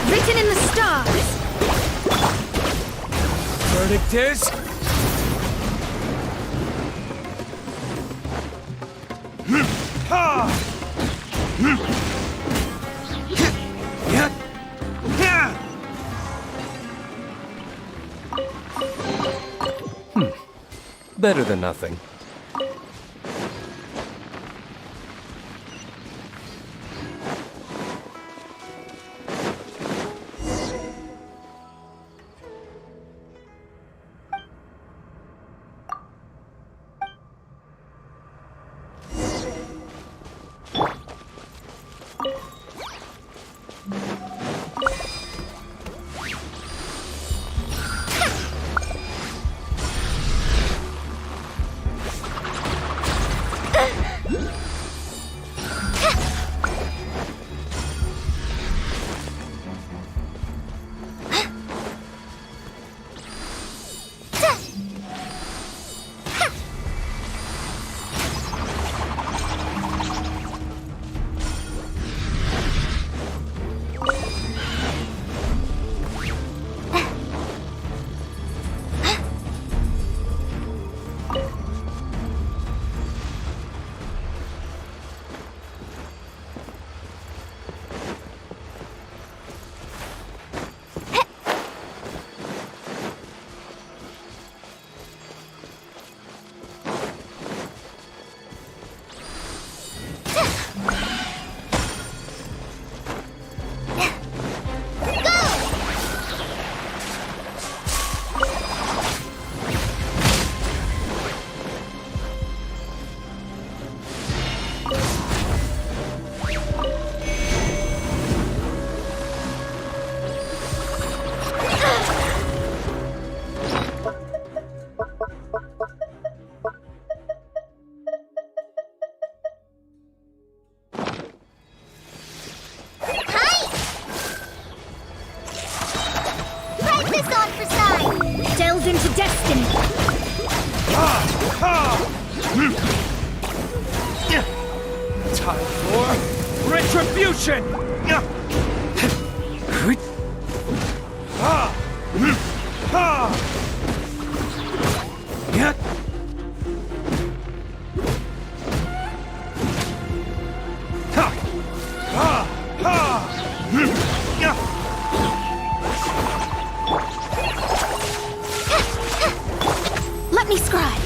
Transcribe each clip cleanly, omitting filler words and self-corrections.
Written in the stars. Verdict is... Better than nothing. Delve into destiny. Time for retribution! Let me scribe.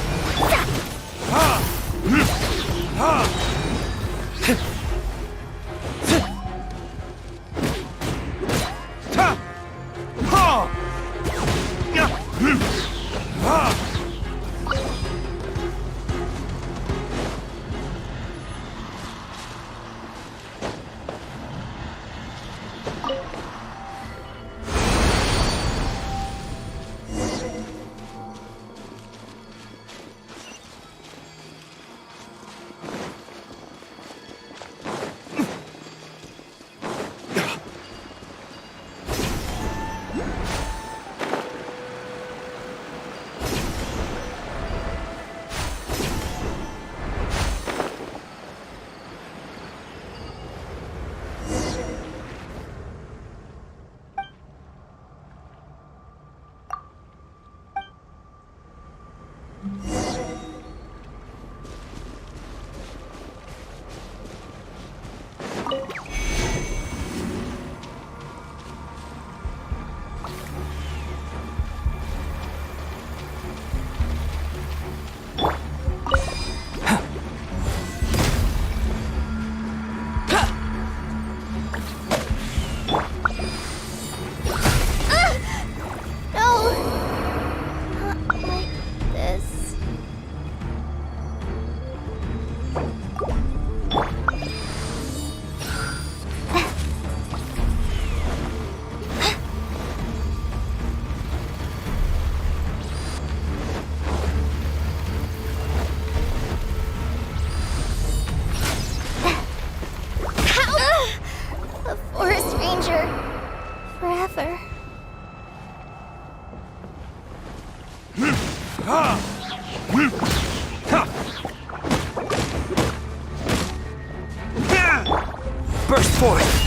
forth.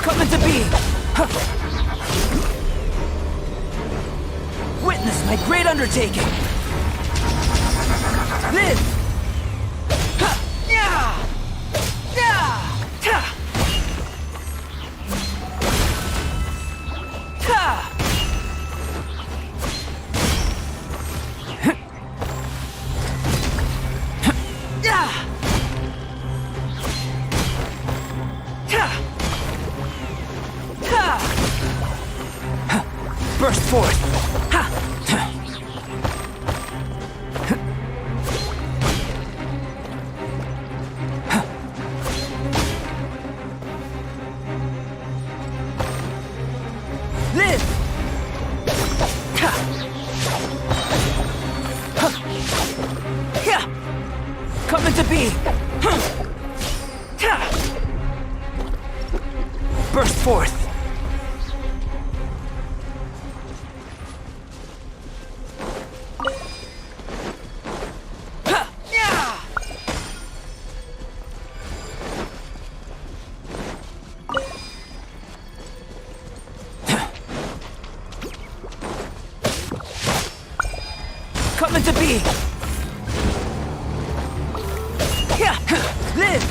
Coming to be! Witness my great undertaking! Live! Burst forth! Live! Coming to be! Burst forth! Coming to be! Live!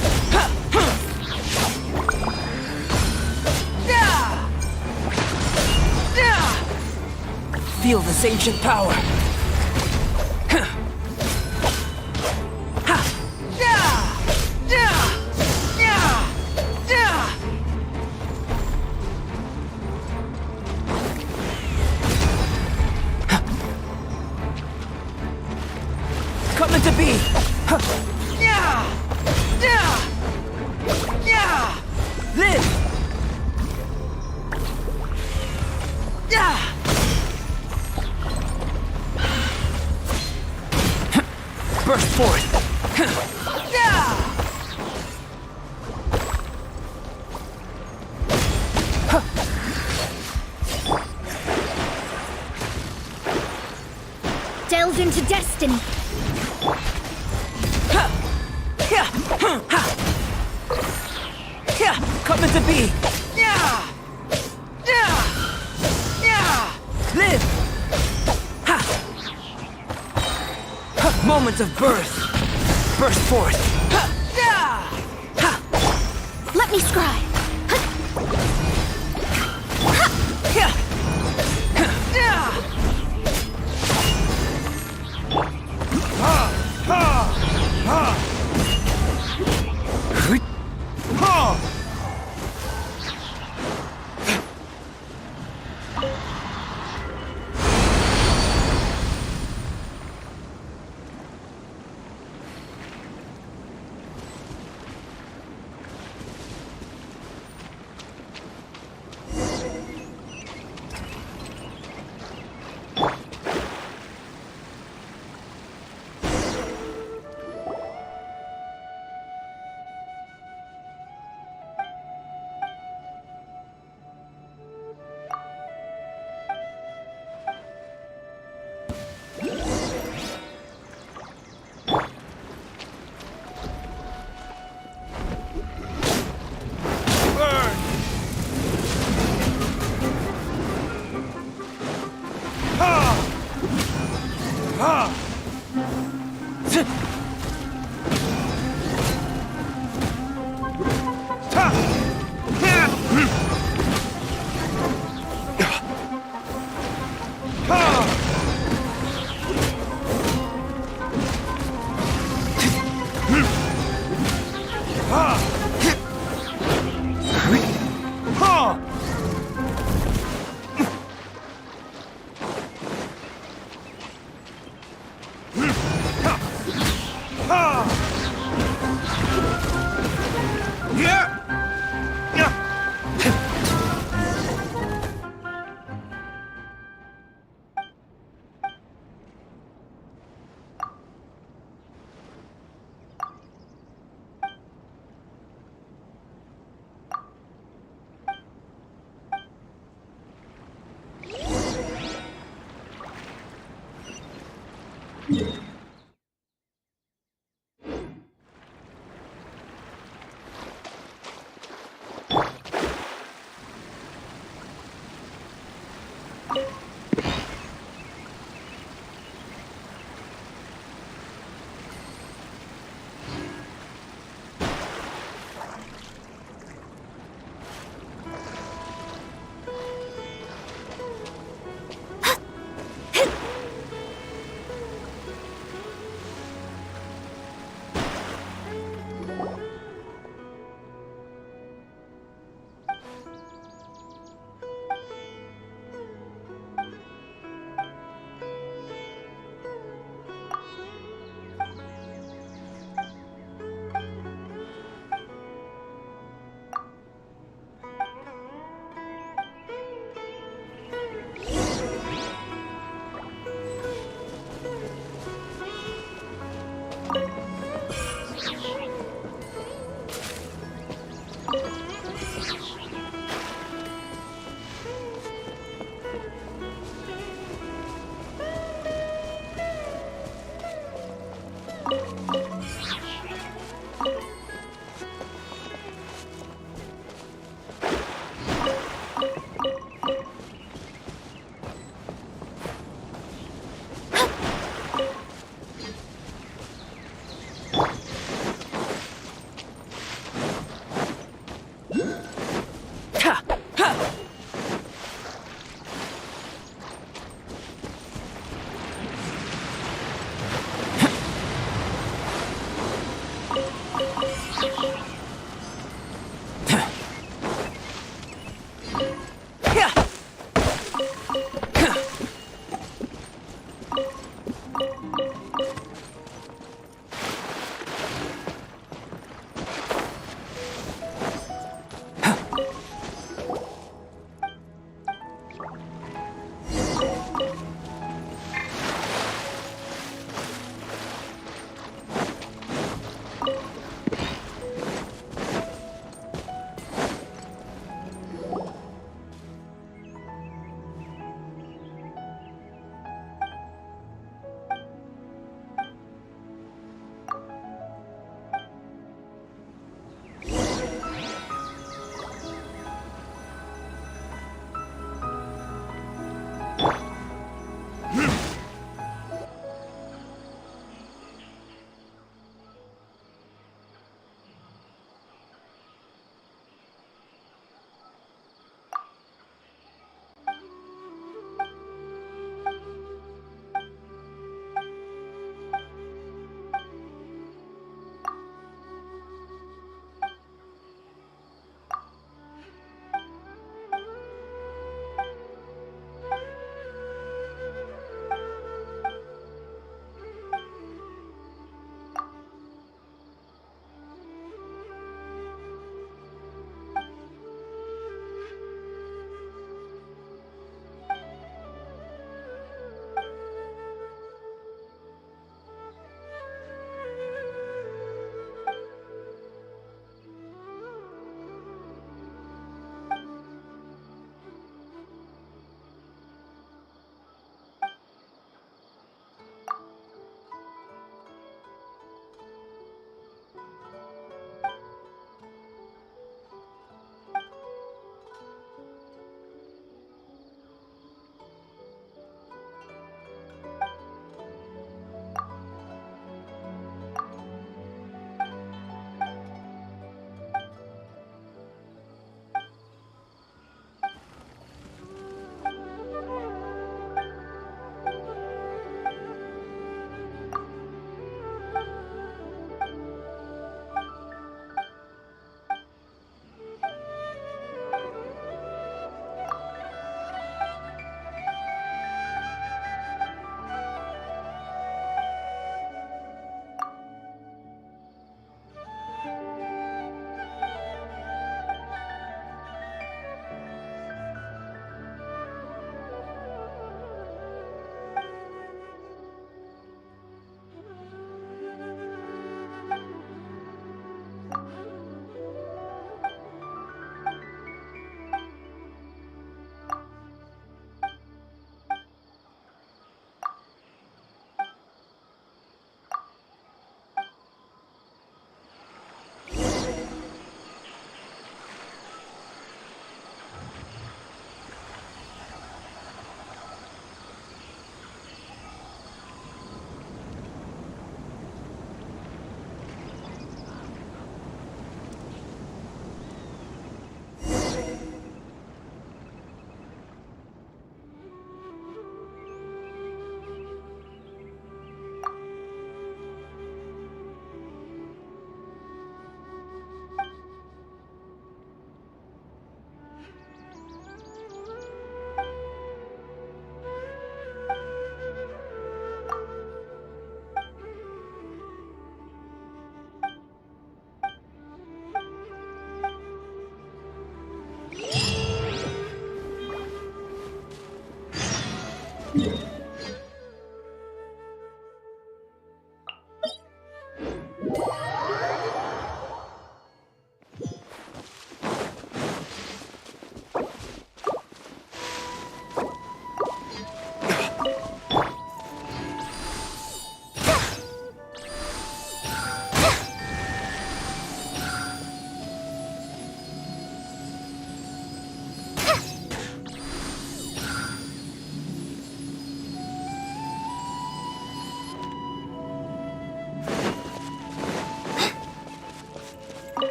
Feel this ancient power! Coming to be! Live! Burst forth! Delve into destiny. Coming to be! Live! Moment of birth! Burst forth! Let me scribe.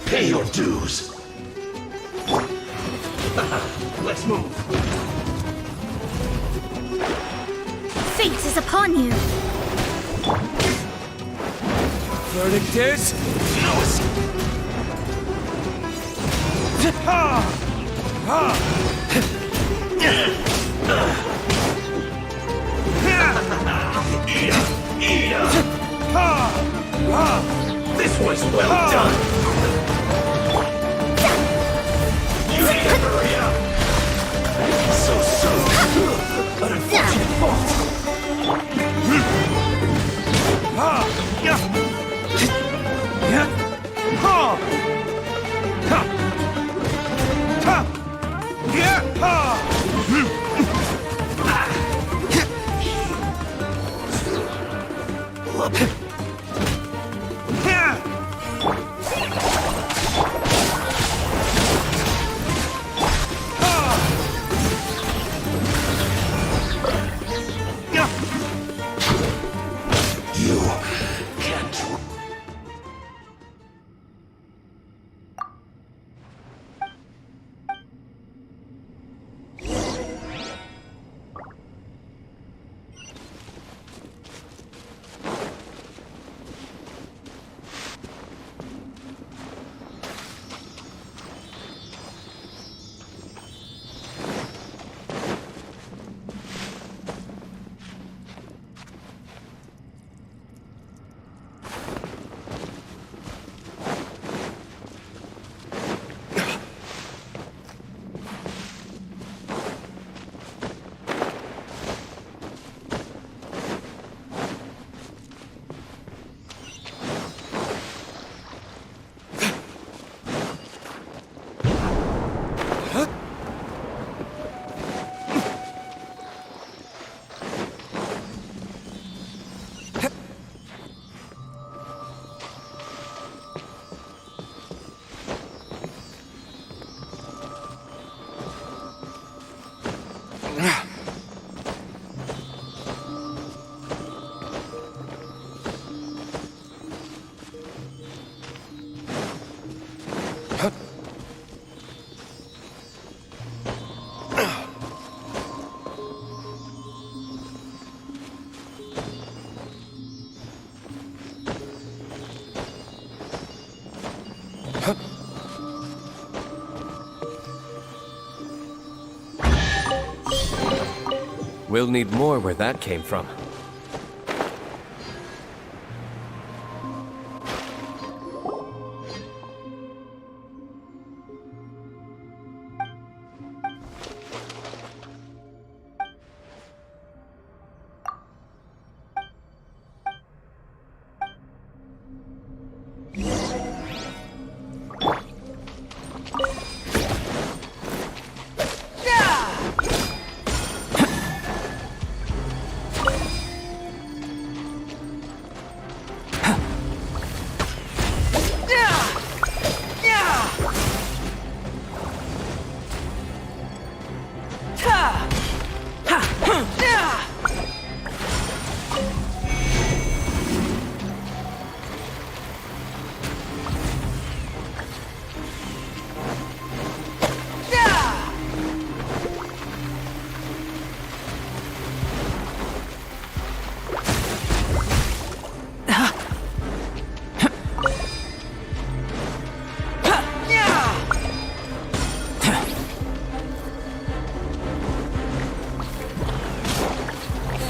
Pay your dues. Let's move. Fate is upon you. Verdict is... No escape. Ha! Ha! Ha! Ha! This was well done. You need to hurry up. So soon. An unfortunate fault. Ha! Ya! Ya! Ha! Ha! Ha! Ya! Ha! You can't. We'll need more where that came from.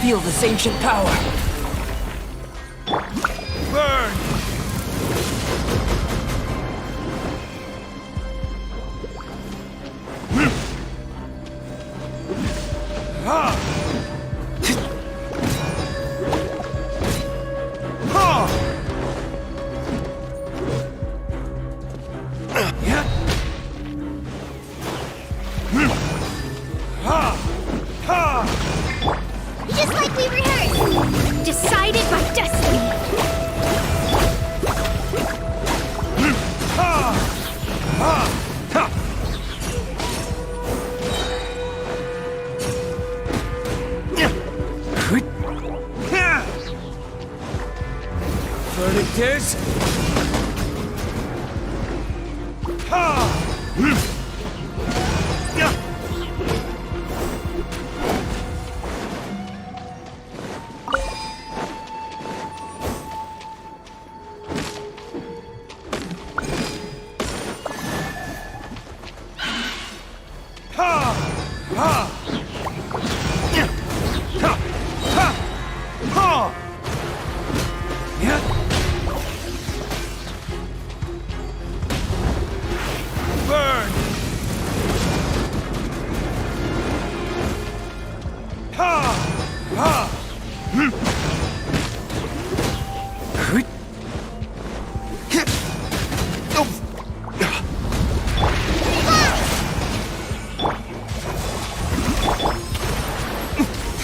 Feel this ancient power. Burn! Ha! Ha! Yeah. Ha! Ha! Just like we rehearsed. Decided by destiny. Ha! Ha! Ha! Yeah. Verdict is... Ha! Yeah. Ha! Ha! Yeah. Ha! Ha! Ha! Yeah. Burn! Ha! Ha!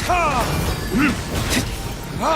Ha! Ha!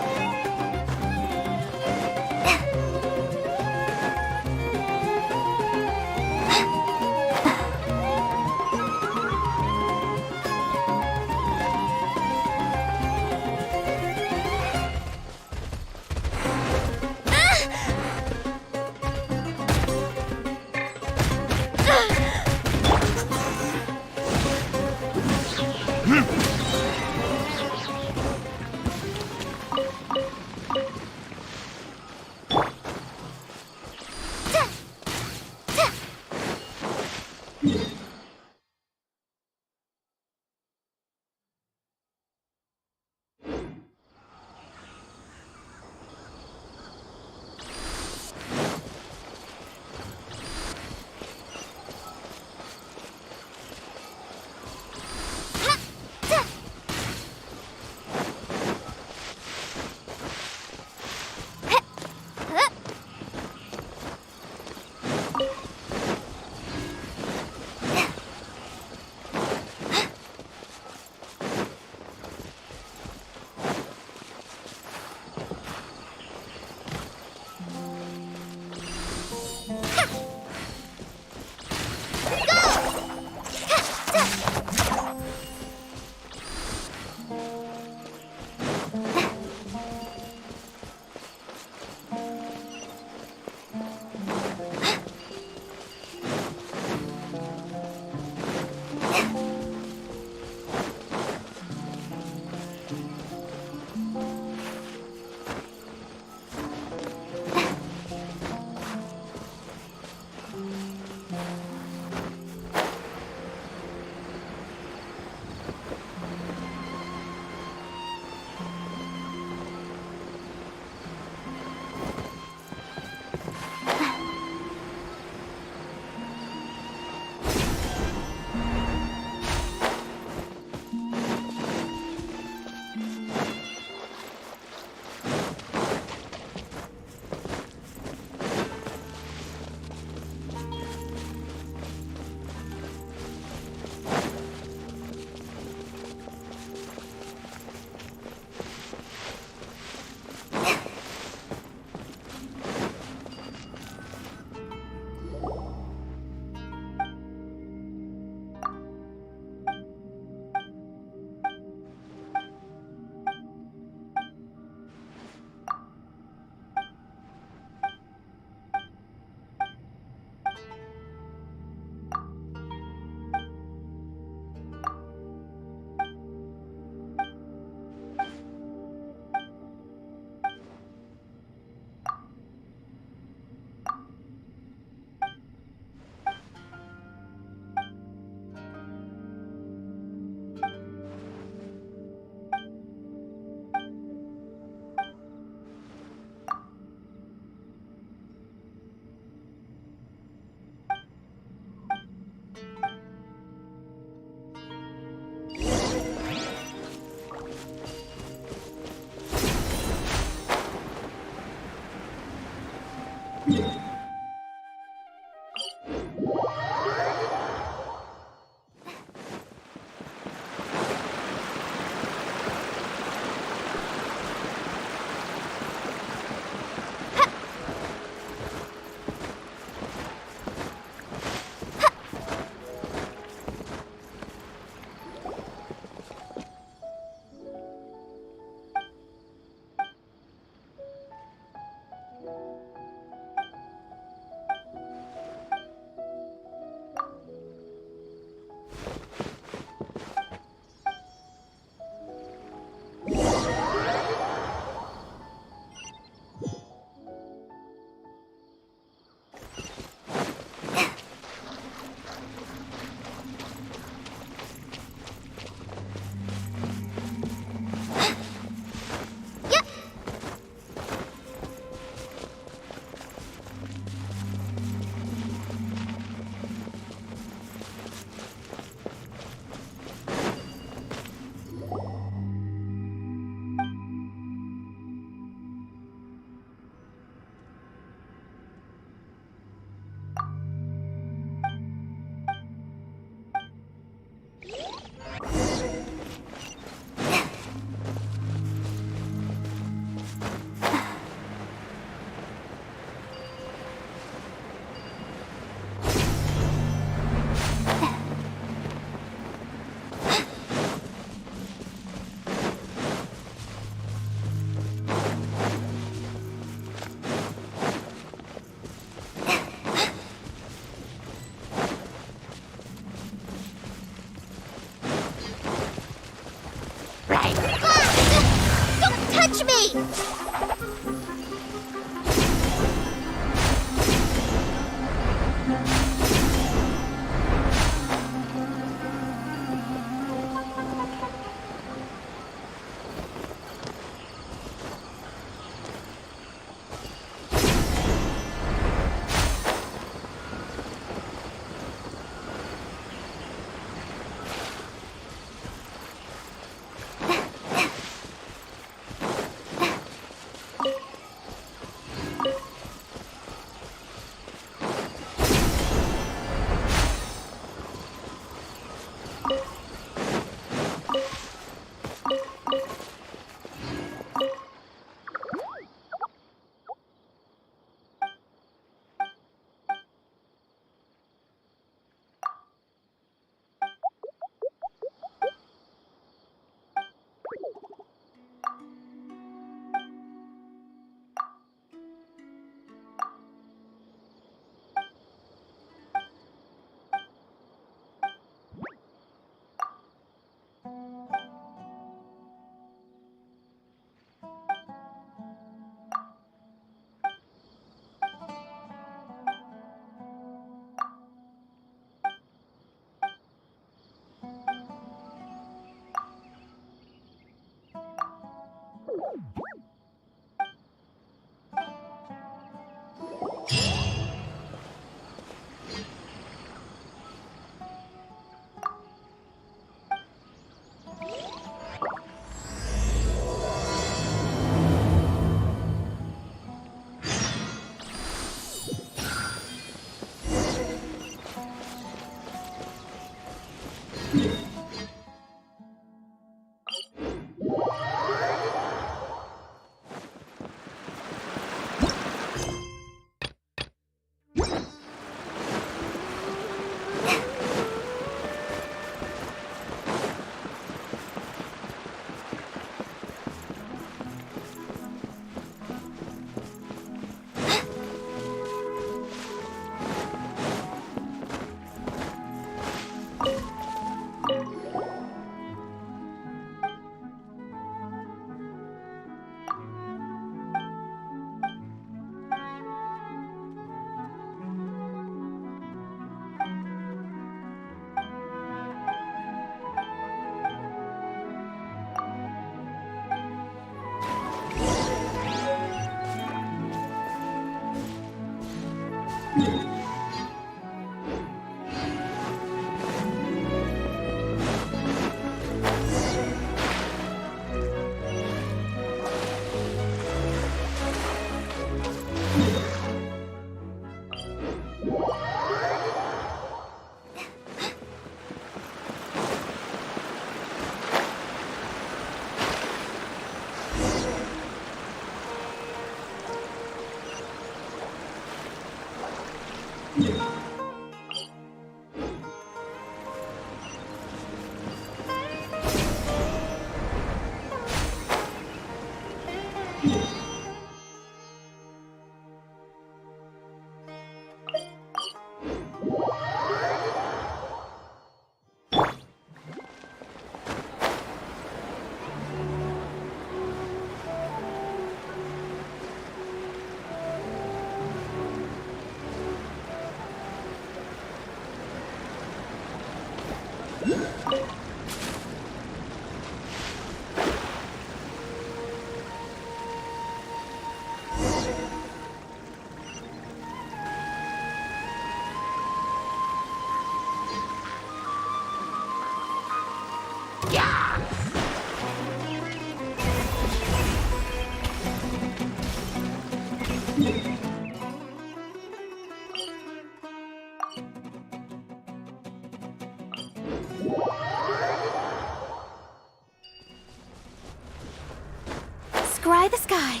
Scry the sky.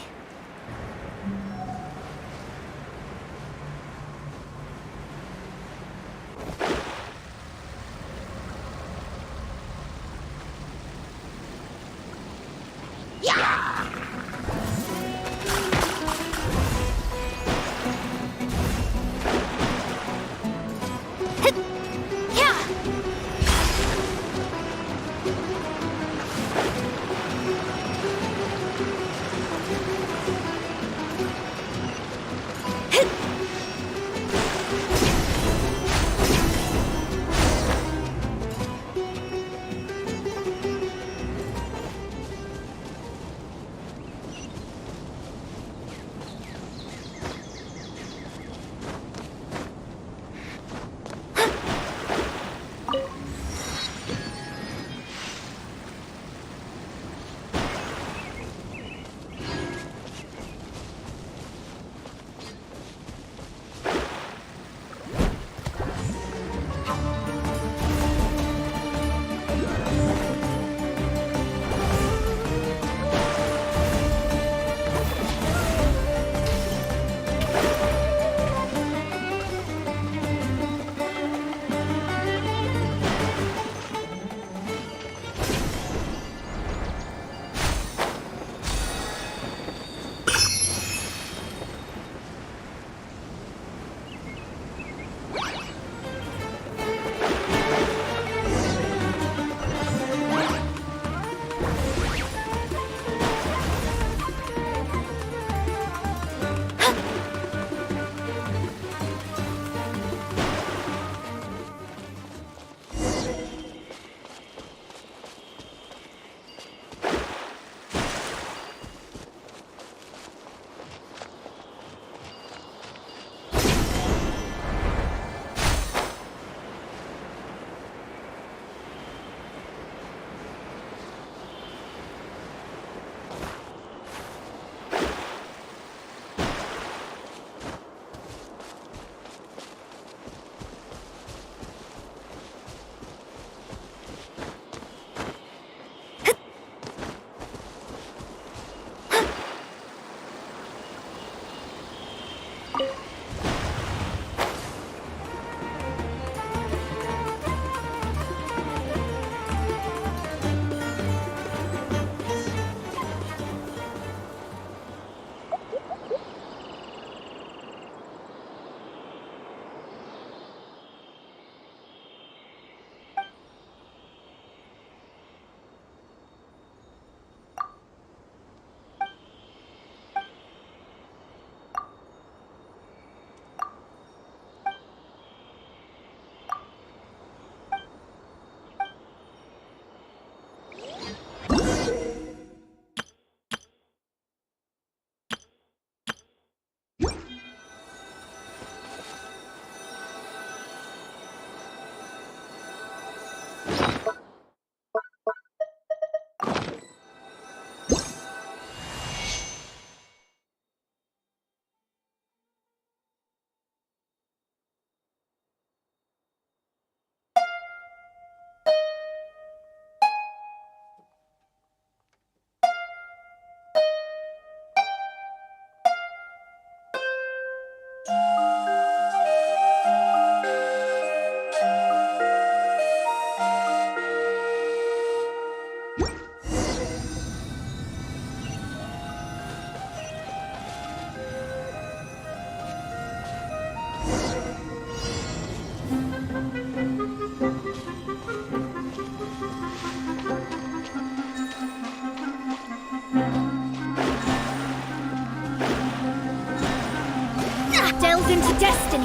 willed into destiny.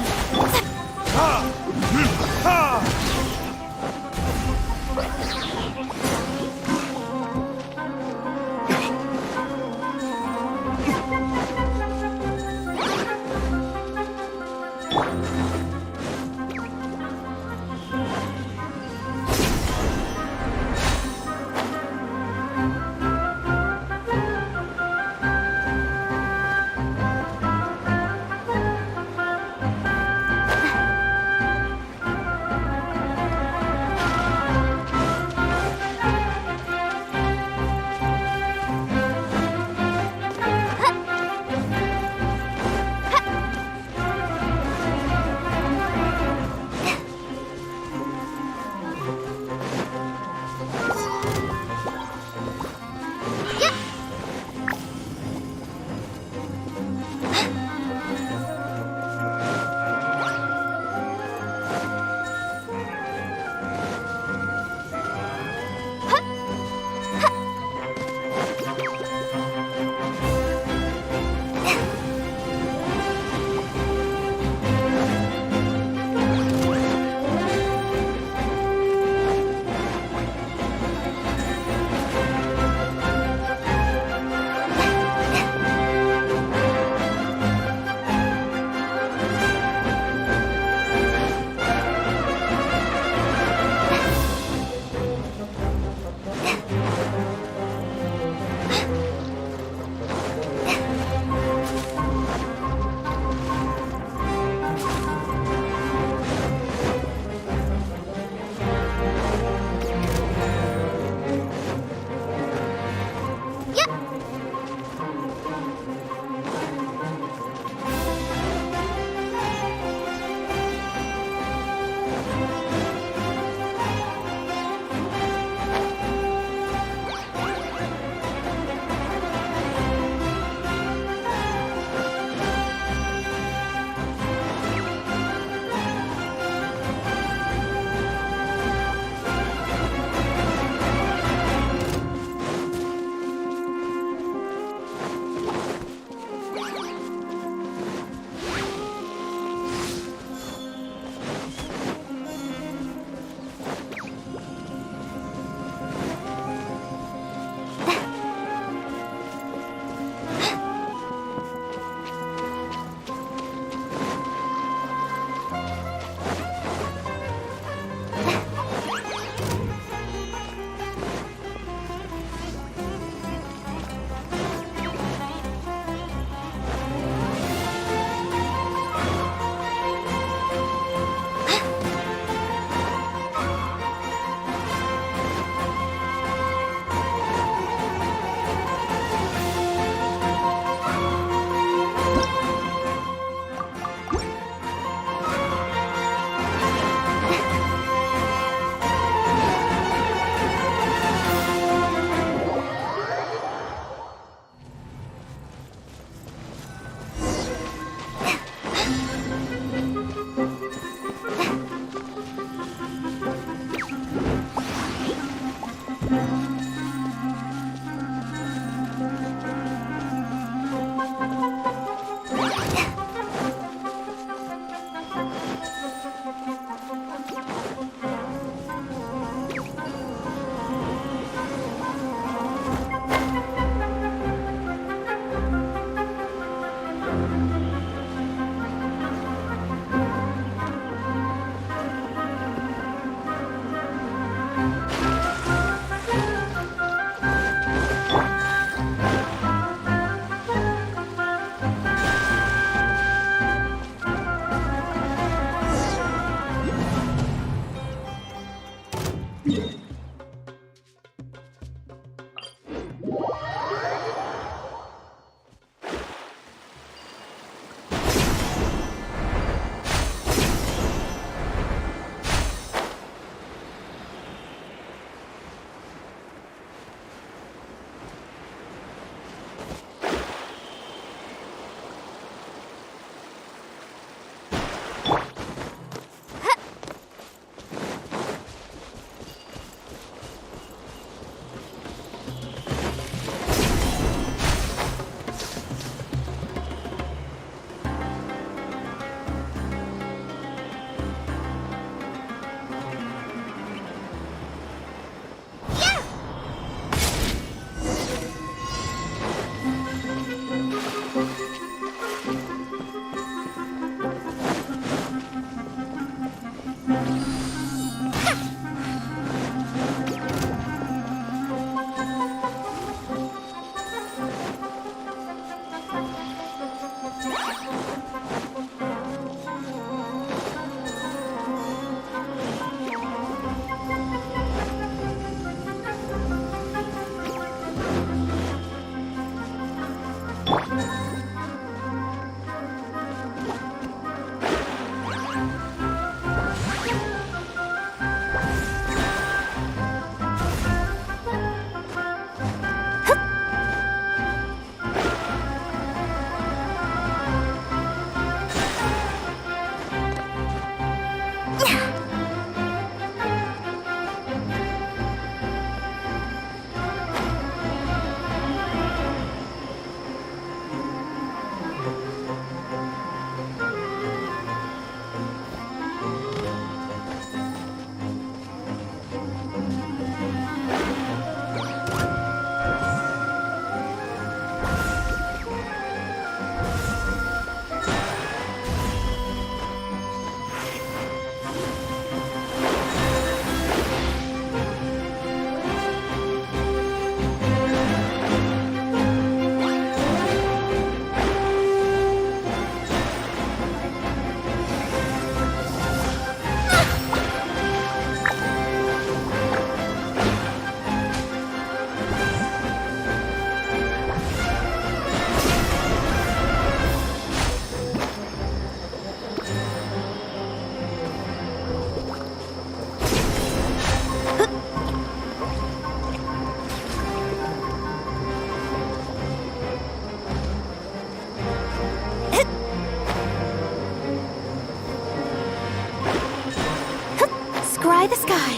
Sky the sky.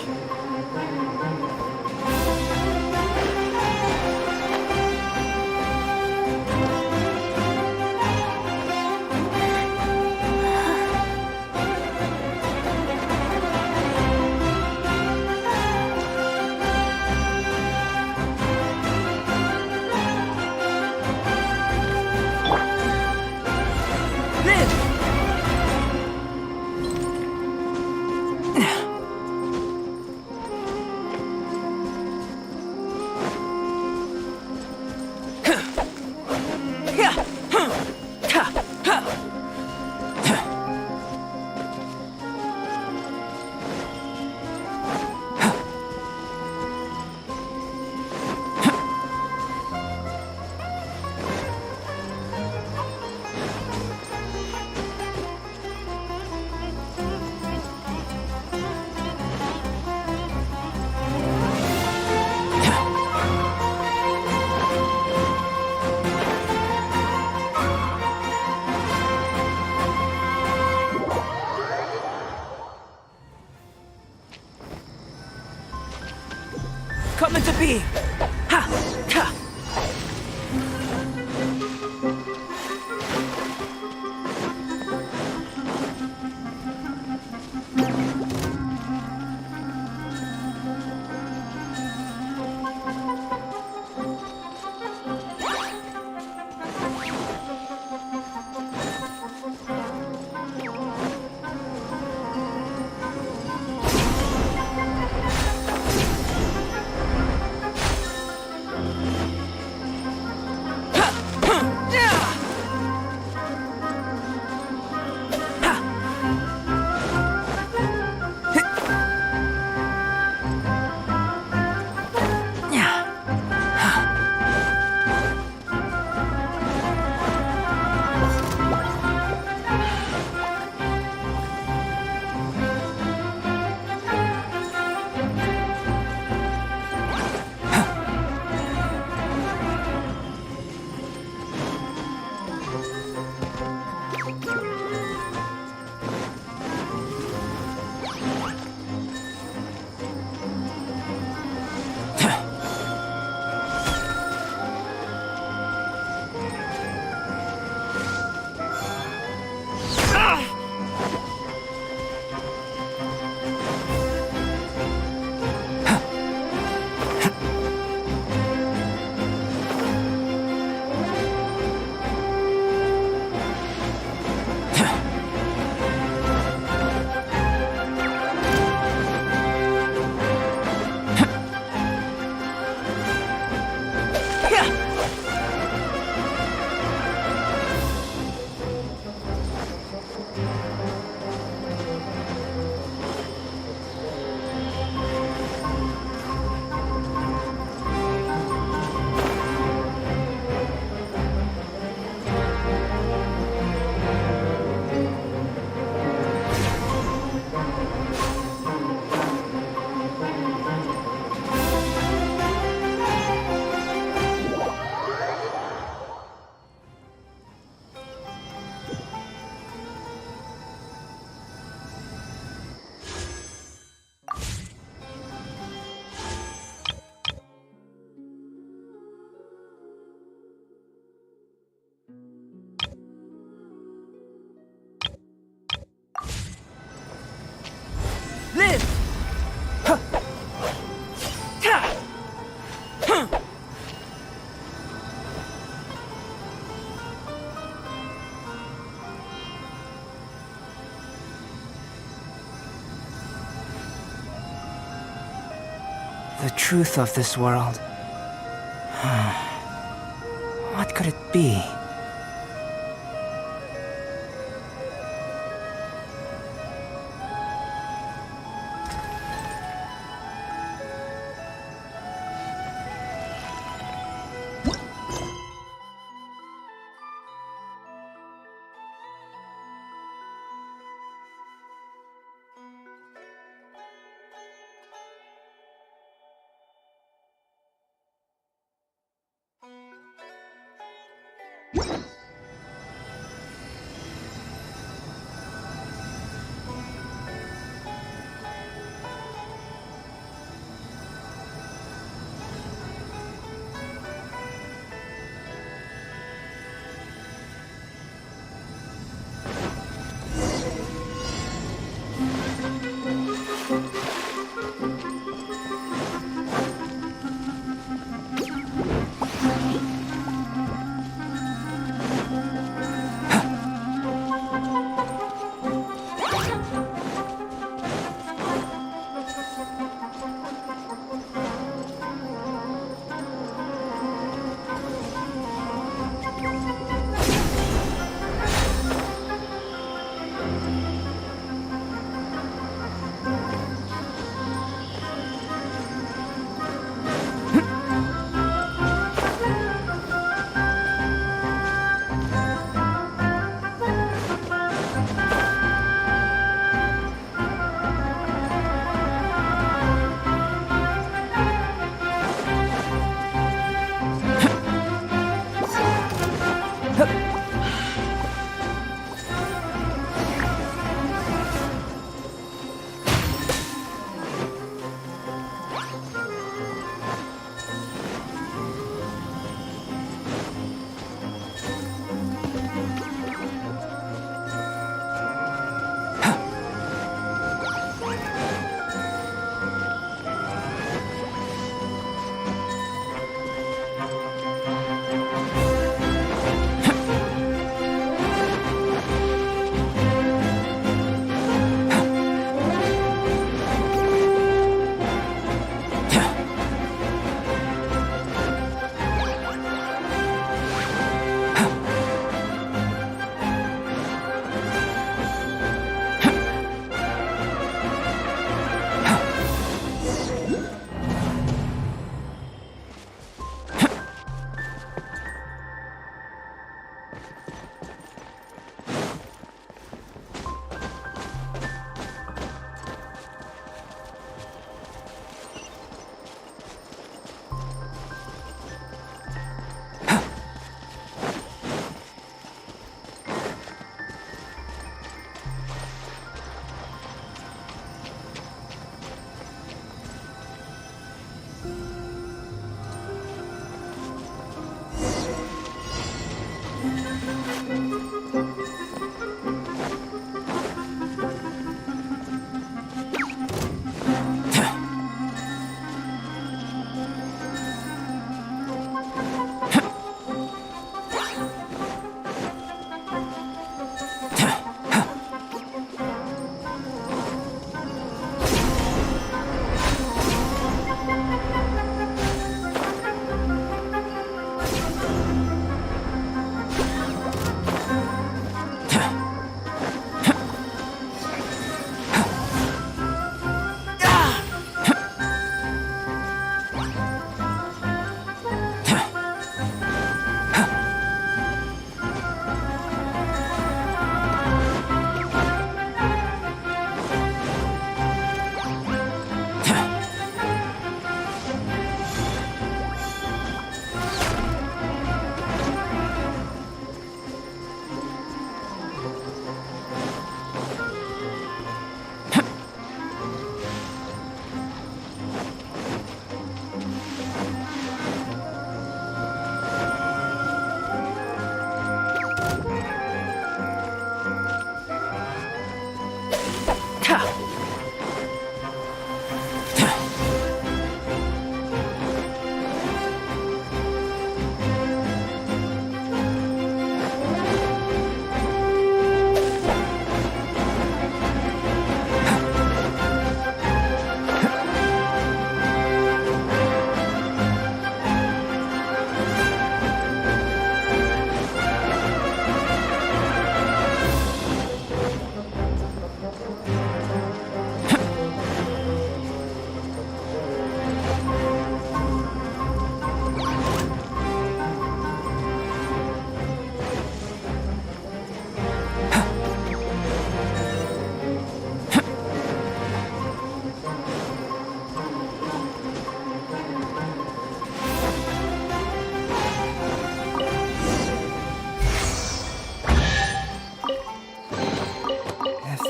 Come into being! Ha! Ha! Live! Huh. Ta! Huh. The truth of this world. What could it be?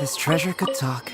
this treasure could talk.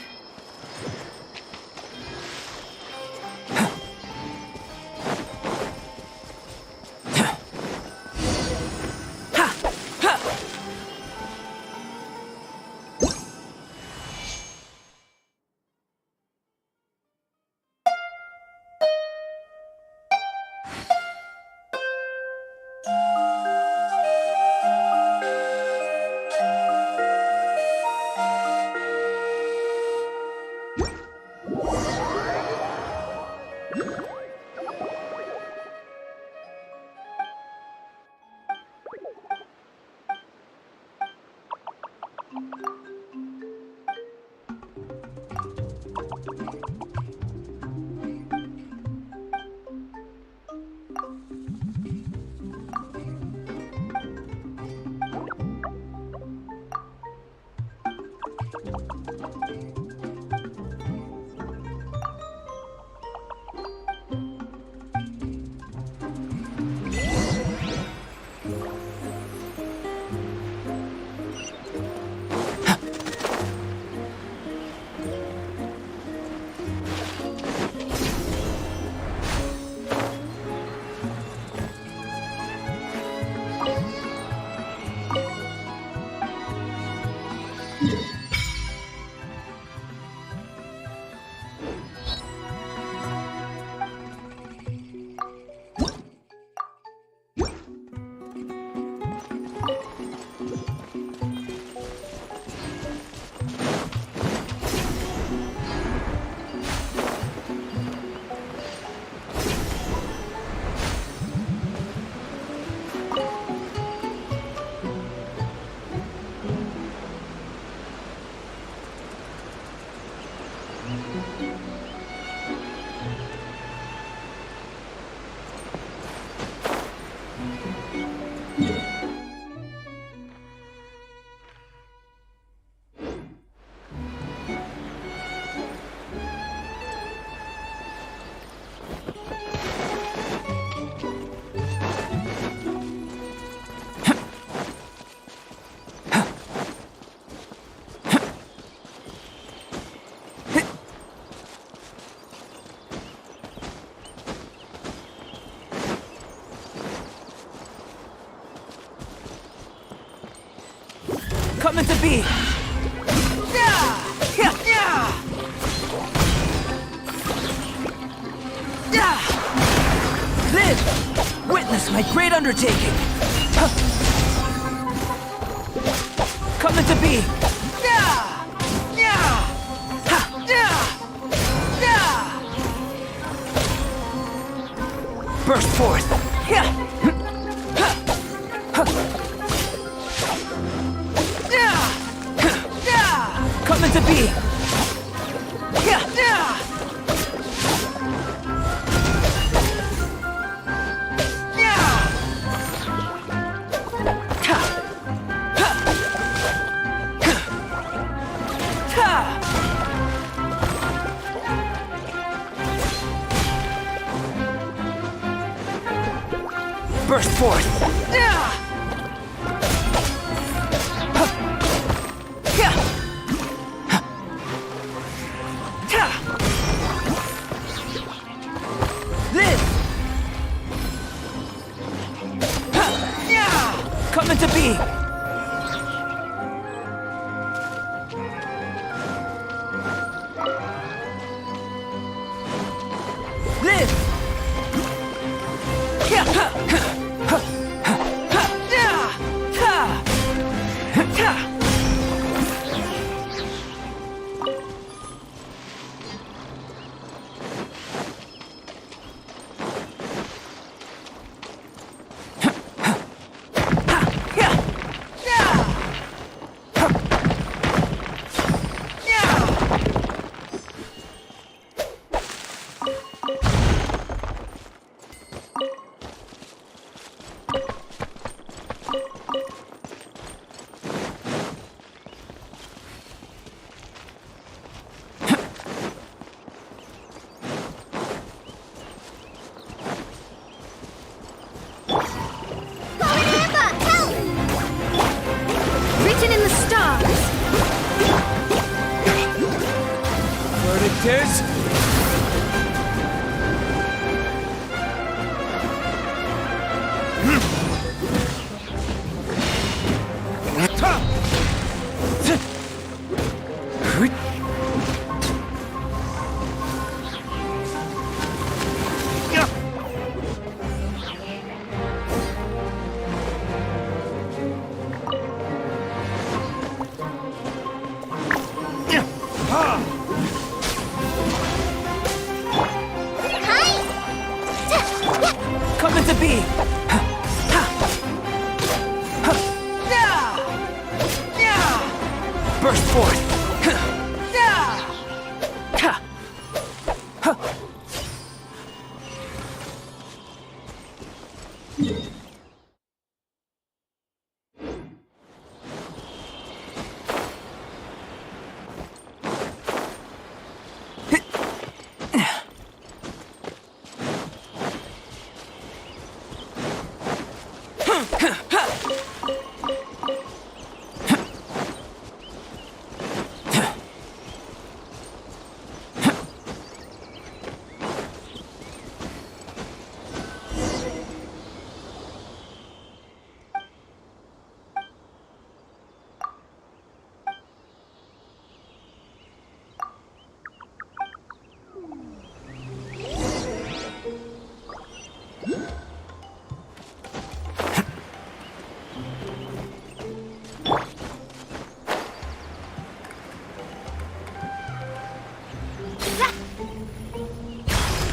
Coming to be. Live! Witness my great undertaking. Coming to be. Burst forth. Coming to be. Burst forth. Live. Coming to be. Live. Fact is... Coming to be! Burst forth!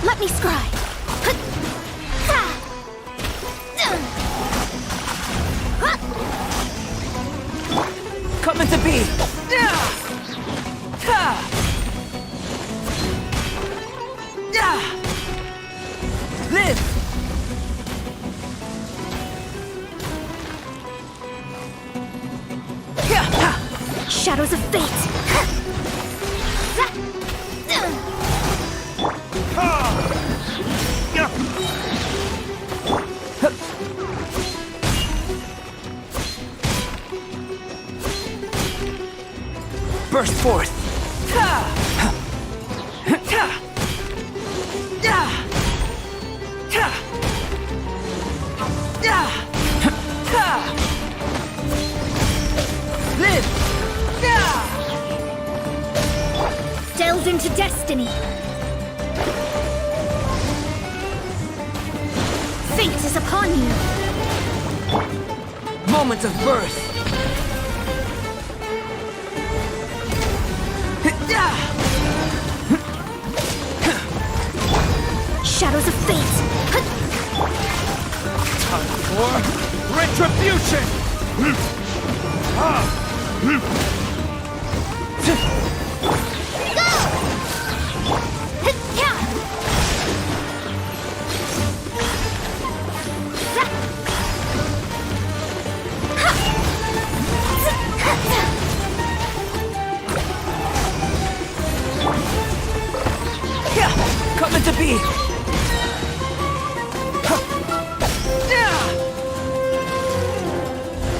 Let me scry. Coming to be! Live! Shadows of fate. Burst forth! Live! Delve into destiny. Fate is upon you. Moment of birth! Shadows of fate. Time for retribution! Coming to be!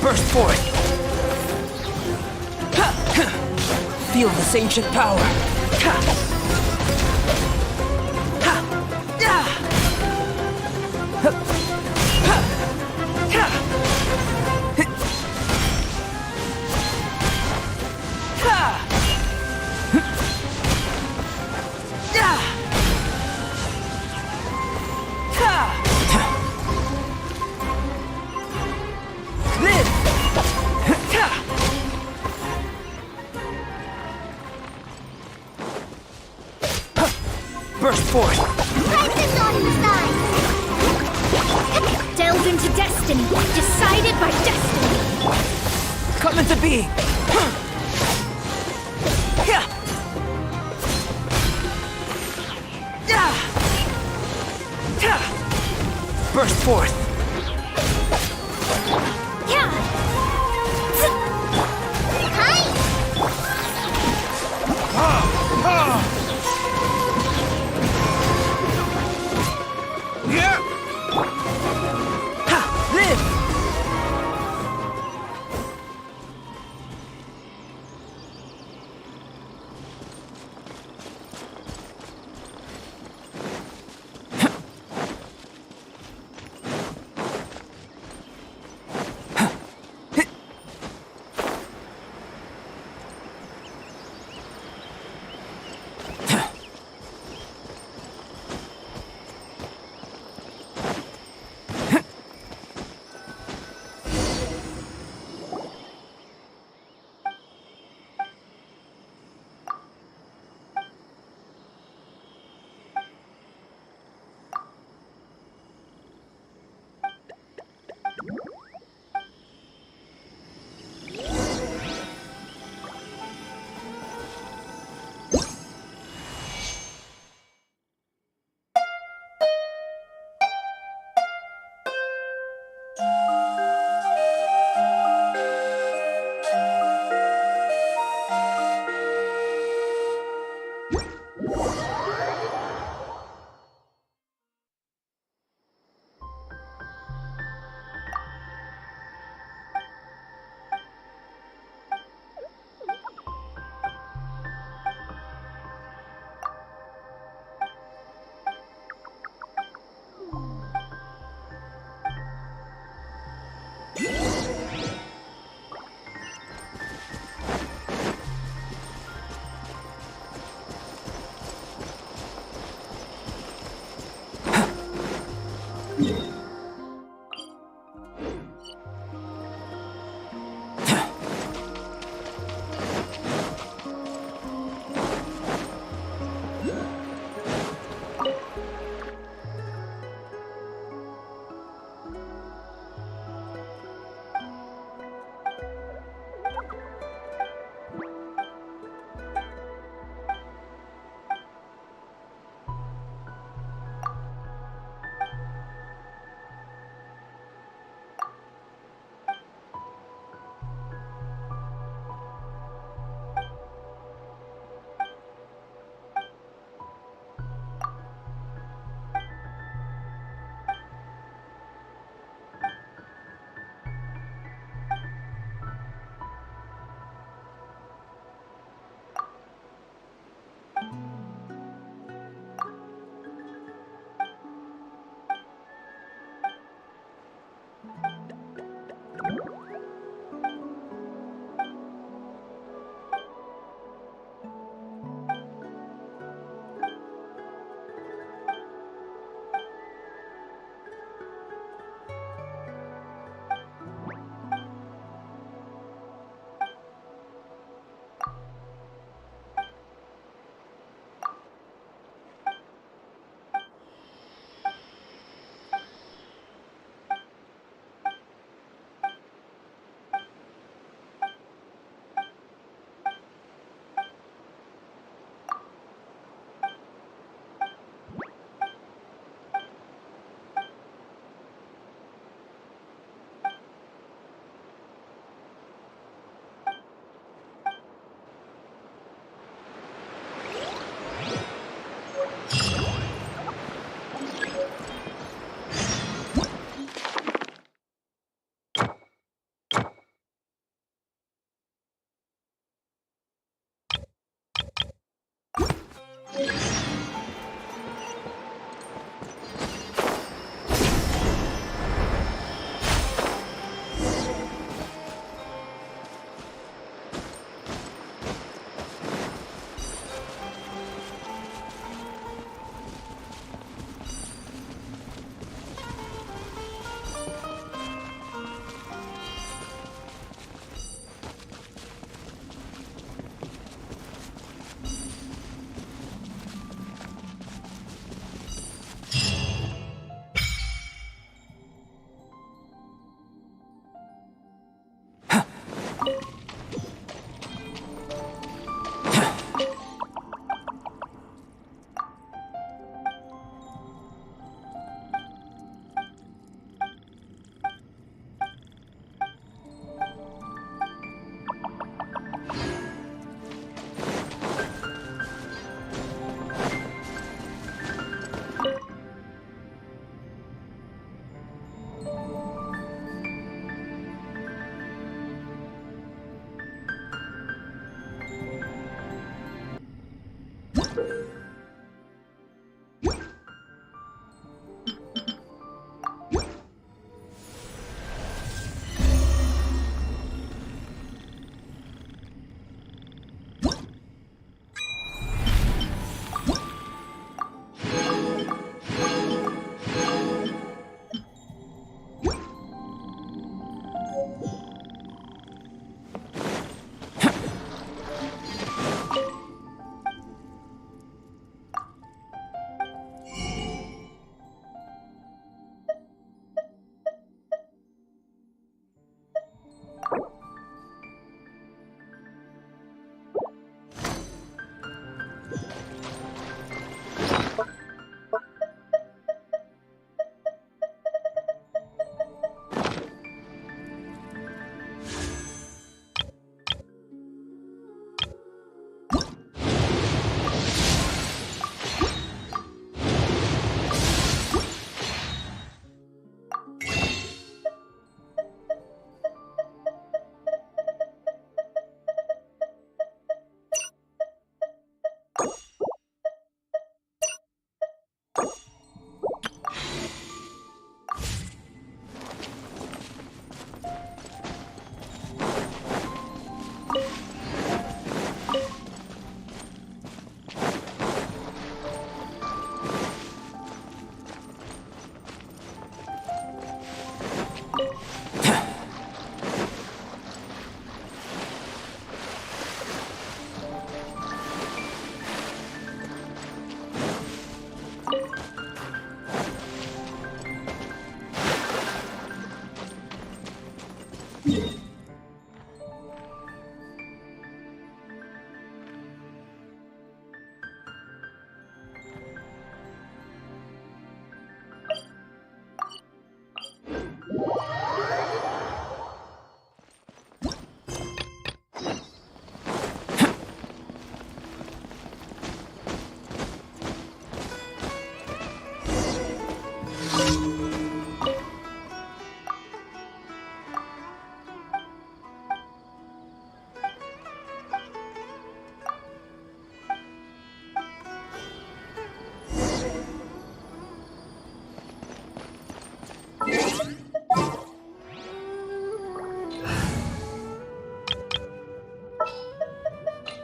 Burst forth! Feel this ancient power! Live! Burst forth! Time to knot in the side. Delve into destiny. Decided by destiny. Coming to be! Burst forth! Yeah. Hi. Yeah! Live!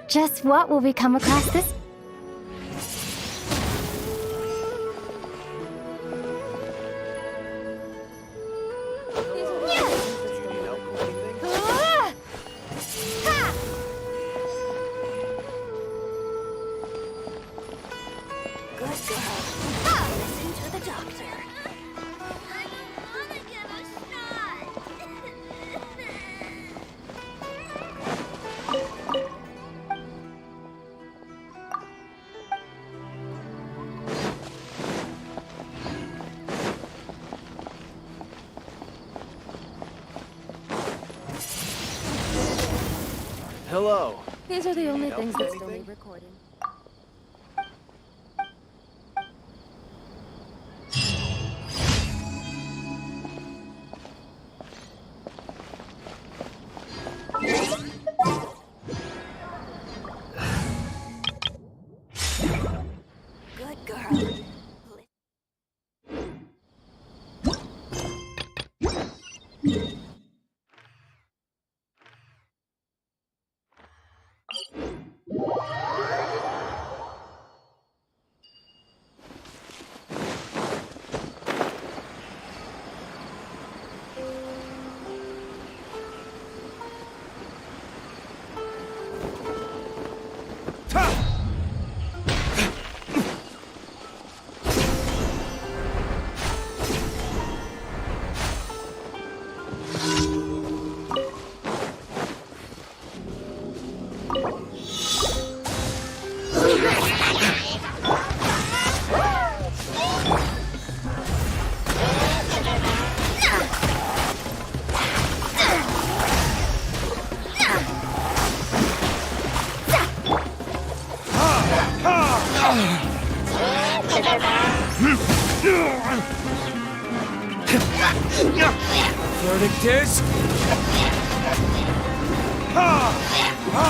Just what will we come across this? Good girl. Listen to the doctor. I wanna get a shot. Hello. These are the only Help things with that still anything? need recording. Good girl. Verdict is... Ha! Ha!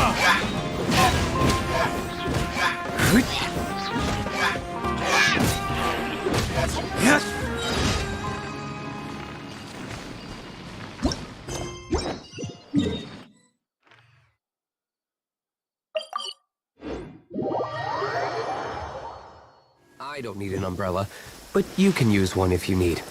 I don't need an umbrella, but you can use one if you need.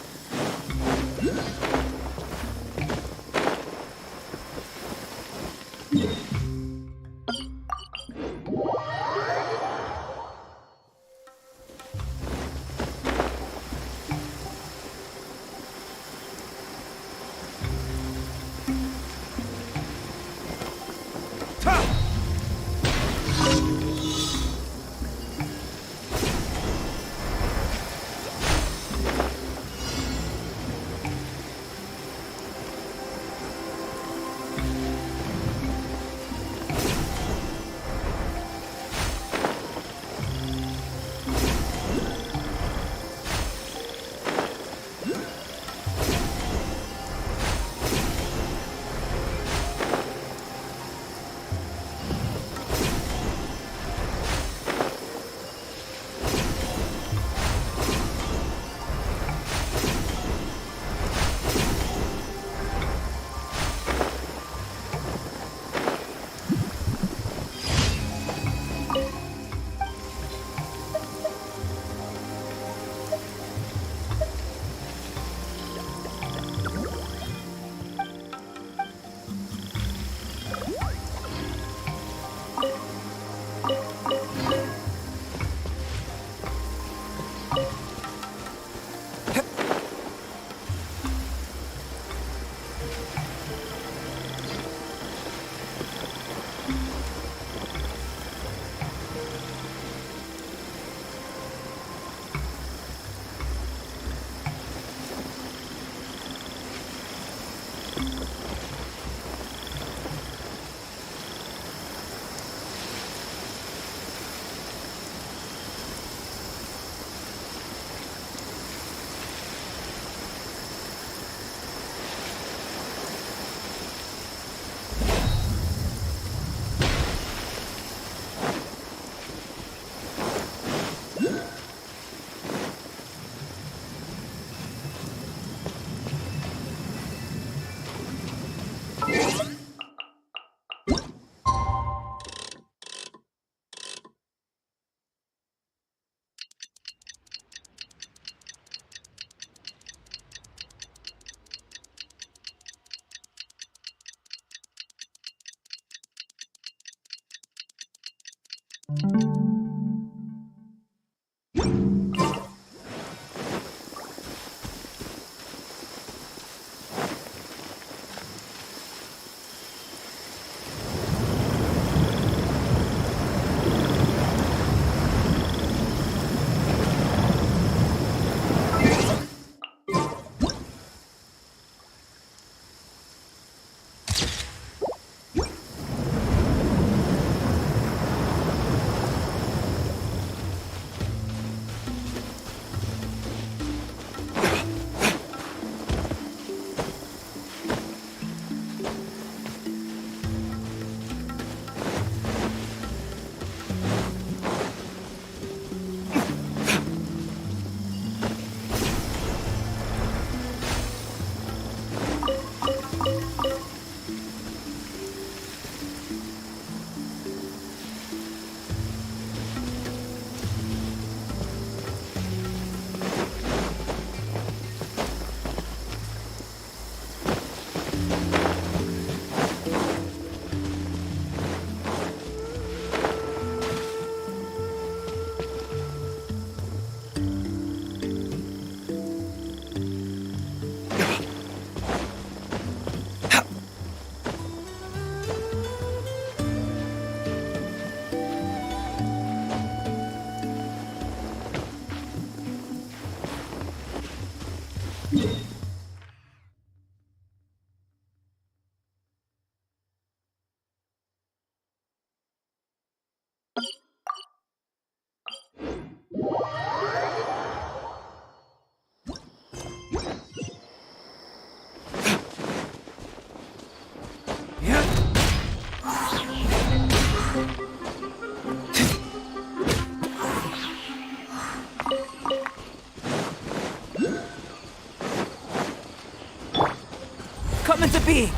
Come into being!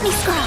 me scry.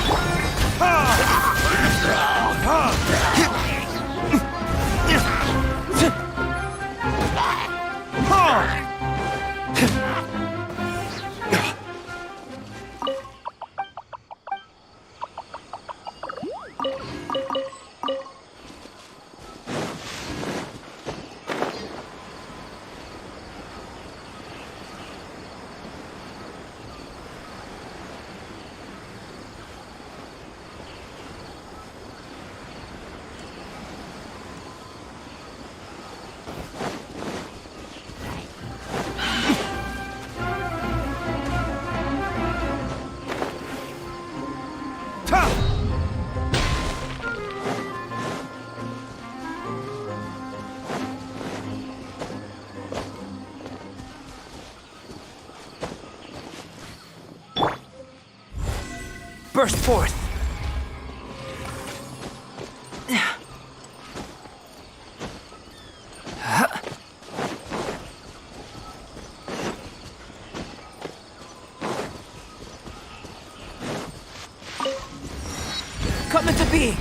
Burst forth. Come into being.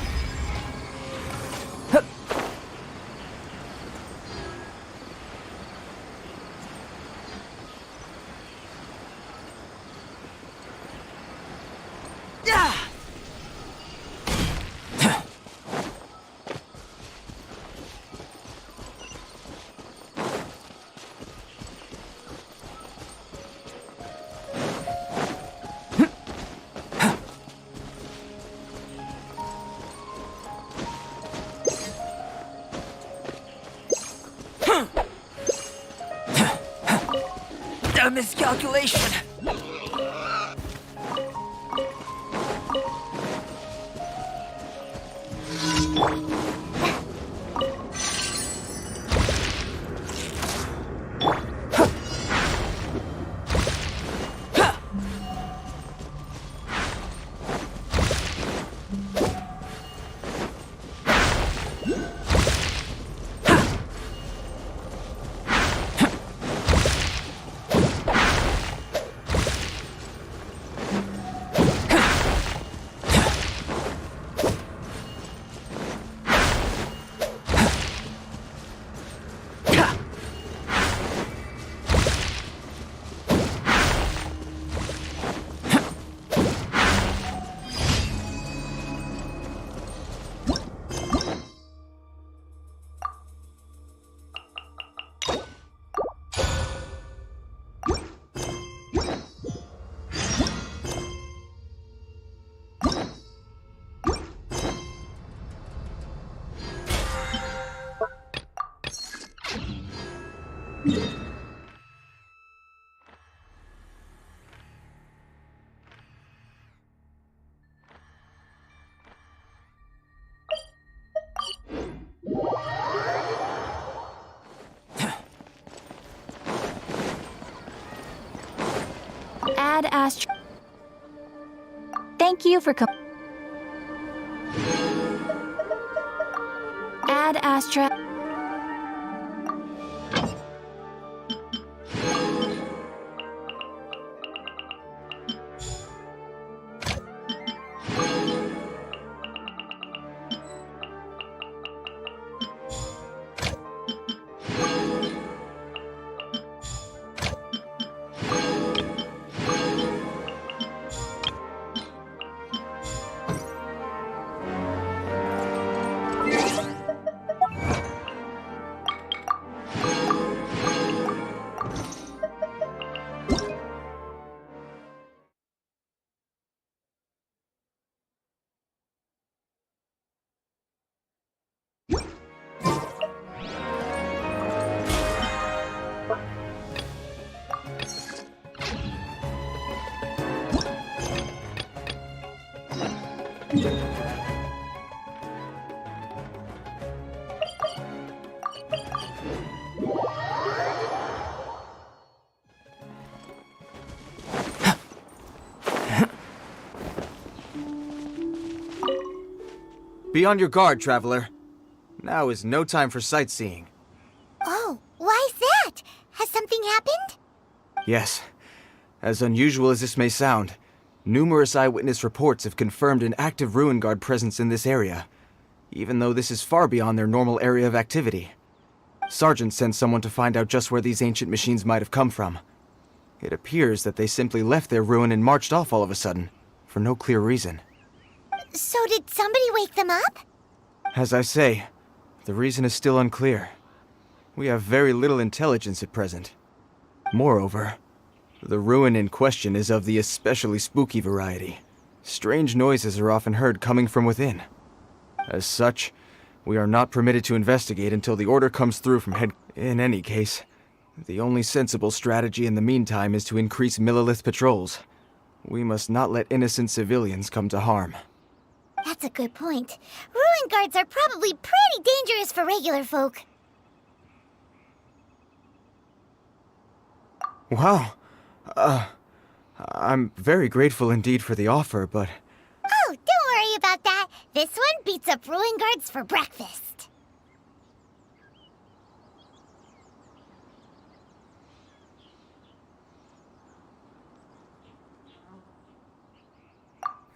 A miscalculation. Ad Astra. Thank you for Ad Astra. Be on your guard, traveler. Now is no time for sightseeing. Oh, why's that? Has something happened? Yes. As unusual as this may sound, Numerous eyewitness reports have confirmed an active Ruin Guard presence in this area, even though this is far beyond their normal area of activity. Sergeant sent someone to find out just where these ancient machines might have come from. It appears that they simply left their ruin and marched off all of a sudden, for no clear reason. So did somebody wake them up? As I say, the reason is still unclear. We have very little intelligence at present. Moreover, the ruin in question is of the especially spooky variety. Strange noises are often heard coming from within. As such, we are not permitted to investigate until the order comes through from head... In any case, the only sensible strategy in the meantime is to increase Millilith patrols. We must not let innocent civilians come to harm. That's a good point. Ruin guards are probably pretty dangerous for regular folk. Wow. I'm very grateful indeed for the offer, but... Oh, don't worry about that. This one beats up ruin guards for breakfast.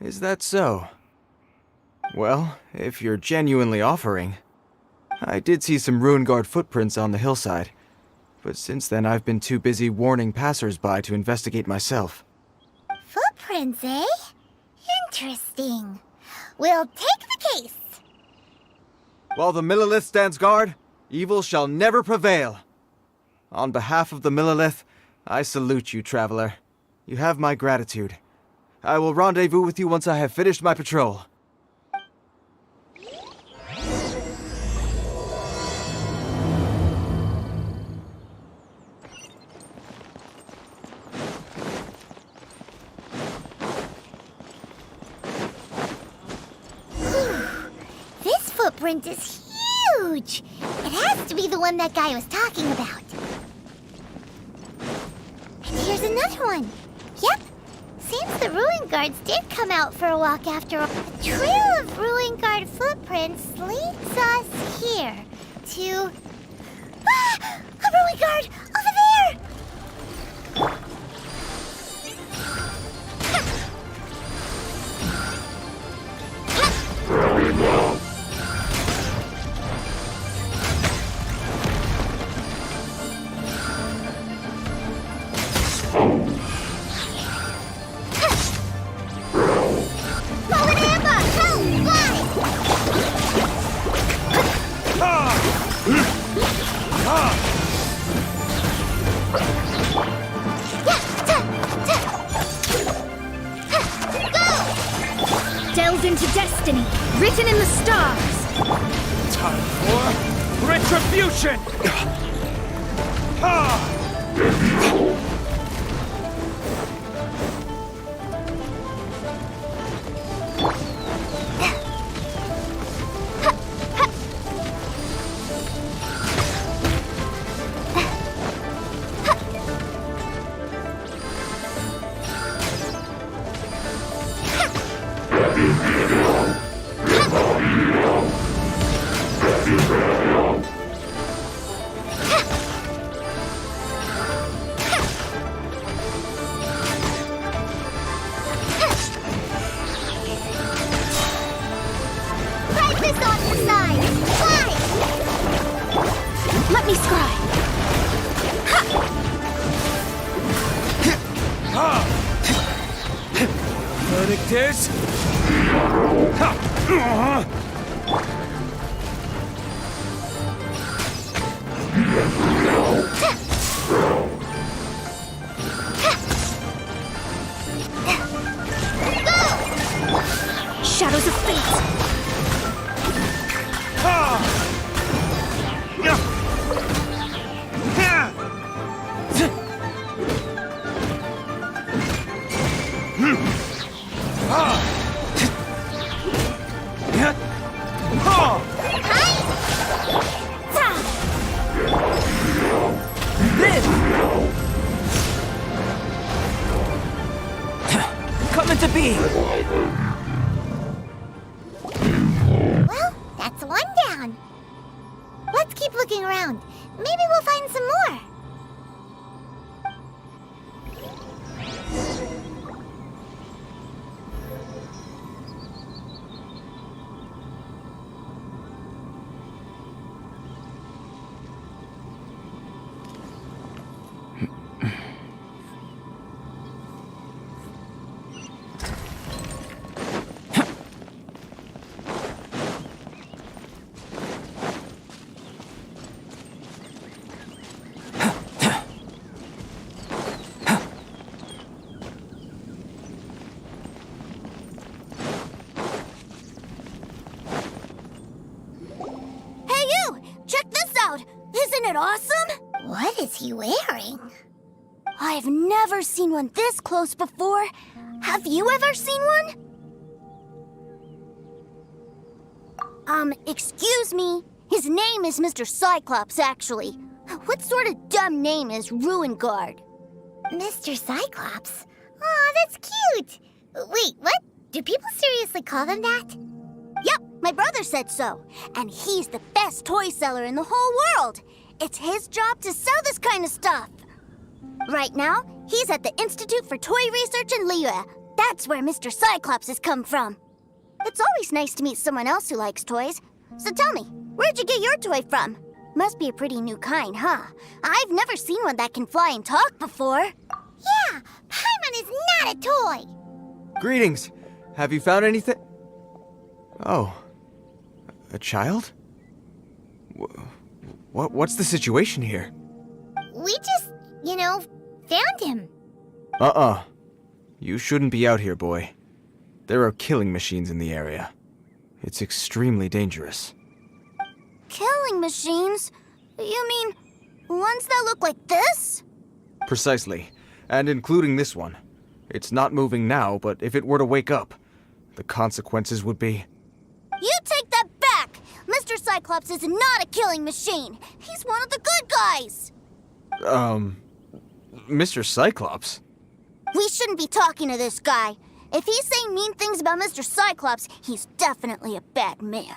Is that so? Well, if you're genuinely offering... I did see some Ruin Guard footprints on the hillside, but since then I've been too busy warning passers-by to investigate myself. Footprints, eh? Interesting. We'll take the case. While the Millilith stands guard, evil shall never prevail. On behalf of the Millilith, I salute you, traveler. You have my gratitude. I will rendezvous with you once I have finished my patrol. This footprint is huge. It has to be the one that guy was talking about. And here's another one. Yep. Seems the Ruin Guards did come out for a walk after all. The trail of Ruin Guard footprints leads us here to... Ah! A Ruin Guard! Over there! Delve into destiny, written in the stars. Time for retribution! Breakfast on the side! Fly! Let me scry. Verdict is... Shadows of fate. Coming to be! Well, that's one down. Let's keep looking around. Maybe we'll find some more. awesome? What is he wearing? I've never seen one this close before. Have you ever seen one? Excuse me. His name is Mr. Cyclops, actually. What sort of dumb name is Ruin Guard? Mr. Cyclops? Aw, that's cute. Wait, what? Do people seriously call them that? Yep, my brother said so. And he's the best toy seller in the whole world. It's his job to sell this kind of stuff. Right now, he's at the Institute for Toy Research in Liyue. That's where Mr. Cyclops has come from. It's always nice to meet someone else who likes toys. So tell me, where'd you get your toy from? Must be a pretty new kind, huh? I've never seen one that can fly and talk before. Yeah, Paimon is not a toy. Greetings. Have you found anything? Oh. A child? What's the situation here? We just, found him. You shouldn't be out here, boy. There are killing machines in the area. It's extremely dangerous. Killing machines? You mean ones that look like this? Precisely. And including this one. It's not moving now, but if it were to wake up, the consequences would be... You take that back! Mr. Cyclops is not a killing machine. He's one of the good guys. Mr. Cyclops? We shouldn't be talking to this guy. If he's saying mean things about Mr. Cyclops, he's definitely a bad man.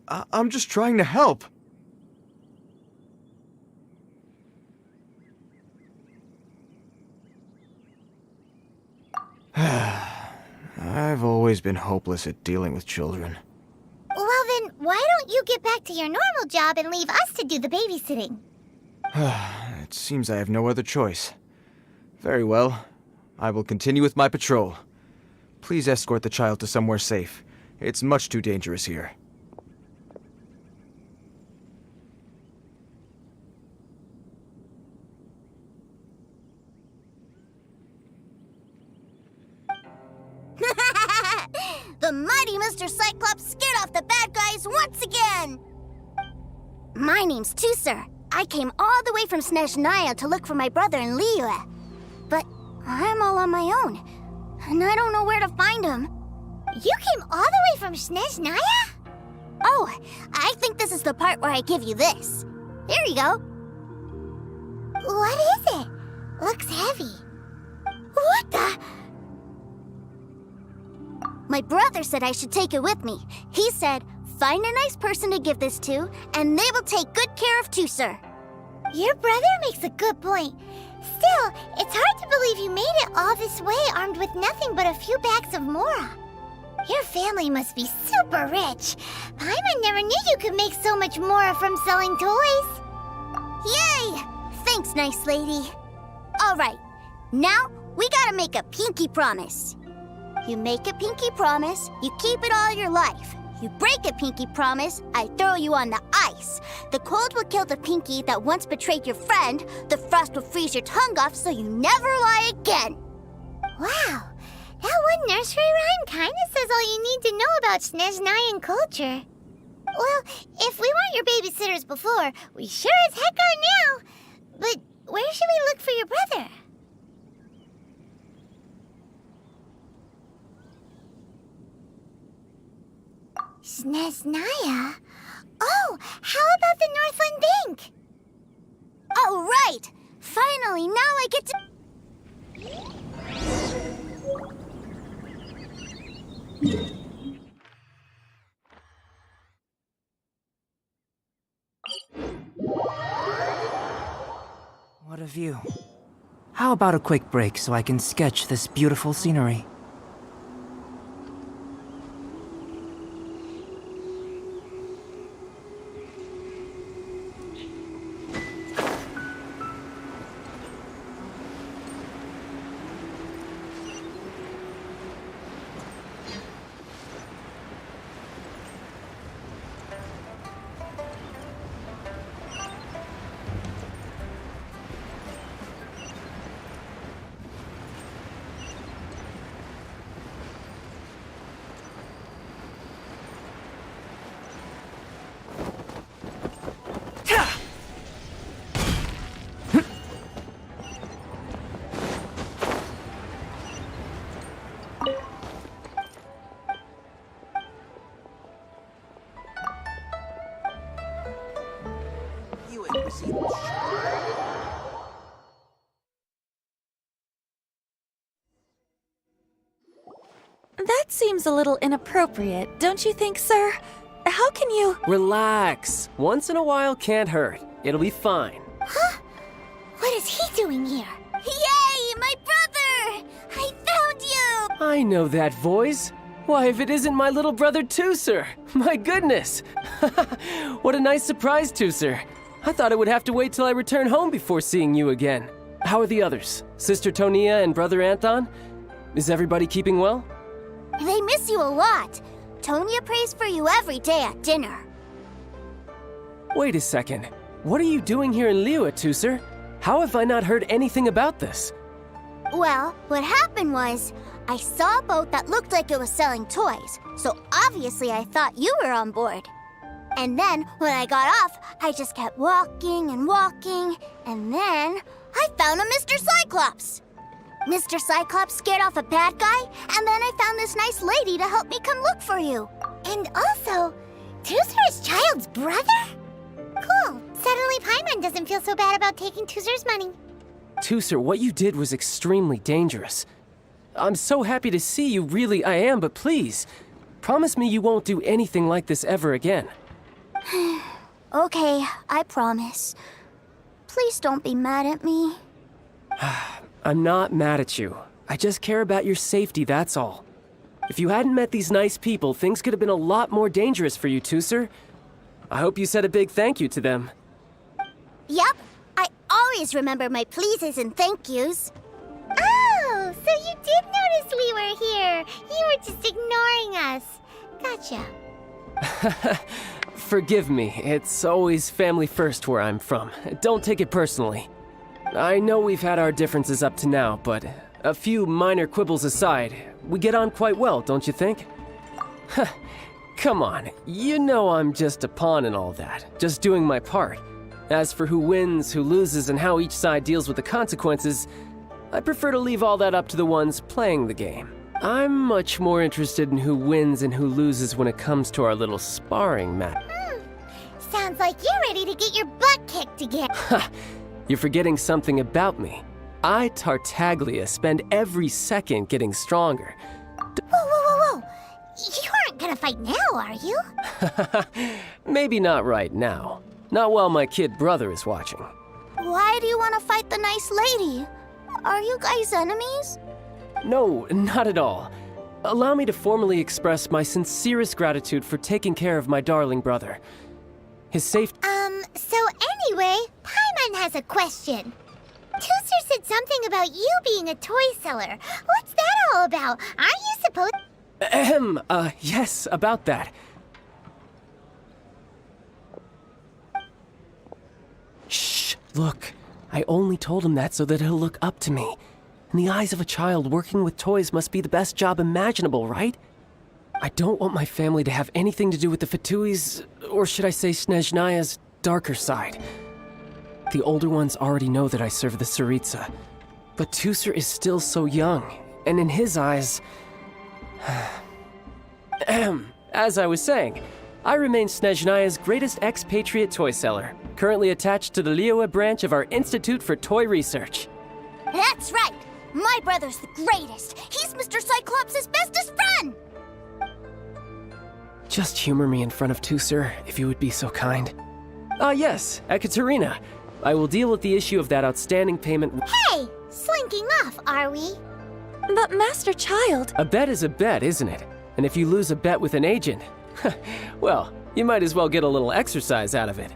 I'm just trying to help. I've always been hopeless at dealing with children. Well then, why don't you get back to your normal job and leave us to do the babysitting? It seems I have no other choice. Very well. I will continue with my patrol. Please escort the child to somewhere safe. It's much too dangerous here. The mighty Mr. Cyclops scared off the bad guys once again! My name's Tusser. I came all the way from Snezhnaya to look for my brother in Liyue. But I'm all on my own, and I don't know where to find him. You came all the way from Snezhnaya? Oh, I think this is the part where I give you this. Here you go. What is it? Looks heavy. What the? My brother said I should take it with me. He said, find a nice person to give this to, and they will take good care of Tusser. Your brother makes a good point. Still, it's hard to believe you made it all this way armed with nothing but a few bags of Mora. Your family must be super rich. Paimon never knew you could make so much Mora from selling toys. Yay! Thanks, nice lady. All right, now we gotta make a pinky promise. You make a pinky promise, you keep it all your life. You break a pinky promise, I throw you on the ice. The cold will kill the pinky that once betrayed your friend. The frost will freeze your tongue off so you never lie again. Wow, that one nursery rhyme kinda says all you need to know about Snezhnayan culture. Well, if we weren't your babysitters before, we sure as heck are now. But where should we look for your brother? Snezhnaya? Oh, how about the Northland Bank? Oh, right! Finally, now I get to... What a view. How about a quick break so I can sketch this beautiful scenery? That seems a little inappropriate, don't you think, sir? How can you— Relax. Once in a while can't hurt. It'll be fine. Huh? What is he doing here? Yay, my brother! I found you! I know that voice. Why, if it isn't my little brother Tooser! My goodness! What a nice surprise, Tooser. I thought I would have to wait till I return home before seeing you again. How are the others? Sister Tonia and Brother Anton? Is everybody keeping well? They miss you a lot. Tonya prays for you every day at dinner. Wait a second. What are you doing here in Liyue, Tooser? How have I not heard anything about this? Well, what happened was, I saw a boat that looked like it was selling toys, so obviously I thought you were on board. And then, when I got off, I just kept walking and walking, and then I found a Mr. Cyclops. Mr. Cyclops scared off a bad guy, and then I found this nice lady to help me come look for you. And also, Tooser is Child's brother? Cool. Suddenly Paimon doesn't feel so bad about taking Tooser's money. Tooser, what you did was extremely dangerous. I'm so happy to see you, really I am, but please, promise me you won't do anything like this ever again. Okay, I promise. Please don't be mad at me. I'm not mad at you. I just care about your safety, that's all. If you hadn't met these nice people, things could have been a lot more dangerous for you, Tooser. I hope you said a big thank you to them. Yep, I always remember my pleases and thank yous. Oh, so you did notice we were here. You were just ignoring us. Gotcha. Forgive me, it's always family first where I'm from. Don't take it personally. I know we've had our differences up to now, but a few minor quibbles aside, we get on quite well, don't you think? Come on, you know I'm just a pawn in all that, just doing my part. As for who wins, who loses, and how each side deals with the consequences, I prefer to leave all that up to the ones playing the game. I'm much more interested in who wins and who loses when it comes to our little sparring match. Sounds like you're ready to get your butt kicked again. You're forgetting something about me. I, Tartaglia, spend every second getting stronger. Whoa. You aren't gonna fight now, are you? Maybe not right now. Not while my kid brother is watching. Why do you want to fight the nice lady? Are you guys enemies? No, not at all. Allow me to formally express my sincerest gratitude for taking care of my darling brother. His safety— So anyway, Paimon has a question. Tooser said something about you being a toy seller. What's that all about? Aren't you supposed— yes, about that. Shh, look. I only told him that so that he'll look up to me. In the eyes of a child, working with toys must be the best job imaginable, right? I don't want my family to have anything to do with the Fatui's, or should I say Snezhnaya's, darker side. The older ones already know that I serve the Tsaritsa. But Tooser is still so young, and in his eyes— As I was saying, I remain Snezhnaya's greatest expatriate toy seller, currently attached to the Liyue branch of our Institute for Toy Research. That's right! My brother's the greatest! He's Mr. Cyclops' bestest friend! Just humor me in front of Tooser, if you would be so kind. Yes, Ekaterina. I will deal with the issue of that outstanding payment— Hey! Slinking off, are we? But Master Child— A bet is a bet, isn't it? And if you lose a bet with an agent, well, you might as well get a little exercise out of it.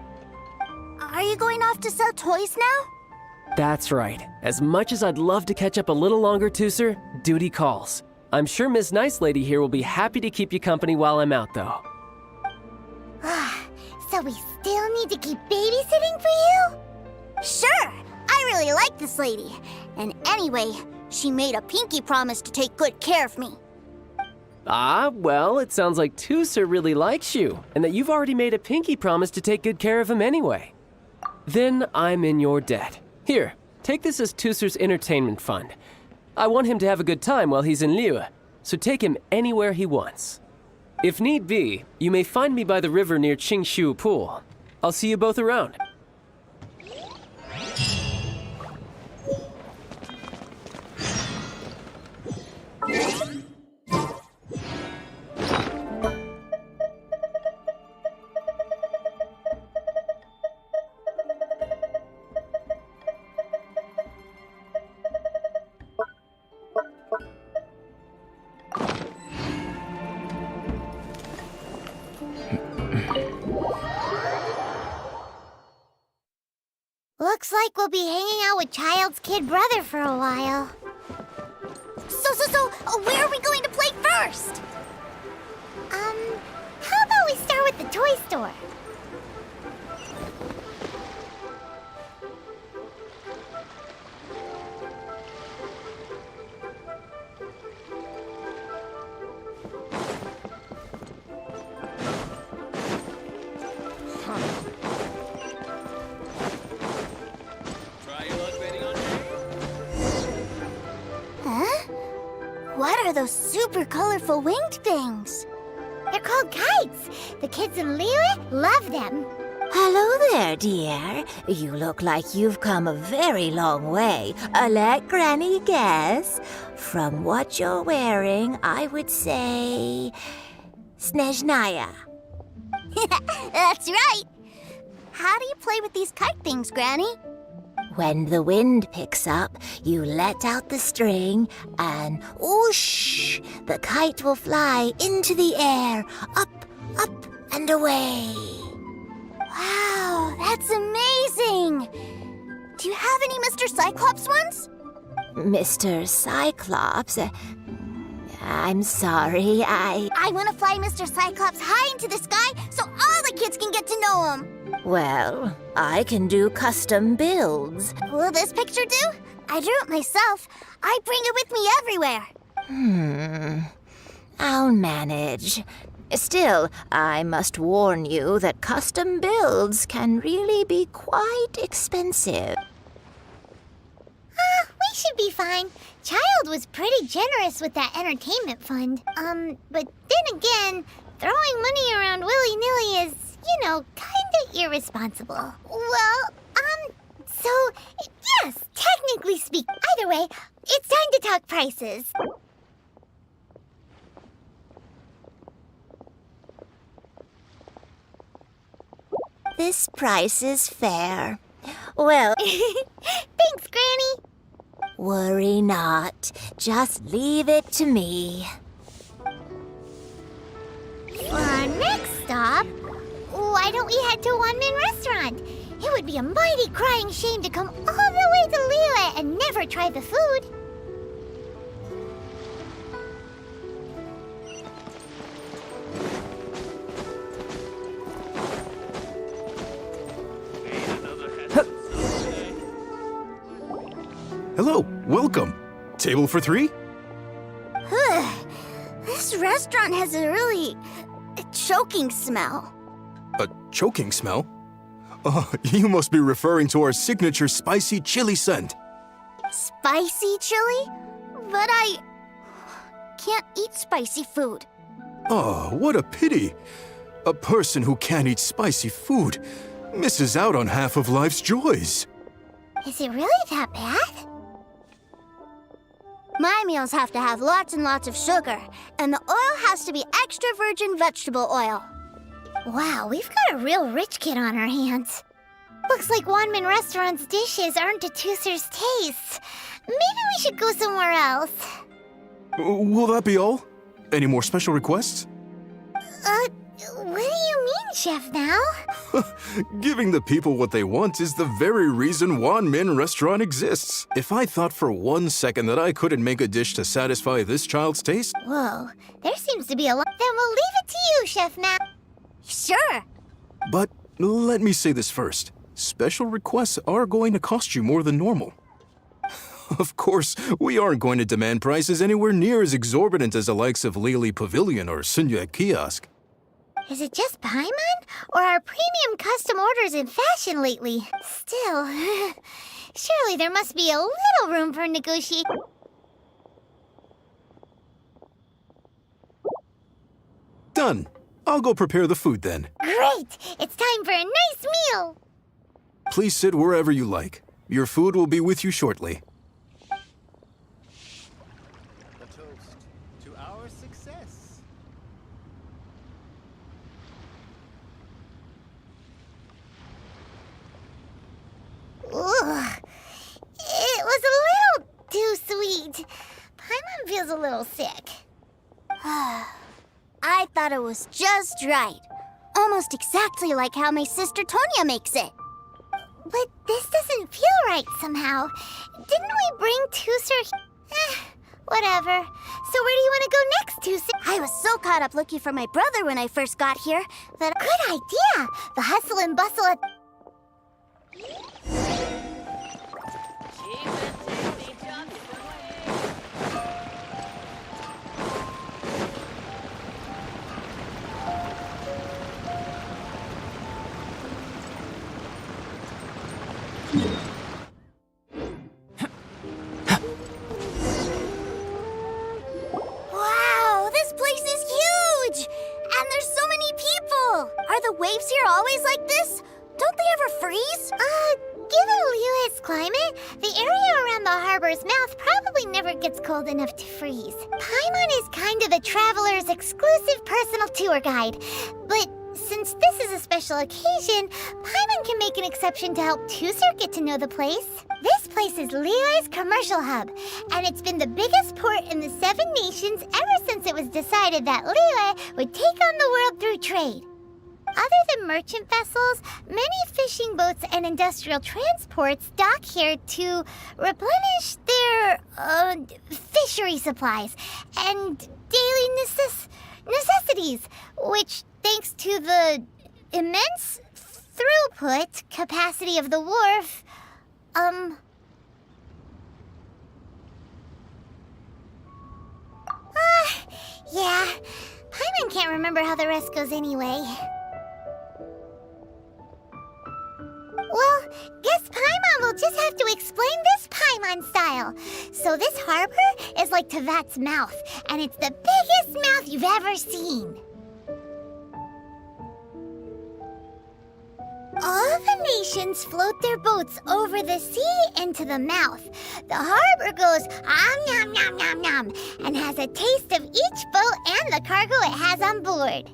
Are you going off to sell toys now? That's right. As much as I'd love to catch up a little longer, Tooser, duty calls. I'm sure Miss Nice Lady here will be happy to keep you company while I'm out, though. So we still need to keep babysitting for you? Sure! I really like this lady. And anyway, she made a pinky promise to take good care of me. Ah, well, it sounds like Tooser really likes you, and that you've already made a pinky promise to take good care of him anyway. Then I'm in your debt. Here, take this as Tooser's entertainment fund. I want him to have a good time while he's in Liyue, so take him anywhere he wants. If need be, you may find me by the river near Qingshu Pool. I'll see you both around. Looks like we'll be hanging out with Child's kid brother for a while. So, where are we going to play first? How about we start with the toy store? What are those super colorful winged things? They're called kites. The kids in Liyue love them. Hello there, dear. You look like you've come a very long way. Let Granny guess. From what you're wearing, I would say... Snezhnaya. That's right. How do you play with these kite things, Granny? When the wind picks up, you let out the string and whoosh! The kite will fly into the air, up, and away. Wow, that's amazing! Do you have any Mr. Cyclops ones? Mr. Cyclops? I'm sorry, I want to fly Mr. Cyclops high into the sky so all the kids can get to know him. Well, I can do custom builds. Will this picture do? I drew it myself. I bring it with me everywhere. I'll manage. Still, I must warn you that custom builds can really be quite expensive. We should be fine. Child was pretty generous with that entertainment fund. But then again, throwing money around willy-nilly is, kinda irresponsible. Well, so, yes, technically speaking. Either way, it's time to talk prices. This price is fair. Well, Thanks, Granny. worry not. Just leave it to me. For our next stop, why don't we head to One-Man Restaurant? It would be a mighty crying shame to come all the way to Liyue and never try the food. Hello, welcome. Table for 3? This restaurant has a really choking smell. A choking smell? Oh, you must be referring to our signature spicy chili scent. Spicy chili? But I can't eat spicy food. Oh, what a pity. A person who can't eat spicy food misses out on half of life's joys. Is it really that bad? My meals have to have lots and lots of sugar, and the oil has to be extra virgin vegetable oil. Wow, we've got a real rich kid on our hands. Looks like One-Man Restaurant's dishes aren't to Tooser's tastes. Maybe we should go somewhere else. Will that be all? Any more special requests? What do you mean, Chef now? Giving the people what they want is the very reason One-Man Restaurant exists. If I thought for 1 second that I couldn't make a dish to satisfy this child's taste... Whoa, there seems to be a lot. Then we'll leave it to you, Chef Now. Sure. But let me say this first. Special requests are going to cost you more than normal. Of course, we aren't going to demand prices anywhere near as exorbitant as the likes of Lily Pavilion or Sunya Kiosk. Is it just Paimon? Or are premium custom orders in fashion lately? Still, surely there must be a little room for negotiation. Done. I'll go prepare the food then. Great! It's time for a nice meal! Please sit wherever you like. Your food will be with you shortly. A toast to our success. Ugh. It was a little too sweet. Paimon feels a little sick. I thought it was just right. Almost exactly like how my sister Tonya makes it. But this doesn't feel right somehow. Didn't we bring Tusser? Whatever. So where do you want to go next, Tusser? I was so caught up looking for my brother when I first got here that... Good idea! The hustle and bustle at... Wow, this place is huge! And there's so many people! Are the waves here always like this? Don't they ever freeze? Given Liyue's climate, the area around the harbor's mouth probably never gets cold enough to freeze. Paimon is kind of the traveler's exclusive personal tour guide. But since this is a special occasion, Paimon can make an exception to help Tusser get to know the place. This place is Liyue's commercial hub, and it's been the biggest port in the 7 nations ever since it was decided that Liyue would take on the world through trade. Other than merchant vessels, many fishing boats and industrial transports dock here to replenish their fishery supplies and daily necessities, which, thanks to the immense throughput capacity of the wharf, yeah, Paimon can't remember how the rest goes anyway. Well, guess Paimon will just have to explain this Paimon style. So this harbor is like Tevat's mouth, and it's the biggest mouth you've ever seen. All the nations float their boats over the sea into the mouth. The harbor goes nom nom nom nom and has a taste of each boat and the cargo it has on board.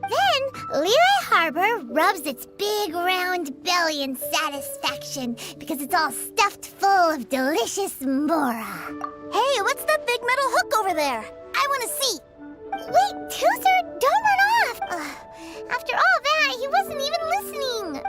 Then, Liyue Harbor rubs its big round belly in satisfaction because it's all stuffed full of delicious mora. Hey, what's that big metal hook over there? I want to see. Wait, Tusser, don't run off! After all that, he wasn't even listening.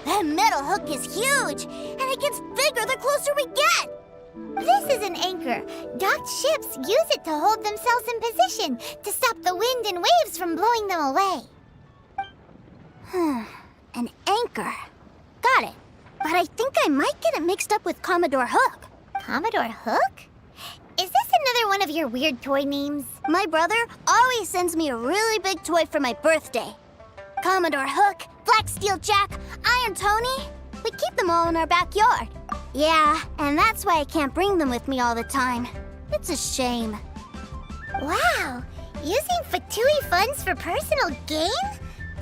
That metal hook is huge, and it gets bigger the closer we get. This is an anchor. Docked ships use it to hold themselves in position to stop the wind and waves from blowing them away. An anchor. Got it. But I think I might get it mixed up with Commodore Hook. Commodore Hook? Is this another one of your weird toy names? My brother always sends me a really big toy for my birthday. Commodore Hook, Black Steel Jack, Iron Tony. We keep them all in our backyard. Yeah, and that's why I can't bring them with me all the time. It's a shame. Wow! Using Fatui funds for personal gain?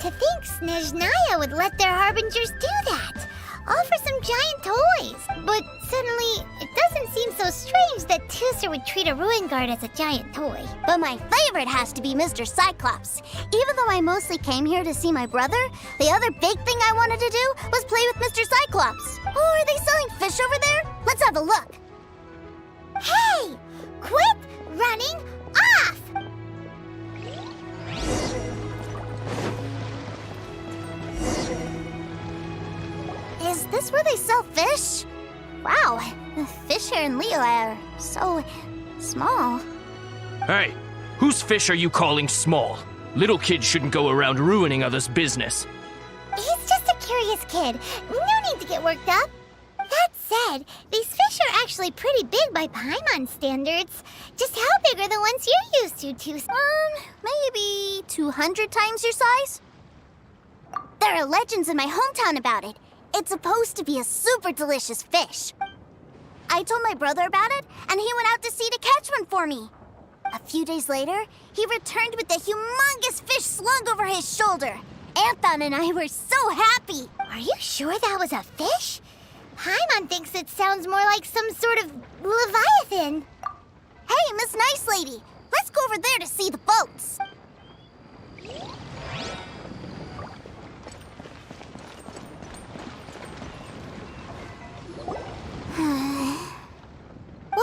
To think Snezhnaya would let their harbingers do that. All for some giant toys. But suddenly, it doesn't seem so strange that Tusser would treat a ruin guard as a giant toy. But my favorite has to be Mr. Cyclops. Even though I mostly came here to see my brother, the other big thing I wanted to do was play with Mr. Cyclops. Oh, are they selling fish over there? Let's have a look. Hey! Quit running off! Is this where they sell fish? Wow, the fish here in Liyue are so small. Hey, whose fish are you calling small? Little kids shouldn't go around ruining others' business. He's just a curious kid. No need to get worked up. That said, these fish are actually pretty big by Paimon standards. Just how big are the ones you're used to, Tusser? Maybe 200 times your size? There are legends in my hometown about it. It's supposed to be a super delicious fish. I told my brother about it, and he went out to sea to catch one for me. A few days later, he returned with a humongous fish slung over his shoulder. Anton and I were so happy. Are you sure that was a fish? Paimon thinks it sounds more like some sort of leviathan. Hey, Miss Nice Lady, let's go over there to see the boats.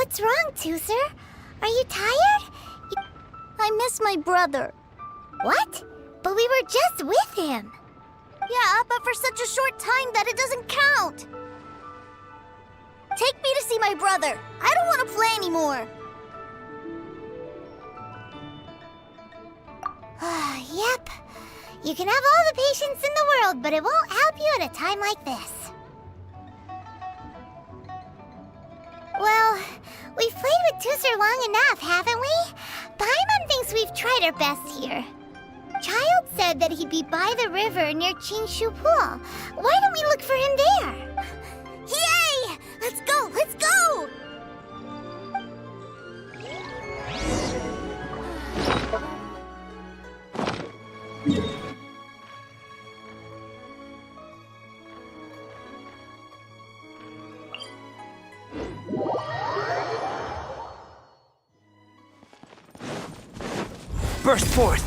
What's wrong, Tooser? Are you tired? I miss my brother. What? But we were just with him. Yeah, but for such a short time that it doesn't count. Take me to see my brother. I don't want to play anymore. Yep. You can have all the patience in the world, but it won't help you at a time like this. Well, we've played with Tooser long enough, haven't we? Paimon thinks we've tried our best here. Child said that he'd be by the river near Chingshu Pool. Why don't we look for him there? Yay! Let's go! Let's go! Burst forth!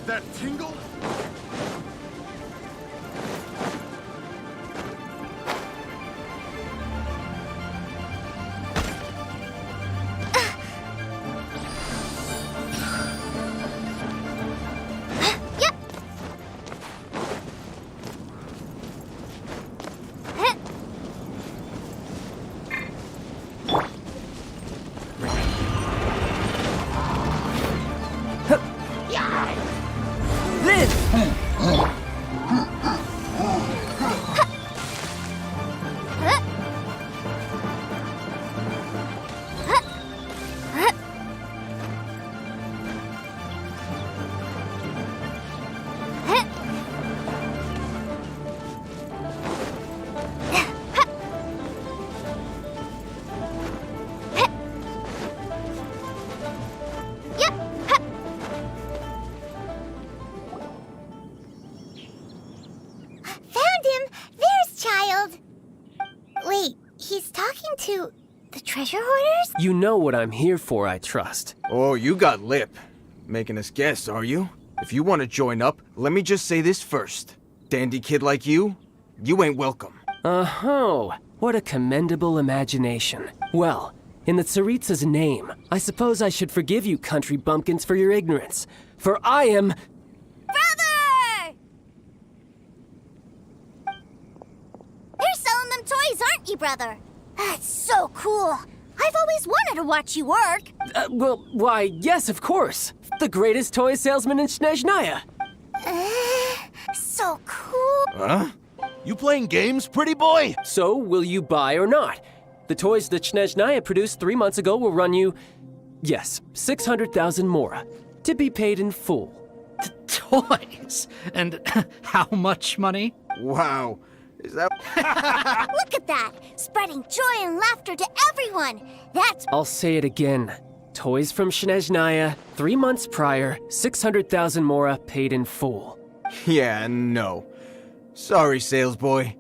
That tingle? Wait, he's talking to the treasure hoarders? You know what I'm here for, I trust. Oh, you got lip. Making us guess, are you? If you want to join up, let me just say this first. Dandy kid like you ain't welcome. Oh, what a commendable imagination. Well, in the Tsaritsa's name, I suppose I should forgive you country bumpkins for your ignorance. For I am... Brother! You're selling them toys, aren't you, brother? That's so cool. I've always wanted to watch you work. Well, why, yes, of course. The greatest toy salesman in Snezhnaya. So cool. Huh? You playing games, pretty boy? So, will you buy or not? The toys that Snezhnaya produced 3 months ago will run you, yes, 600,000 mora, to be paid in full. Toys? And how much money? Wow. Is that... Look at that! Spreading joy and laughter to everyone! That's... I'll say it again. Toys from Snezhnaya, 3 months prior, 600,000 mora paid in full. Yeah, no. Sorry, sales boy.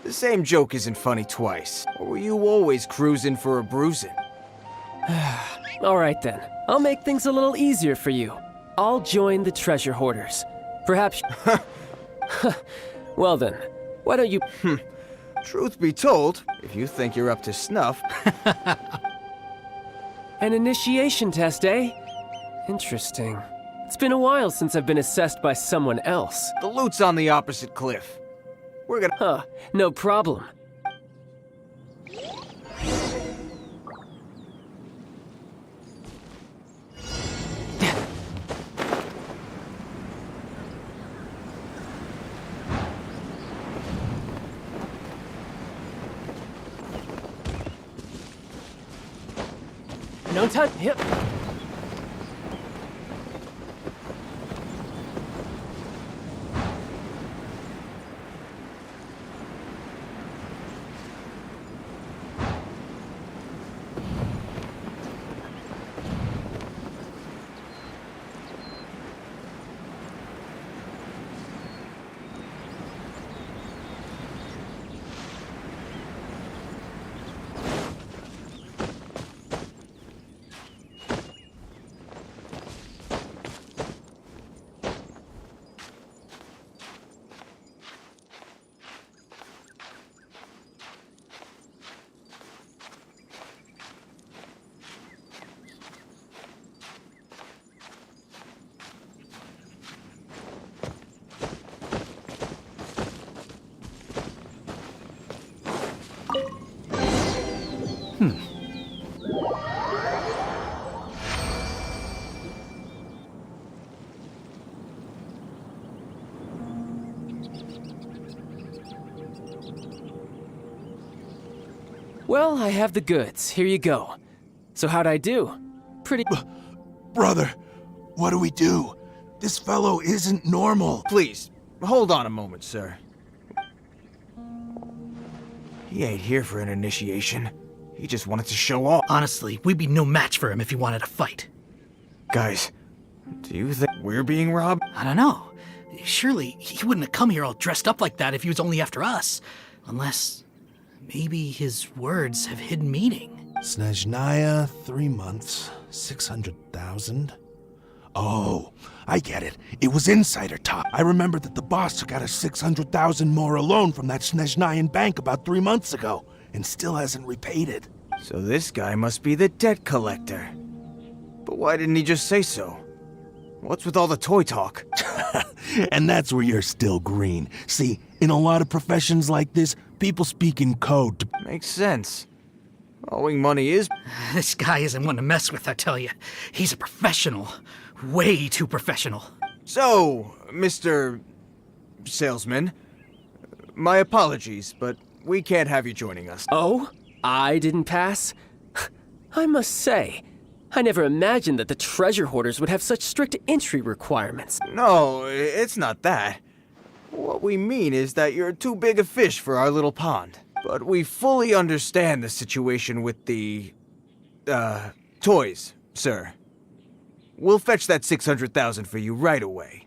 The same joke isn't funny twice. Or were you always cruising for a bruising? All right then. I'll make things a little easier for you. I'll join the treasure hoarders. Perhaps... Well then, why don't you... Truth be told, if you think you're up to snuff, An initiation test, eh? Interesting. It's been a while since I've been assessed by someone else. the loot's on the opposite cliff. We're gonna... Huh, no problem. No time. Yep. Well, I have the goods. Here you go. So how'd I do? Pretty... Brother, what do we do? This fellow isn't normal. Please, hold on a moment, sir. He ain't here for an initiation. He just wanted to show off. Honestly, we'd be no match for him if he wanted to fight. Guys, do you think we're being robbed? I don't know. Surely he wouldn't have come here all dressed up like that if he was only after us. Unless... maybe his words have hidden meaning. Snezhnaya, 3 months, 600,000. Oh, I get it. It was insider talk. I remember that the boss took out a 600,000 more loan from that Snezhnayan bank about 3 months ago, and still hasn't repaid it. So this guy must be the debt collector. But why didn't he just say so? What's with all the toy talk? And that's where you're still green. See, in a lot of professions like this, people speak in code to... Makes sense. Owing money is... This guy isn't one to mess with, I tell you. He's a professional. Way too professional. So, Mr. Salesman, my apologies, but we can't have you joining us. Oh? I didn't pass? I must say, I never imagined that the treasure hoarders would have such strict entry requirements. No, it's not that. What we mean is that you're too big a fish for our little pond. But we fully understand the situation with the, toys, sir. We'll fetch that 600,000 for you right away.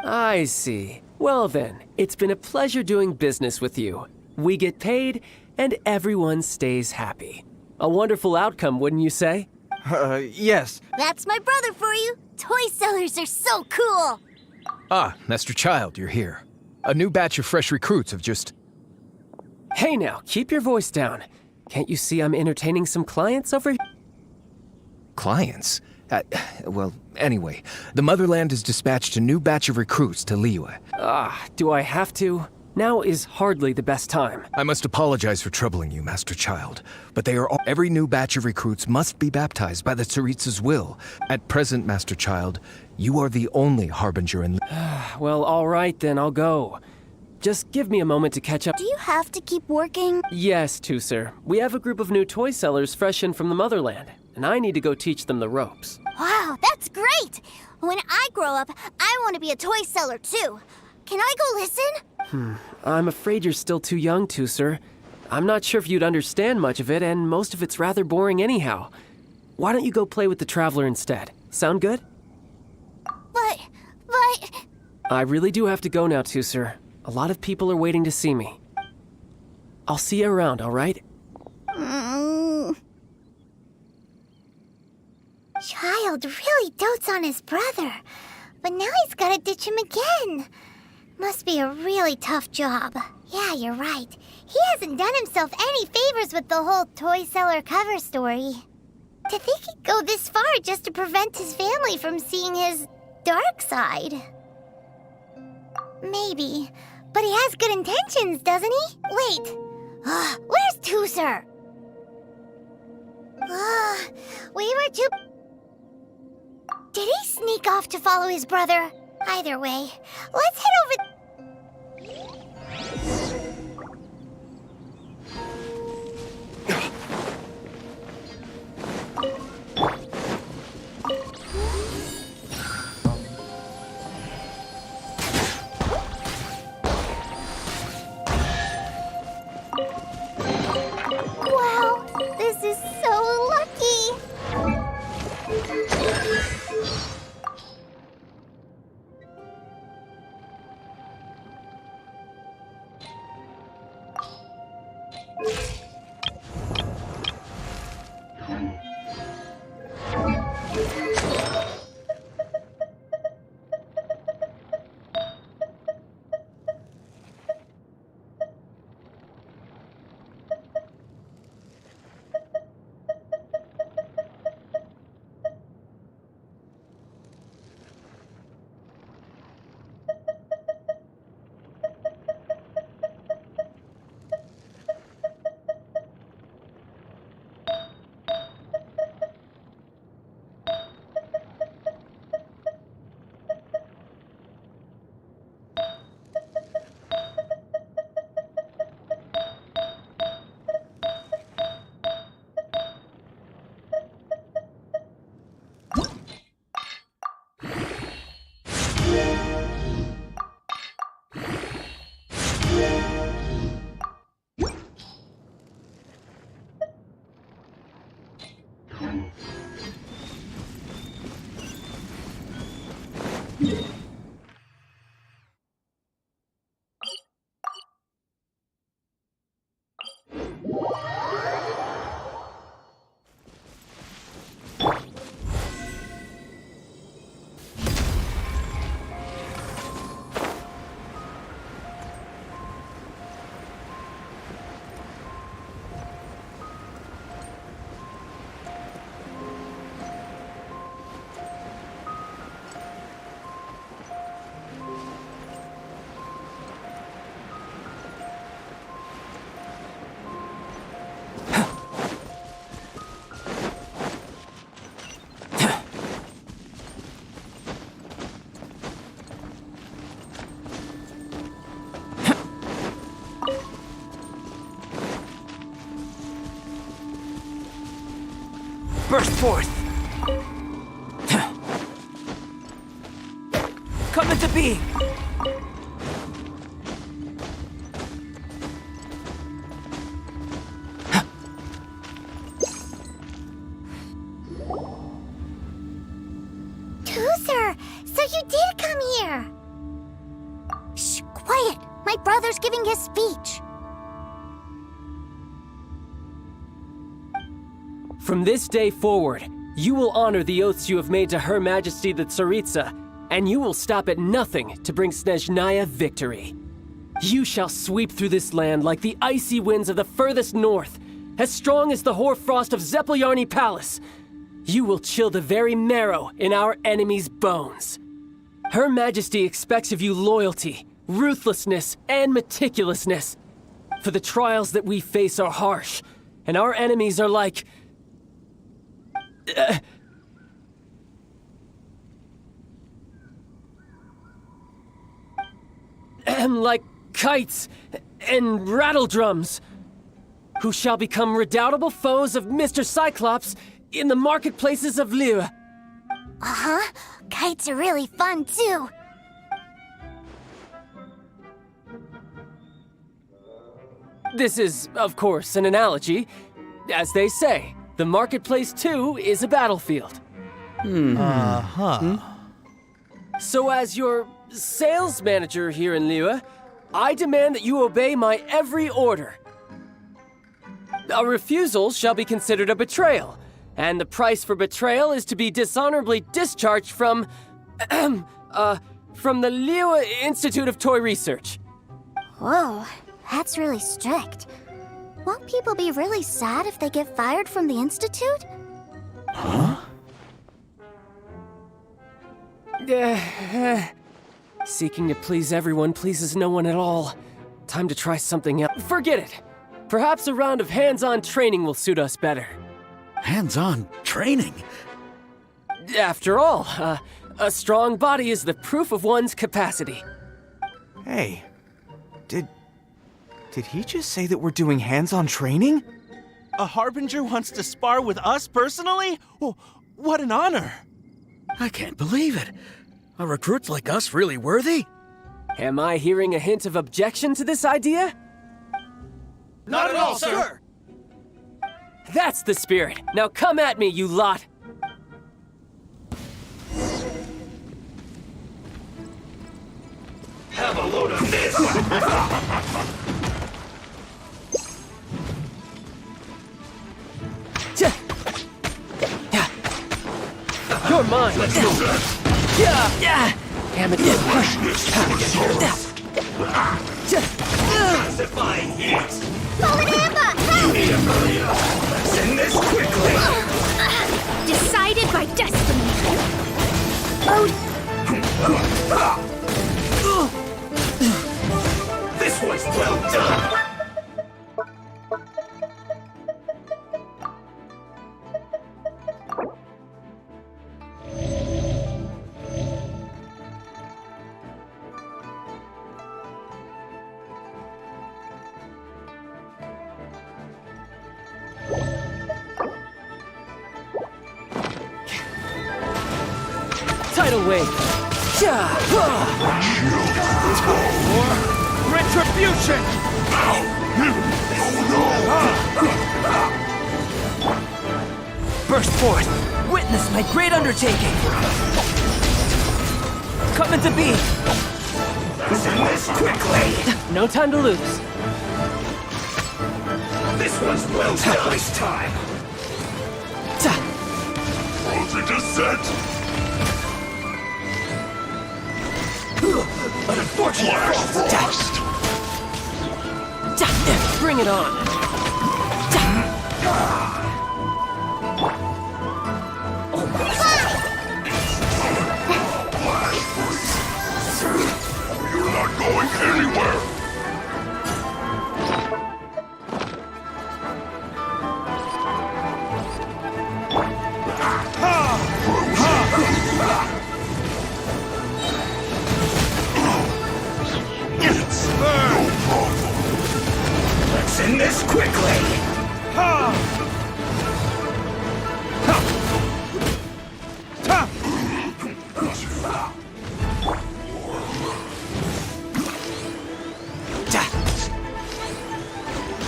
I see. Well then, it's been a pleasure doing business with you. We get paid, and everyone stays happy. A wonderful outcome, wouldn't you say? Yes. That's my brother for you. Toy sellers are so cool. Ah, Master Child, you're here. A new batch of fresh recruits have just... Hey now, keep your voice down. Can't you see I'm entertaining some clients over here? Clients? Well, anyway, the Motherland has dispatched a new batch of recruits to Liyue. Do I have to? Now is hardly the best time. I must apologize for troubling you, Master Child, but they are all... Every new batch of recruits must be baptized by the Tsaritsa's will. At present, Master Child, you are the only harbinger in... Well, all right then, I'll go. Just give me a moment to catch up. Do you have to keep working? Yes, sir. We have a group of new toy sellers fresh in from the Motherland, and I need to go teach them the ropes. Wow, that's great! When I grow up, I want to be a toy seller too. Can I go listen? I'm afraid you're still too young to, sir. I'm not sure if you'd understand much of it, and most of it's rather boring anyhow. Why don't you go play with the Traveler instead? Sound good? But... I really do have to go now, sir. A lot of people are waiting to see me. I'll see you around, all right? Child really dotes on his brother, but now he's gotta ditch him again. Must be a really tough job. Yeah, you're right. He hasn't done himself any favors with the whole toy seller cover story. To think he'd go this far just to prevent his family from seeing his dark side. Maybe. But he has good intentions, doesn't he? Wait. Where's Tooser? We were too... Did he sneak off to follow his brother? Either way, let's head over... Wow, this is so lucky! Burst forth! Come into being! Tooser, so you did come here! Shh, quiet! My brother's giving his speech. From this day forward, you will honor the oaths you have made to Her Majesty the Tsaritsa, and you will stop at nothing to bring Snezhnaya victory. You shall sweep through this land like the icy winds of the furthest north, as strong as the hoarfrost of Zepelyarny Palace. You will chill the very marrow in our enemies' bones. Her Majesty expects of you loyalty, ruthlessness, and meticulousness. For the trials that we face are harsh, and our enemies are like... like kites and rattledrums, who shall become redoubtable foes of Mr. Cyclops in the marketplaces of Liyue. Uh-huh. Kites are really fun, too. This is, of course, an analogy. As they say, the marketplace, too, is a battlefield. So as your sales manager here in Liyue, I demand that you obey my every order. A refusal shall be considered a betrayal, and the price for betrayal is to be dishonorably discharged from, From the Liu Institute of Toy Research. Whoa, that's really strict. Won't people be really sad if they get fired from the Institute? Huh? Seeking to please everyone pleases no one at all. Time to try something else. Forget it! Perhaps a round of hands-on training will suit us better. Hands-on training? After all, a strong body is the proof of one's capacity. Hey, did he just say that we're doing hands-on training? A Harbinger wants to spar with us personally? Oh, what an honor! I can't believe it. Are recruits like us really worthy? Am I hearing a hint of objection to this idea? Not at all, sir! That's the spirit. Now come at me, you lot! Have a load of this! You're mine! Let's go, guys! Damn it! Pacifying heat! Golden Amber! You need to hurry up! Let's end this quickly! Decided by destiny! This one's well done! Tidal wave! Retribution! Burst forth! Witness my great undertaking! Coming to be! Let's end this quickly! No time to lose. This one's well done this time! Project is set! An unfortunate frost! Bring it on! You're not going anywhere! Let's end this quickly!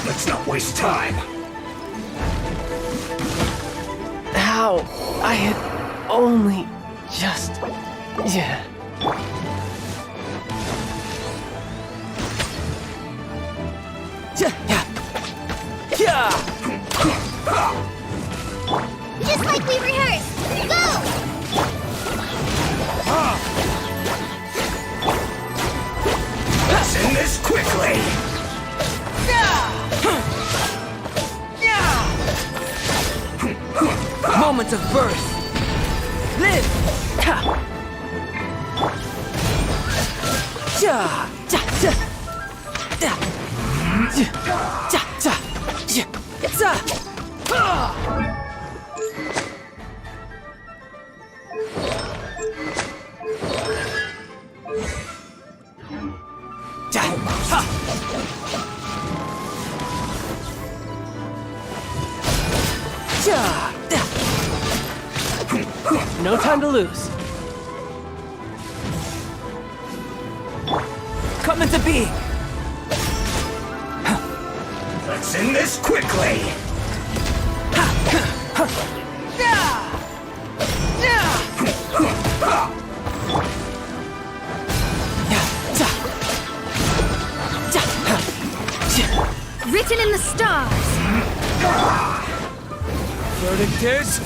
Let's not waste time! How? I had only just... Just like we rehearsed! Go! Let's end this quickly! Moment of birth! Live! No time to lose. Coming to be! Let's end this quickly! Written in the stars! Verdict is...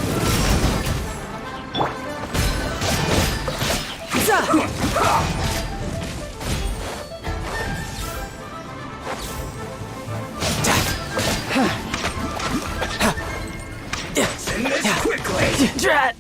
Send this quickly! Drat!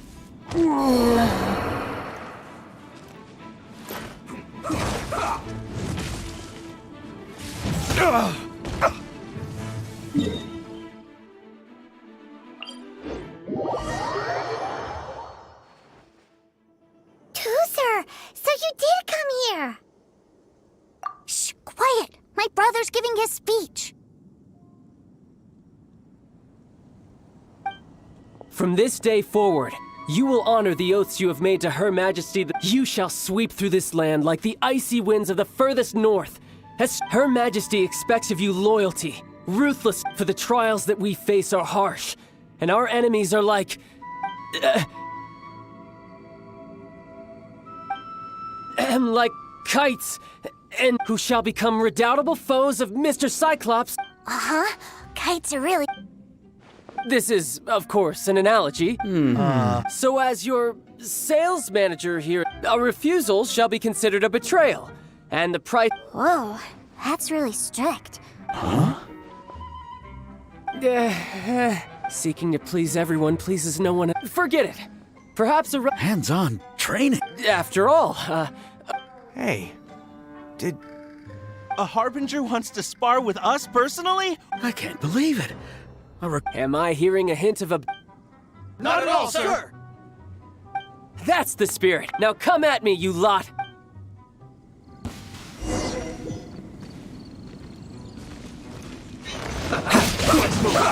Toozer, so you did come here. Shh, quiet! My brother's giving his speech. From this day forward, you will honor the oaths you have made to Her Majesty. You shall sweep through this land like the icy winds of the furthest north. As Her Majesty expects of you loyalty, ruthless, for the trials that we face are harsh, and our enemies are like... like kites, and who shall become redoubtable foes of Mr. Cyclops. Uh-huh. Kites are really... This is, of course, an analogy. So as your sales manager here, a refusal shall be considered a betrayal, and the price... Whoa, that's really strict. Seeking to please everyone pleases no one. Forget it. Perhaps a... Hands-on training. After all, Hey, did... A Harbinger wants to spar with us personally? I can't believe it. Am I hearing a hint of a... Not at all, sir! That's the spirit. Now come at me, you lot.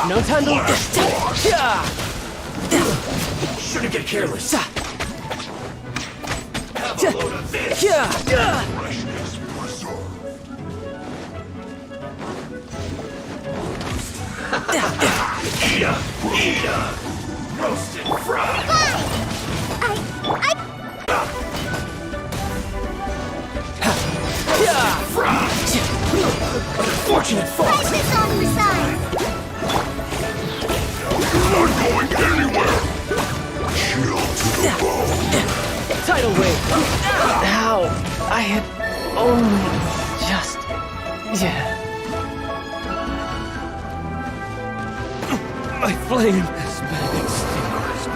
No time to... Shouldn't get careless. Have a load of this. Freshness Eat ya! Roasted fried! Unfortunate fault! Fight this on your side! You're not going anywhere! Chill to the bone! Tidal wave! Ow! I had only just... My flame has been extinguished.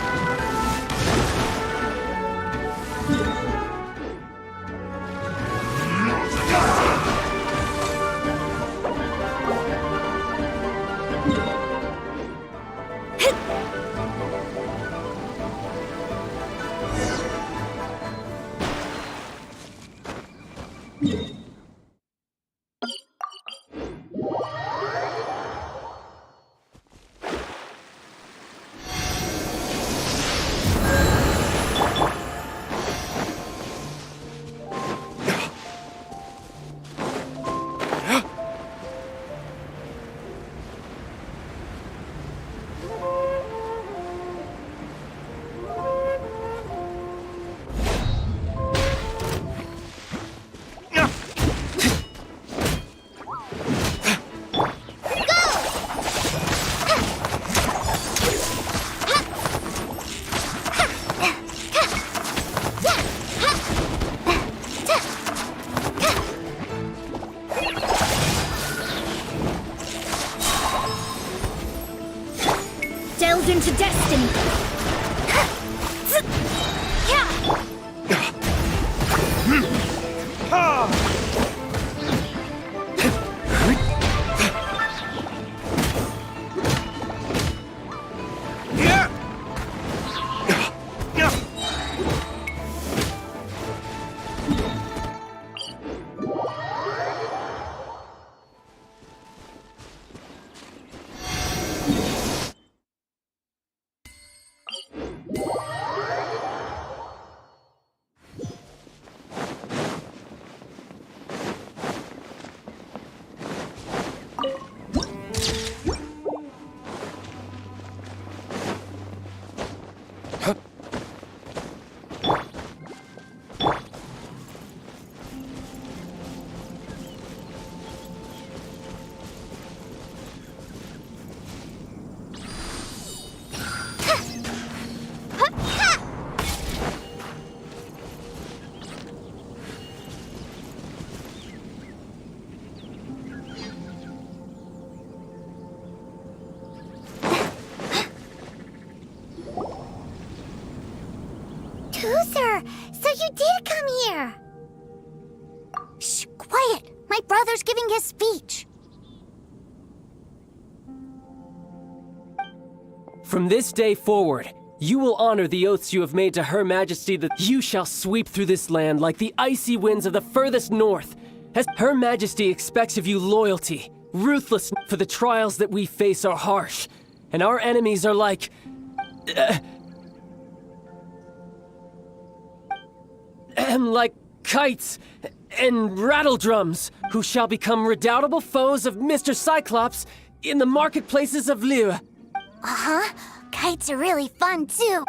Delved into destiny. you did come here! Shh, quiet! My brother's giving his speech. From this day forward, you will honor the oaths you have made to Her Majesty that you shall sweep through this land like the icy winds of the furthest north. As Her Majesty expects of you loyalty, ruthlessness, for the trials that we face are harsh, and our enemies are like... like kites and rattledrums, who shall become redoubtable foes of Mr. Cyclops in the marketplaces of Liyue. Uh-huh. Kites are really fun, too.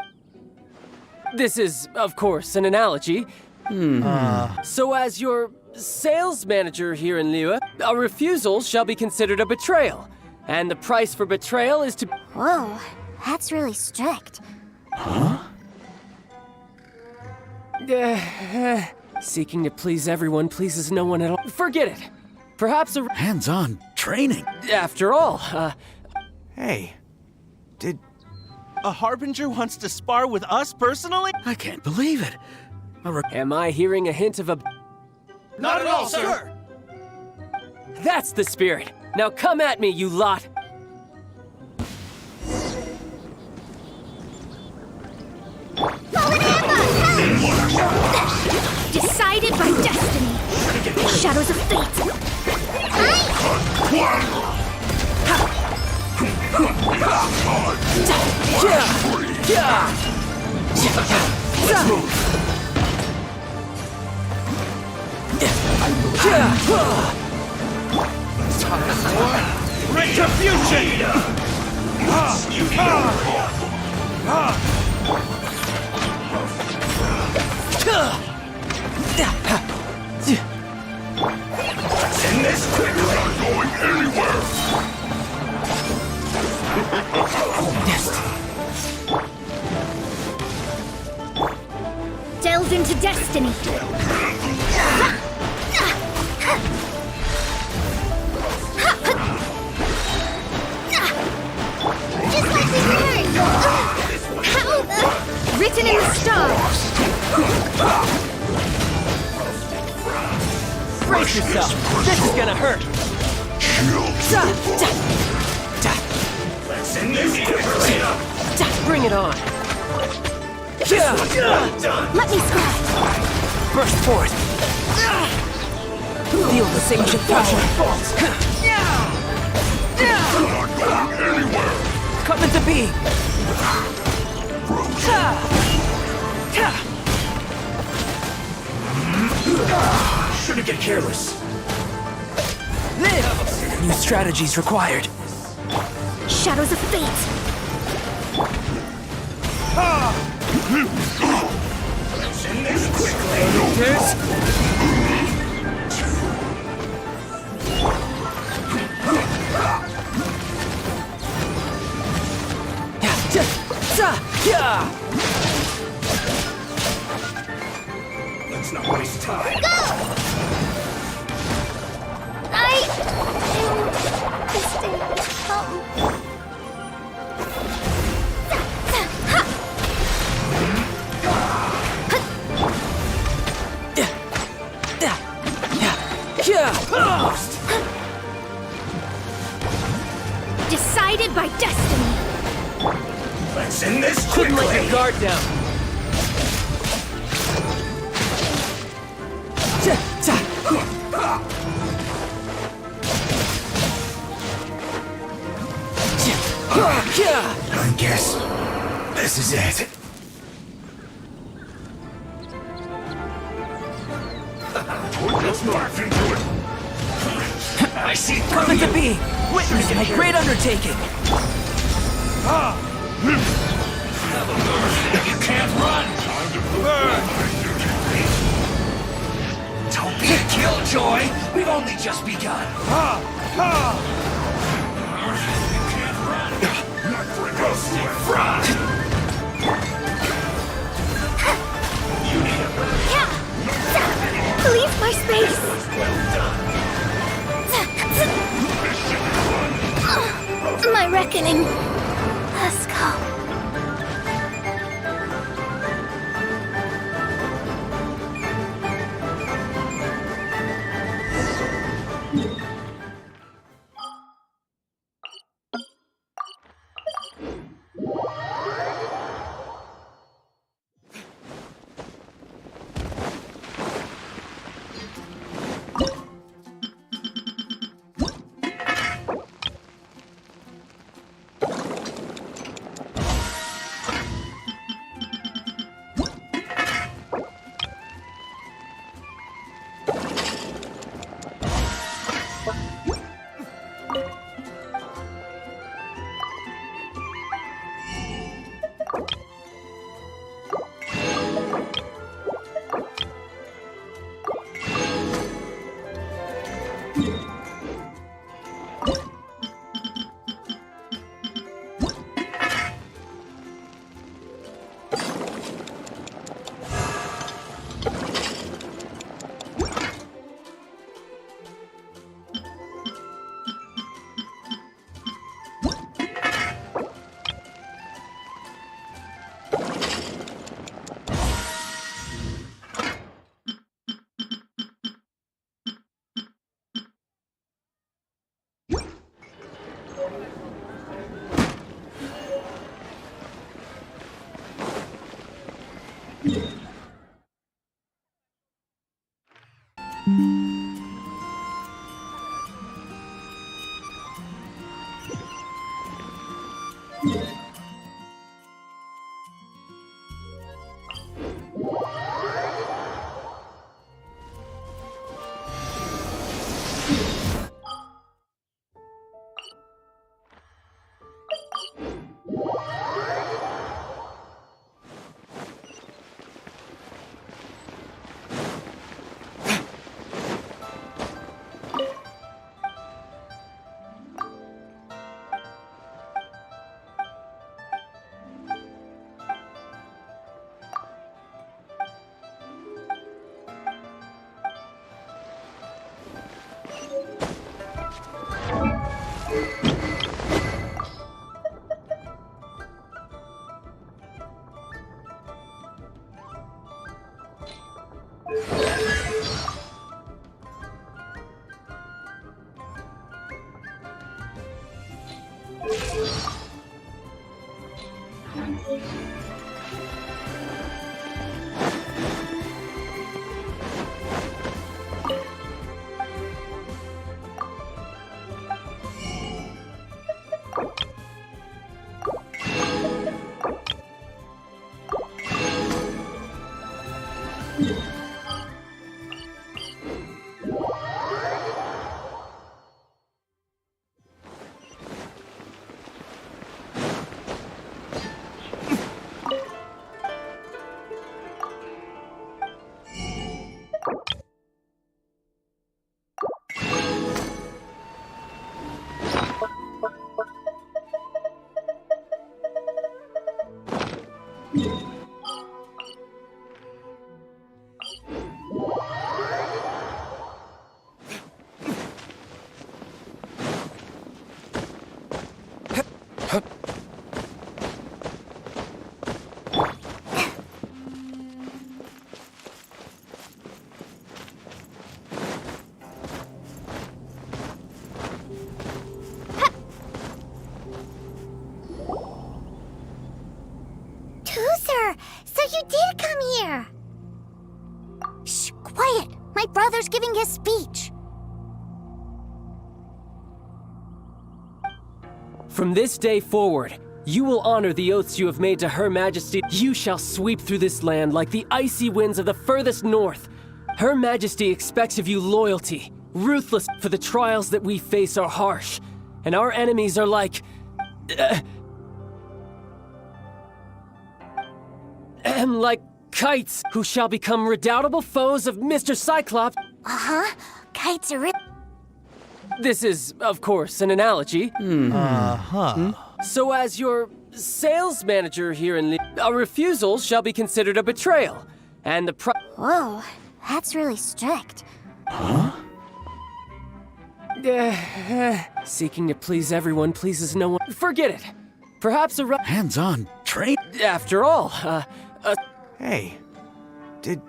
This is, of course, an analogy. So as your sales manager here in Liyue, a refusal shall be considered a betrayal. And the price for betrayal is to... Whoa, that's really strict. Seeking to please everyone pleases no one at all. Forget it. Perhaps a... Hands-on training. After all, Hey, did... A Harbinger wants to spar with us personally? I can't believe it. Am I hearing a hint of a... Not at all, sir! That's the spirit. Now come at me, you lot. Decided by destiny. Shadows of fate. Retribution! In this quickly! We're not going anywhere! Delved into destiny. Just like we heard. How? Written in the stars. Brace yourself. This is gonna hurt. Let's end this quickly! Bring it on. Let me scratch. Burst forward. Feel the signature pressure. Come into being. Shouldn't get careless. Live! New strategies required. Shadows of fate. Let's end this quickly! Let's not waste time. Go! Decided by destiny. Let's end this Couldn't quickly! let your guard down. I guess this is it. Let's march into it. I see Come into being. Witness my great undertaking. You can't run! Don't be a killjoy! We've only just begun! You can't run! Not for a ghost in front! You need a bird! Leave my space. Well done! My reckoning. Let's go. You did come here! Shh, quiet! My brother's giving his speech. From this day forward, you will honor the oaths you have made to Her Majesty. You shall sweep through this land like the icy winds of the furthest north. Her Majesty expects of you loyalty, ruthless, for the trials that we face are harsh, and our enemies are like kites who shall become redoubtable foes of Mr. Cyclops. Uh-huh. Kites are This is, of course, an analogy. So as your sales manager here in a refusal shall be considered a betrayal, and the Whoa, that's really strict. Huh? Seeking to please everyone pleases no one. Forget it. Perhaps a hands-on train. After all, Hey, did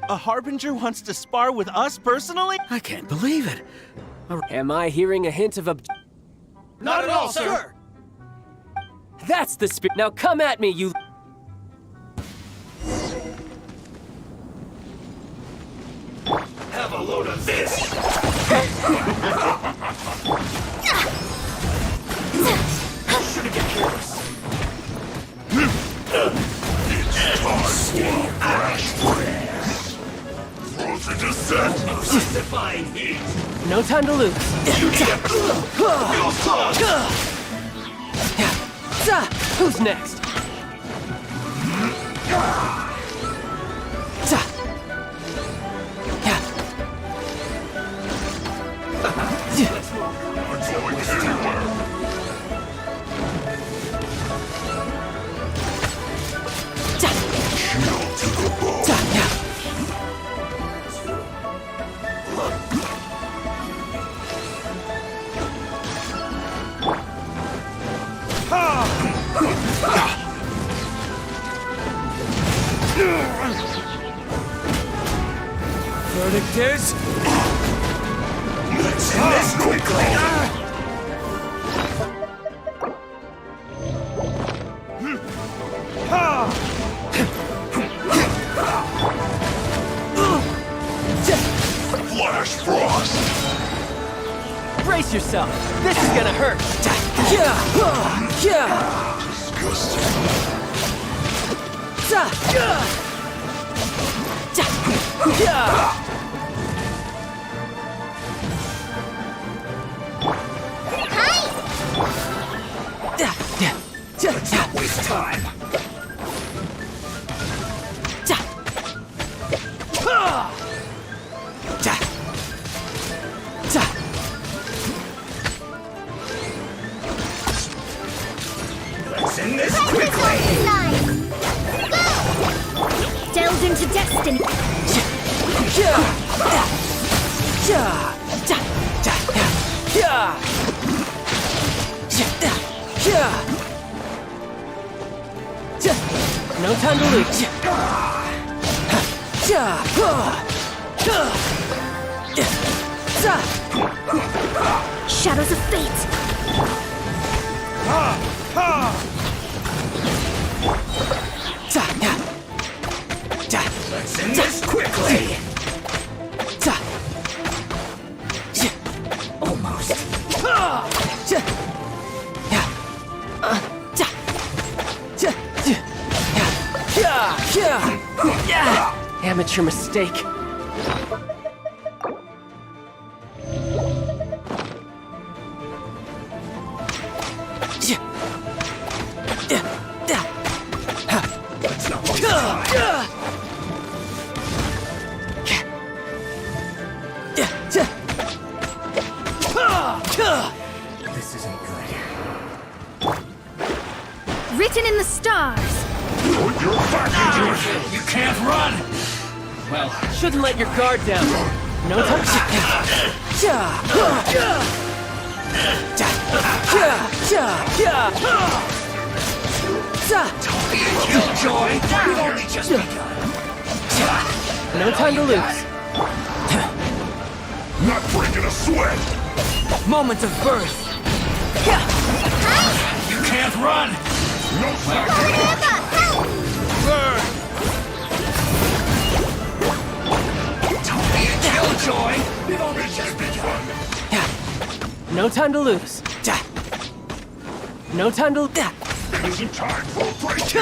A Harbinger wants to spar with us personally? I can't believe it. Am I hearing a hint of Not at all, sir! That's the spirit. Now come at me, you. Have a load of this! Should've get careless. It's time for Flash Freeze! Frozen descent! Justifying heat! No time to lose. Who's next? Verdict is... Let's end this quickly! Flash Frost! Brace yourself. This is gonna hurt. Let's not waste time! Let's end this quickly! Delve into destiny. No time to lose. Shadows of fate. Let's end this quickly! Almost. Amateur mistake. Let's not waste time! This isn't good. Written in the stars. Put your back into it! You can't run! Well, Shouldn't let your guard down. No time. Killjoy! We've only just begun. No time to lose. Not breaking a sweat! Moment of birth. You can't run! No sweat! Don't be a killjoy! We've only just begun. No time to lose. No time to. Isn't time for a break! You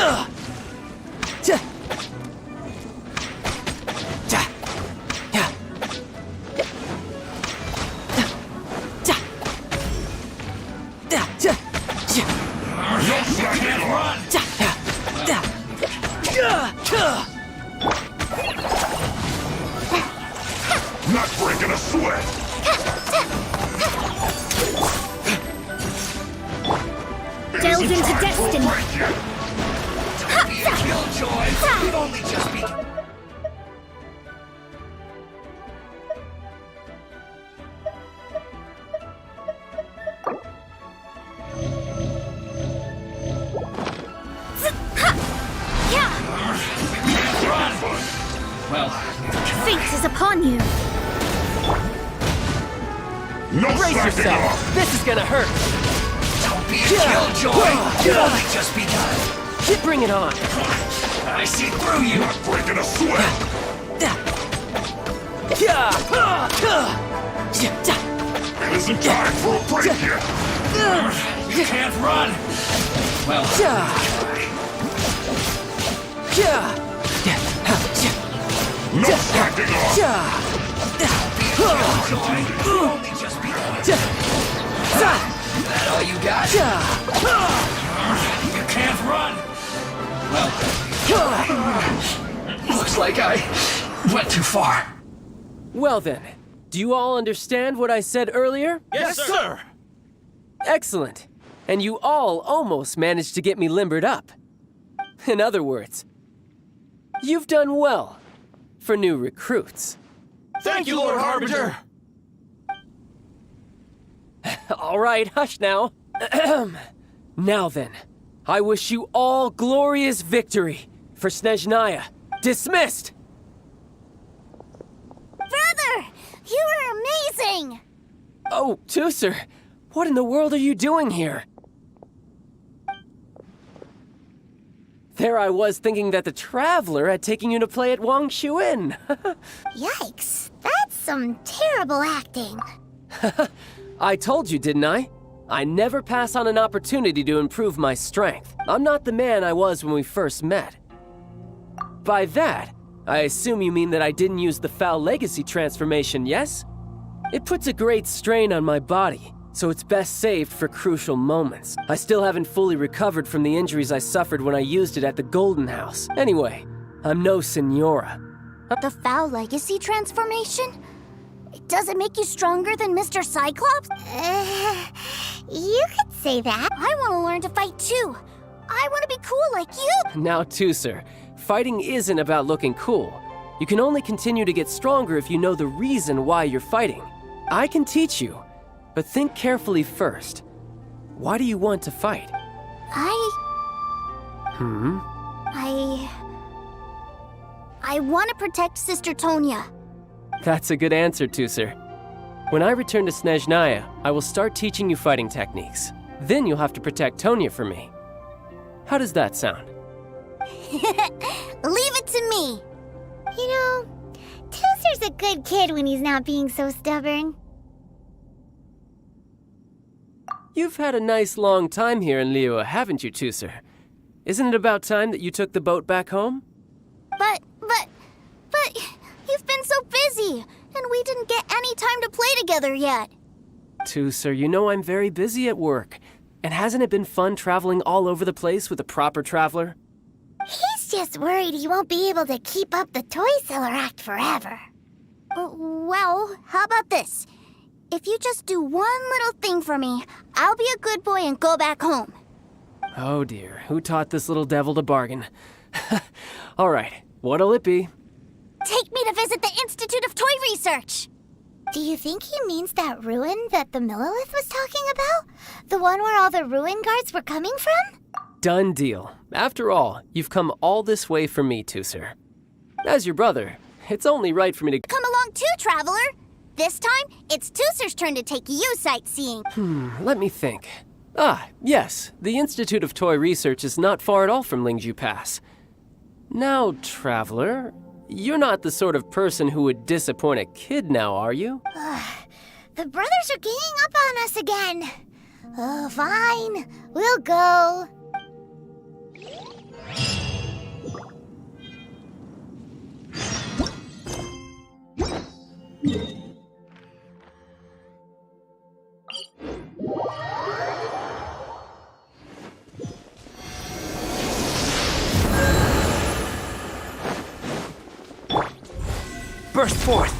can't run! Not breaking a sweat! Delve into destiny. Don't be a killjoy! We've only just begun. Well, on you! No Brace slacking yourself! off! This is gonna hurt! Don't be a killjoy! You've only just begun! Bring it on! I see through you! Not breaking a sweat! It isn't time for a break yet! You can't run! Well, No slacking off! You've only just begun! That all you got? You can't run! Well, looks like I went too far. Well then, do you all understand what I said earlier? Yes, sir! Excellent. And you all almost managed to get me limbered up. In other words, you've done well for new recruits. Thank you, Lord Harbinger! All right, hush now. Now then, I wish you all glorious victory for Snezhnaya. Dismissed! Brother! You are amazing! Oh, Tusser, what in the world are you doing here? There I was thinking that the Traveler had taken you to play at Wang Shuin. Yikes, that's some terrible acting. I told you, didn't I? I never pass on an opportunity to improve my strength. I'm not the man I was when we first met. By that, I assume you mean that I didn't use the Foul Legacy transformation, yes? It puts a great strain on my body, so it's best saved for crucial moments. I still haven't fully recovered from the injuries I suffered when I used it at the Golden House. Anyway, I'm no Senora. The Foul Legacy transformation? Does it make you stronger than Mr. Cyclops? You could say that. I want to learn to fight too. I want to be cool like you. Now, Tusser, fighting isn't about looking cool. You can only continue to get stronger if you know the reason why you're fighting. I can teach you, but think carefully first. Why do you want to fight? I want to protect Sister Tonya. That's a good answer, Tusser. When I return to Snezhnaya, I will start teaching you fighting techniques. Then you'll have to protect Tonya for me. How does that sound? Leave it to me. You know, Tusser's a good kid when he's not being so stubborn. You've had a nice long time here in Liyue, haven't you, Tusser? Isn't it about time that you took the boat back home? But, you've been so busy, and we didn't get any time to play together yet. Tusser, you know I'm very busy at work. And hasn't it been fun traveling all over the place with a proper traveler? He's just worried he won't be able to keep up the toy seller act forever. Well, how about this? If you just do one little thing for me, I'll be a good boy and go back home. Oh dear, who taught this little devil to bargain? All right, what'll it be? Take me to visit the Institute of Toy Research. Do you think he means that ruin that the Millilith was talking about? The one where all the ruin guards were coming from? Done deal. After all, you've come all this way for me, Tusser. As your brother, it's only right for me to come along too, Traveler. This time, it's Tusser's turn to take you sightseeing. Let me think. Ah, yes, the Institute of Toy Research is not far at all from Lingju Pass. Now, Traveler, you're not the sort of person who would disappoint a kid now, are you? The brothers are ganging up on us again. Oh, fine. We'll go. Burst forth!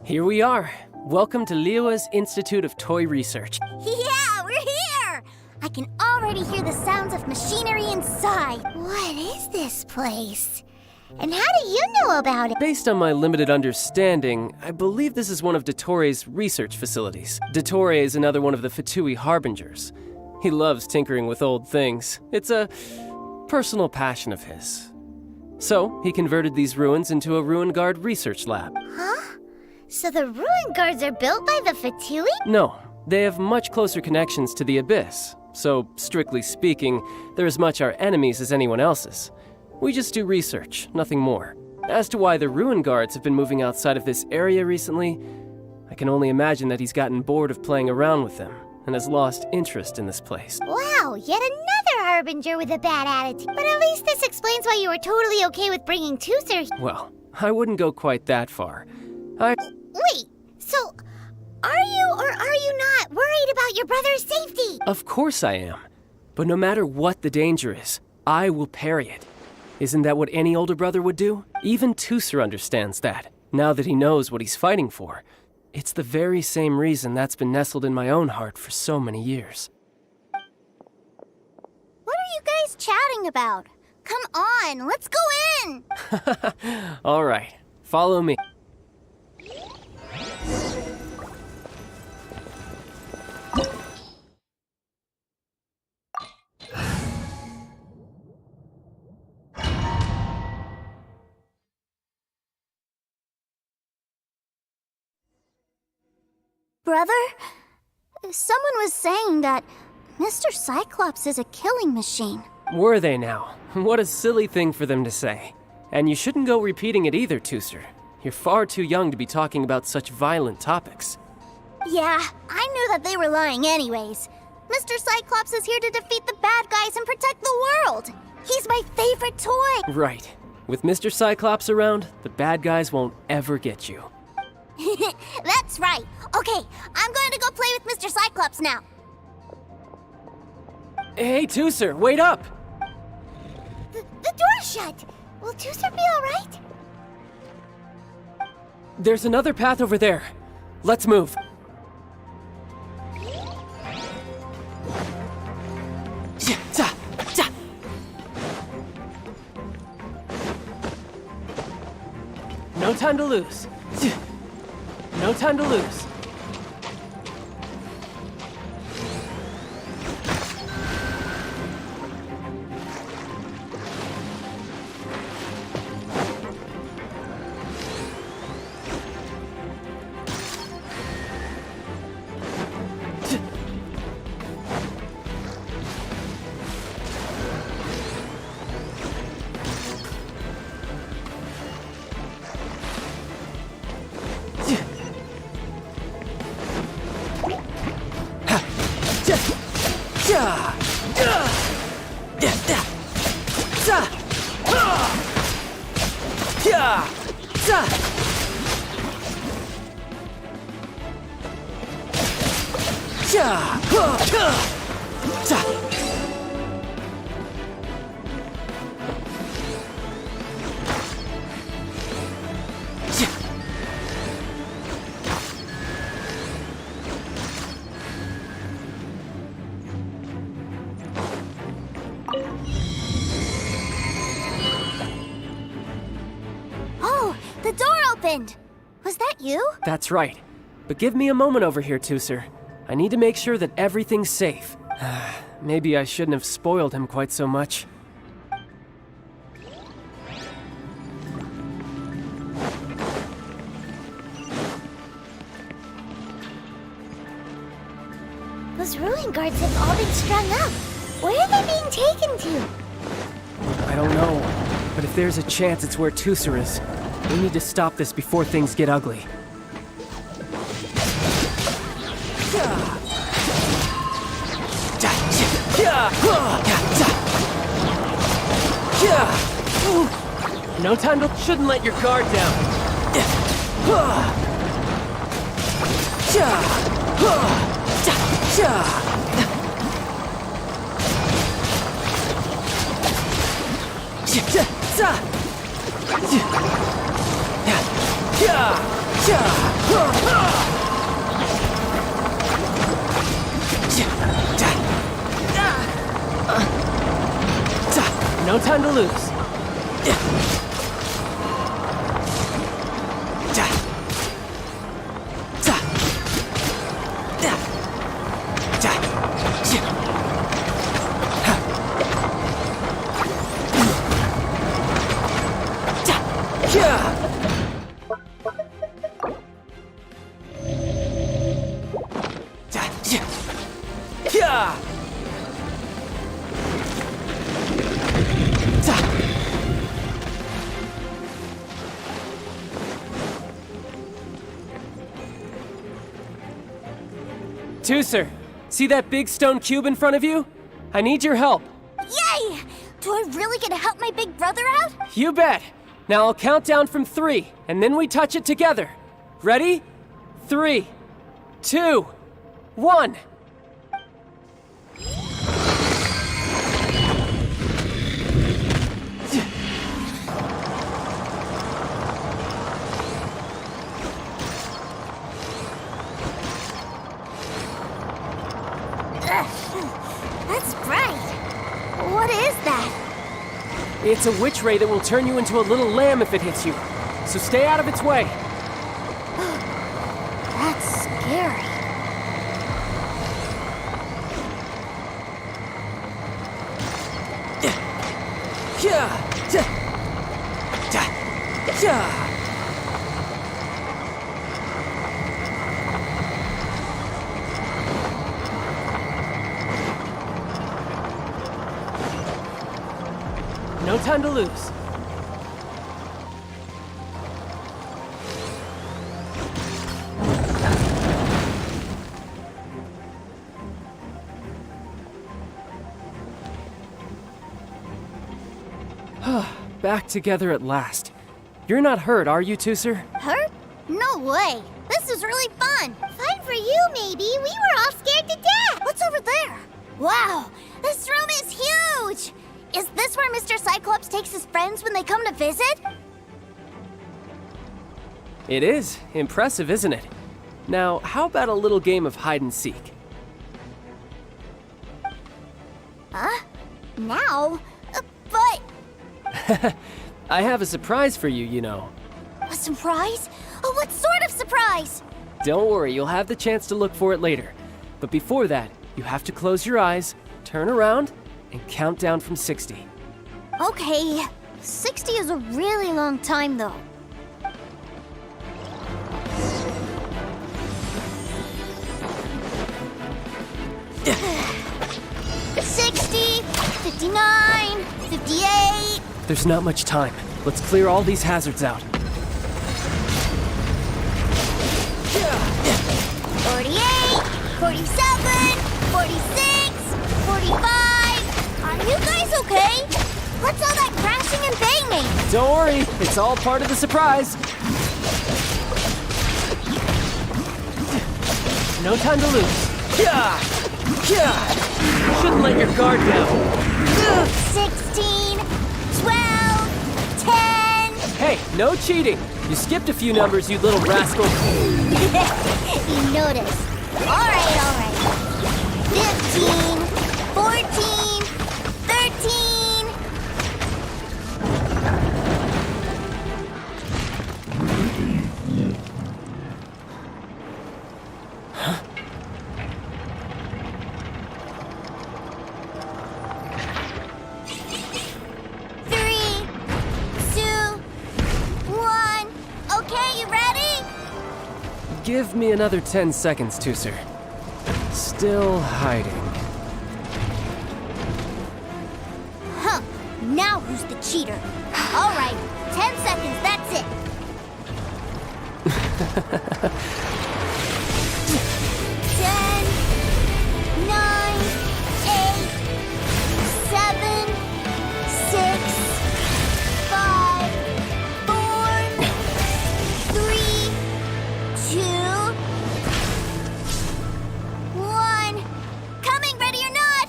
Here we are. Welcome to Liyue's Institute of Toy Research. Yeah, we're here! I can already hear the sounds of machinery inside. What is this place? And how do you know about it? Based on my limited understanding, I believe this is one of Dottoro's research facilities. Dottore is another one of the Fatui Harbingers. He loves tinkering with old things. It's a personal passion of his. So, he converted these ruins into a Ruin Guard research lab. Huh? So the ruin guards are built by the Fatui? No, they have much closer connections to the Abyss. So, strictly speaking, they're as much our enemies as anyone else's. We just do research, nothing more. As to why the Ruin Guards have been moving outside of this area recently, I can only imagine that he's gotten bored of playing around with them and has lost interest in this place. Wow, yet another Harbinger with a bad attitude. But at least this explains why you were totally okay with bringing Tooser here. Well, I wouldn't go quite that far. Wait, so are you or are you not worried about your brother's safety? Of course I am. But no matter what the danger is, I will parry it. Isn't that what any older brother would do? Even Tooser understands that, now that he knows what he's fighting for. It's the very same reason that's been nestled in my own heart for so many years. What are you guys chatting about? Come on, let's go in! All right, follow me. Brother, someone was saying that Mr. Cyclops is a killing machine. Were they now? What a silly thing for them to say. And you shouldn't go repeating it either, Tooser. You're far too young to be talking about such violent topics. Yeah, I knew that they were lying anyways. Mr. Cyclops is here to defeat the bad guys and protect the world. He's my favorite toy. Right. With Mr. Cyclops around, the bad guys won't ever get you. That's right. Okay, I'm going to go play with Mr. Cyclops now. Hey, Tooser, wait up! The door's shut. Will Tooser be all right? There's another path over there. Let's move. No time to lose. No time to lose. Oh, the door opened. Was that you? That's right. But give me a moment over here, Tooser. I need to make sure that everything's safe. Maybe I shouldn't have spoiled him quite so much. Those ruin guards have all been strung up. Where are they being taken to? I don't know, but if there's a chance it's where Tooser is, we need to stop this before things get ugly. No time to... Shouldn't let your guard down. No time to lose. Tooser, see that big stone cube in front of you? I need your help. Yay! Do I really get to help my big brother out? You bet. Now I'll count down from 3, and then we touch it together. Ready? 3, 2, 1. That's bright. What is that? It's a witch ray that will turn you into a little lamb if it hits you. So stay out of its way. That's scary. No time to lose. Back together at last. You're not hurt, are you, Tooser? Hurt? No way. This is really fun. Fun for you, maybe. We were all scared to death. What's over there? Wow, this room is huge. Is this where Mr. Cyclops takes his friends when they come to visit? It is. Impressive, isn't it? Now, how about a little game of hide and seek? Huh? Now? But... I have a surprise for you, you know. A surprise? Oh, what sort of surprise? Don't worry, you'll have the chance to look for it later. But before that, you have to close your eyes, turn around, and count down from 60. Okay, 60 is a really long time, though. 60, 59, 58. There's not much time. Let's clear all these hazards out. 48, 47, 46, 45. Are you guys okay? What's all that crashing and banging? Don't worry, it's all part of the surprise. No time to lose. Shouldn't let your guard down. 16, 12, 10. Hey, no cheating. You skipped a few numbers, you little rascal. You noticed. All right. 15, 14, 13. Huh? Give me another 10 seconds, Tooser. Still hiding. Huh. Now who's the cheater? All right. 10 seconds, that's it. 10, 9, 8, 7, 6, 5, 4, 3, 2, 1. Coming, ready or not.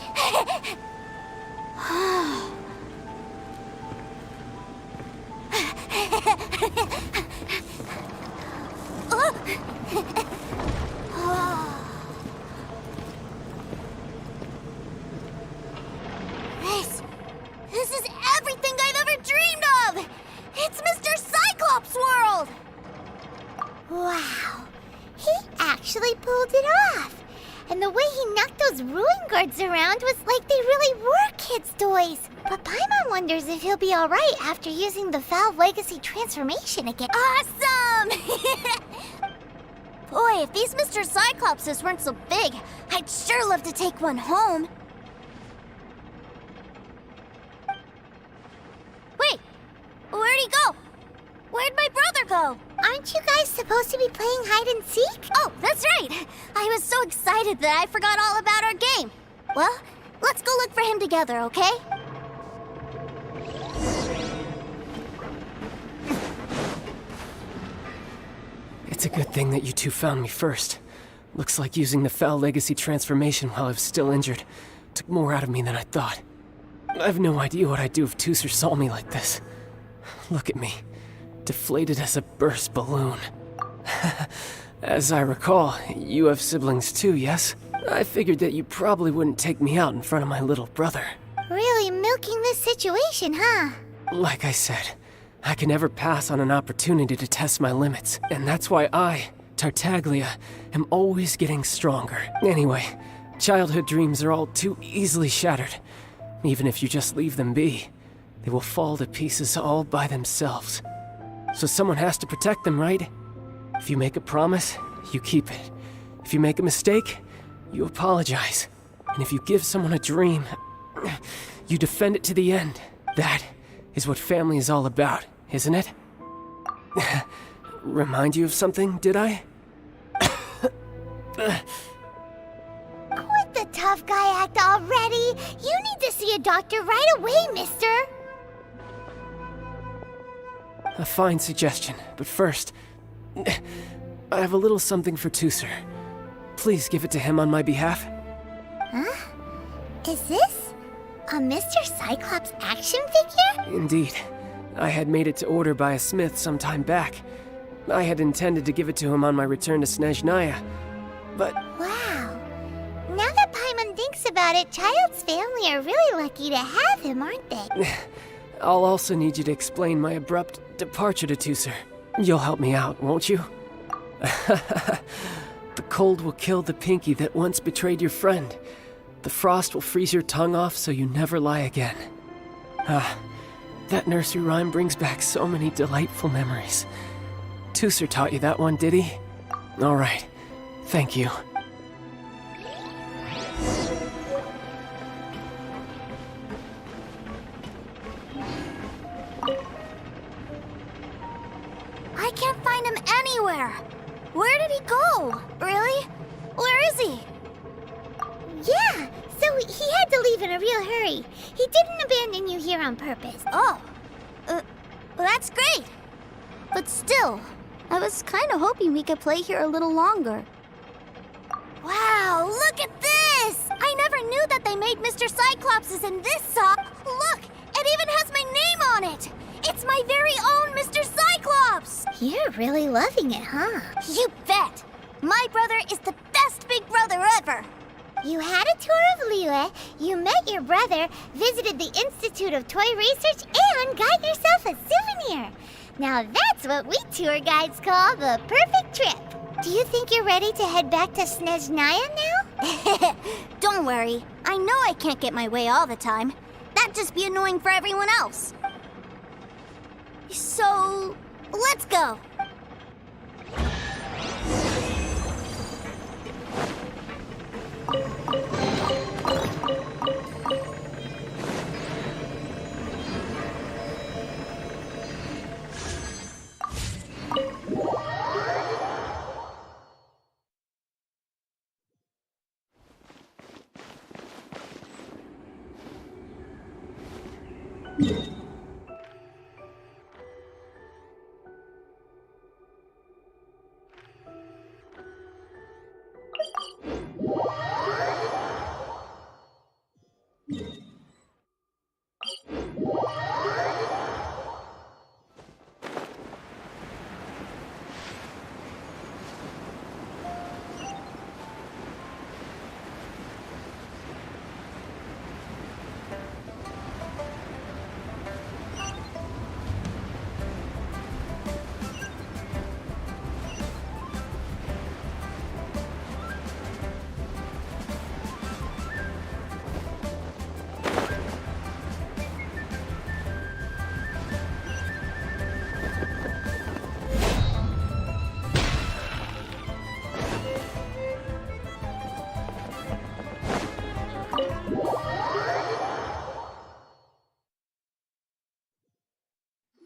those ruin guards around was like they really were kids' toys. But Paimon wonders if he'll be alright after using the Valve Legacy transformation again. Awesome! Boy, if these Mr. Cyclopses weren't so big, I'd sure love to take one home. Wait, where'd he go? Where'd my brother go? Aren't you guys supposed to be playing hide and seek? Oh, that's right! I was so excited that I forgot all about our game. Well, let's go look for him together, okay? It's a good thing that you two found me first. Looks like using the Foul Legacy transformation while I was still injured took more out of me than I thought. I have no idea what I'd do if Tooser saw me like this. Look at me, deflated as a burst balloon. As I recall, you have siblings too, yes? I figured that you probably wouldn't take me out in front of my little brother. Really milking this situation, huh? Like I said, I can never pass on an opportunity to test my limits, and that's why I, Tartaglia, am always getting stronger. Anyway, childhood dreams are all too easily shattered. Even if you just leave them be, they will fall to pieces all by themselves. So someone has to protect them, right? If you make a promise, you keep it. If you make a mistake, you apologize. And if you give someone a dream, you defend it to the end. That is what family is all about, isn't it? Remind you of something, did I? Quit the tough guy act already! You need to see a doctor right away, mister! A fine suggestion, but first, I have a little something for Tooser. Please give it to him on my behalf. Huh? Is this a Mr. Cyclops action figure? Indeed. I had made it to order by a smith some time back. I had intended to give it to him on my return to Snezhnaya, but... Wow. Now that Paimon thinks about it, Child's family are really lucky to have him, aren't they? I'll also need you to explain my abrupt departure to Tooser. You'll help me out, won't you? The cold will kill the pinky that once betrayed your friend. The frost will freeze your tongue off so you never lie again. That nursery rhyme brings back so many delightful memories. Tooser taught you that one, did he? All right. Thank you. I can't find him anywhere. Where did he go? Really? Where is he? Yeah, so he had to leave in a real hurry. He didn't abandon you here on purpose. Oh, that's great. But still, I was kind of hoping we could play here a little longer. Wow, look at this! I never knew that they made Mr. Cyclopses in this song. Look, it even has my name on it. It's my very own Mr. Cyclops! You're really loving it, huh? You bet! My brother is the best big brother ever! You had a tour of Liyue, you met your brother, visited the Institute of Toy Research, and got yourself a souvenir. Now that's what we tour guides call the perfect trip. Do you think you're ready to head back to Snezhnaya now? Don't worry. I know I can't get my way all the time. That'd just be annoying for everyone else. So, let's go.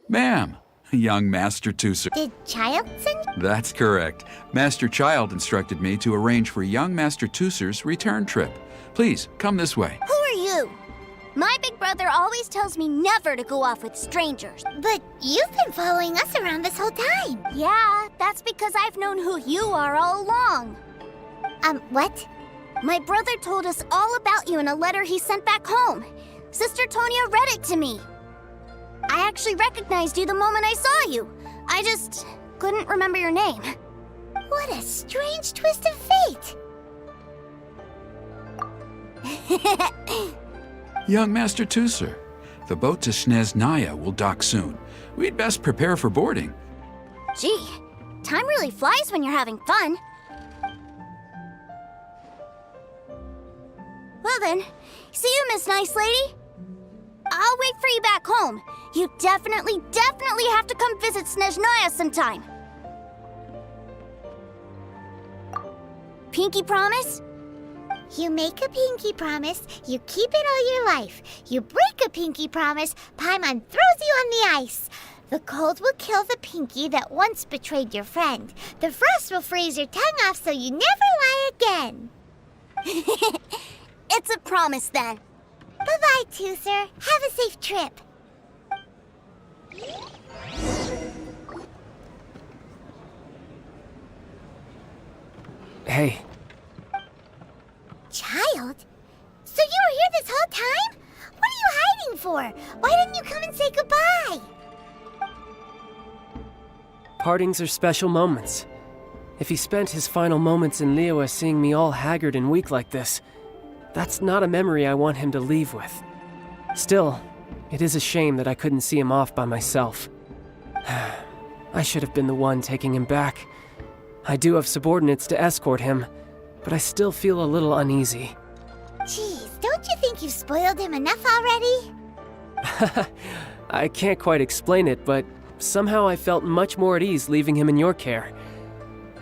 Ma'am, young Master Tooser. Did Child send you? That's correct. Master Child instructed me to arrange for young Master Tooser's return trip. Please, come this way. Who are you? My big brother always tells me never to go off with strangers. But you've been following us around this whole time. Yeah, that's because I've known who you are all along. What? My brother told us all about you in a letter he sent back home. Sister Tonya read it to me. I actually recognized you the moment I saw you. I just couldn't remember your name. What a strange twist of fate. Young Master Tooser, the boat to Snezhnaya will dock soon. We'd best prepare for boarding. Gee, time really flies when you're having fun. Well then, see you, Miss Nice Lady. I'll wait for you back home. You definitely have to come visit Snezhnaya sometime. Pinky promise? You make a pinky promise, you keep it all your life. You break a pinky promise, Paimon throws you on the ice. The cold will kill the pinky that once betrayed your friend. The frost will freeze your tongue off so you never lie again. It's a promise then. Bye-bye, Tooser. Have a safe trip. Hey. Child? So you were here this whole time? What are you hiding for? Why didn't you come and say goodbye? Partings are special moments. If he spent his final moments in Liyue seeing me all haggard and weak like this, that's not a memory I want him to leave with. Still, it is a shame that I couldn't see him off by myself. I should have been the one taking him back. I do have subordinates to escort him, but I still feel a little uneasy. Jeez, don't you think you've spoiled him enough already? I can't quite explain it, but somehow I felt much more at ease leaving him in your care.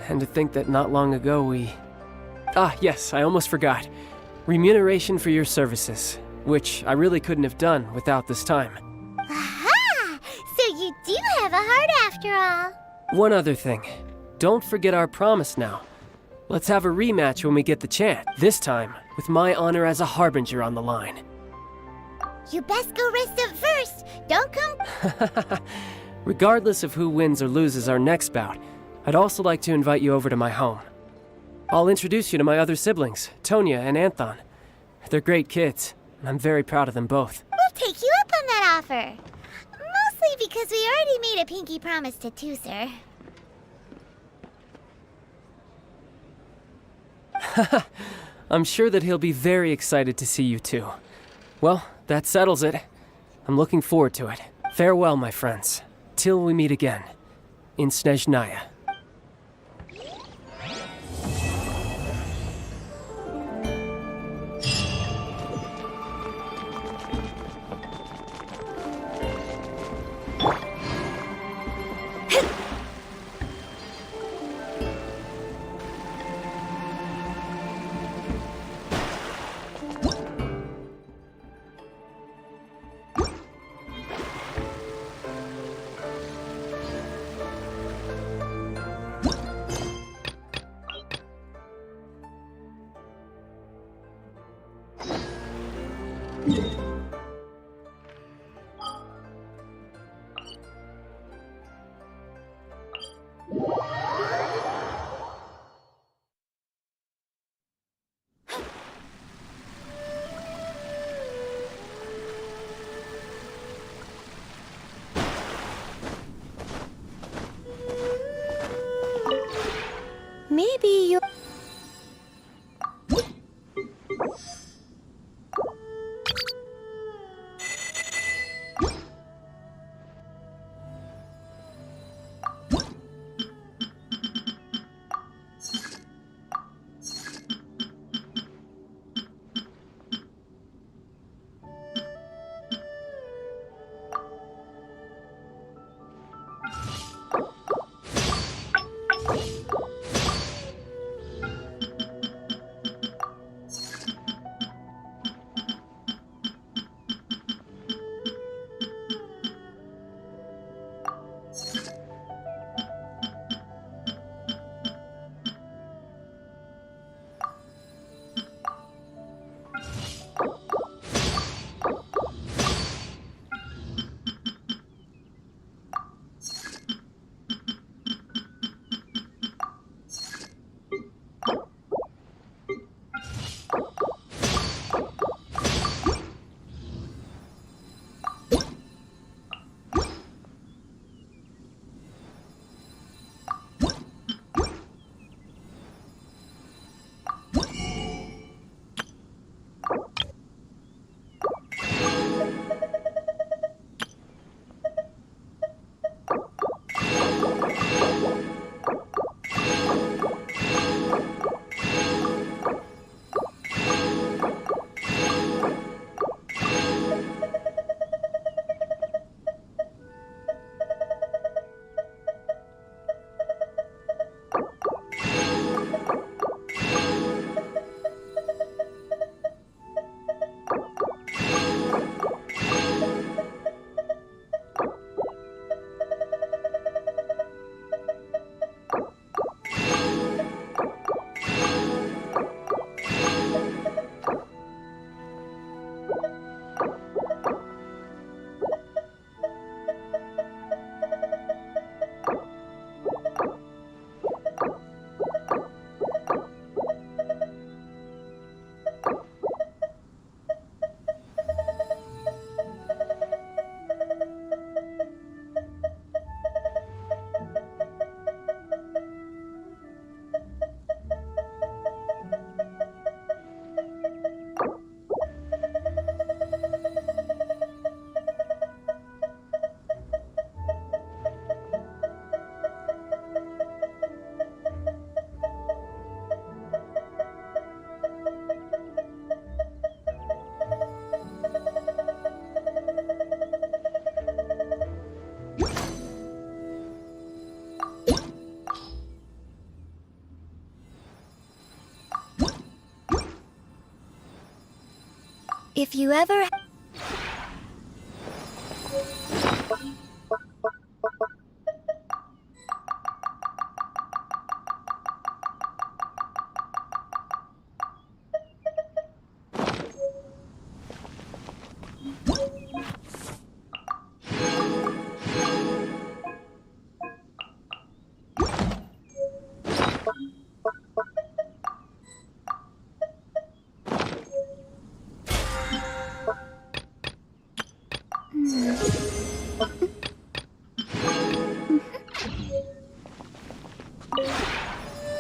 And to think that not long ago we... Ah, yes, I almost forgot. Remuneration for your services, which I really couldn't have done without this time. Aha! So you do have a heart after all. One other thing. Don't forget our promise now. Let's have a rematch when we get the chance. This time, with my honor as a harbinger on the line. You best go rest up first. Don't come... Regardless of who wins or loses our next bout, I'd also like to invite you over to my home. I'll introduce you to my other siblings, Tonya and Anthon. They're great kids, and I'm very proud of them both. We'll take you up on that offer. Mostly because we already made a pinky promise to Tooser. I'm sure that he'll be very excited to see you too. Well, that settles it. I'm looking forward to it. Farewell, my friends. Till we meet again. In Snezhnaya. If you ever...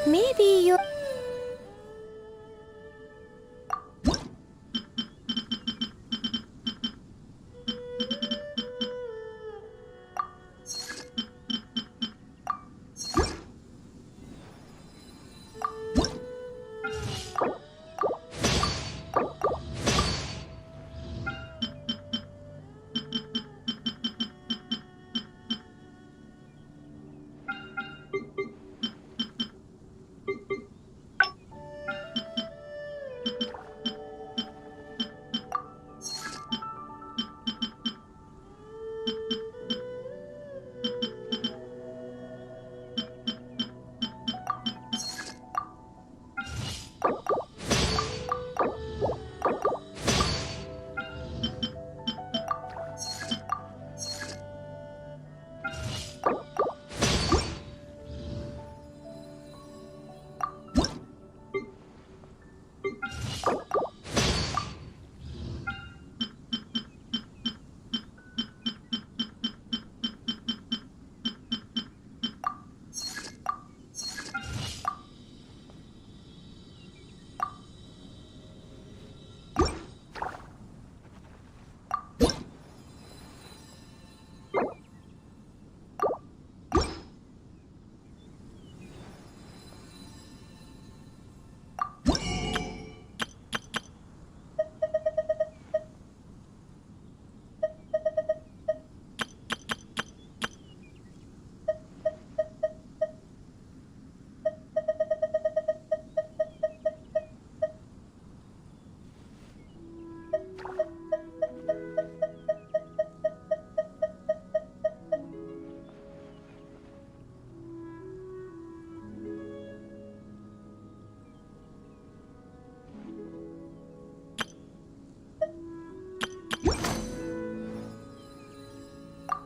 Maybe you're...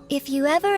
If you ever...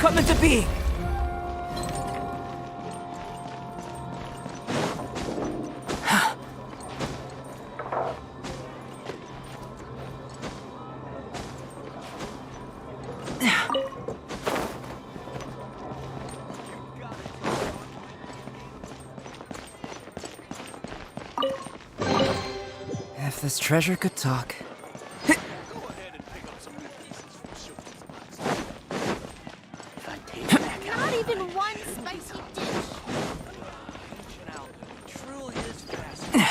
Come into being! If this treasure could talk. Not even one spicy dish. Truly is fascinating.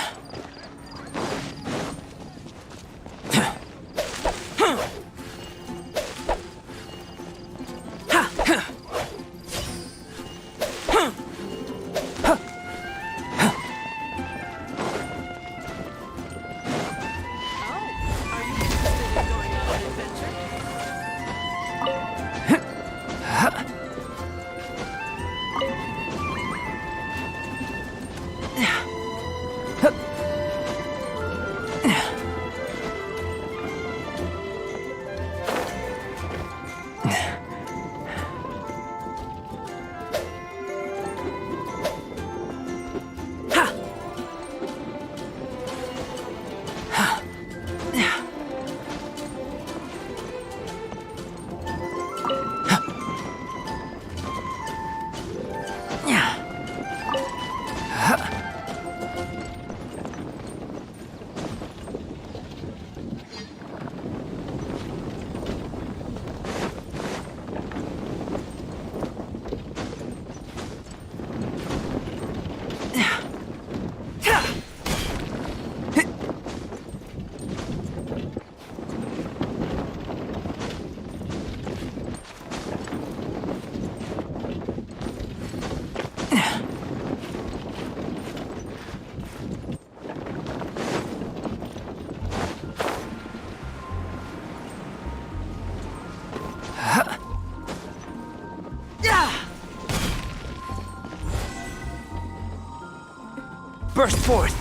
Burst forth!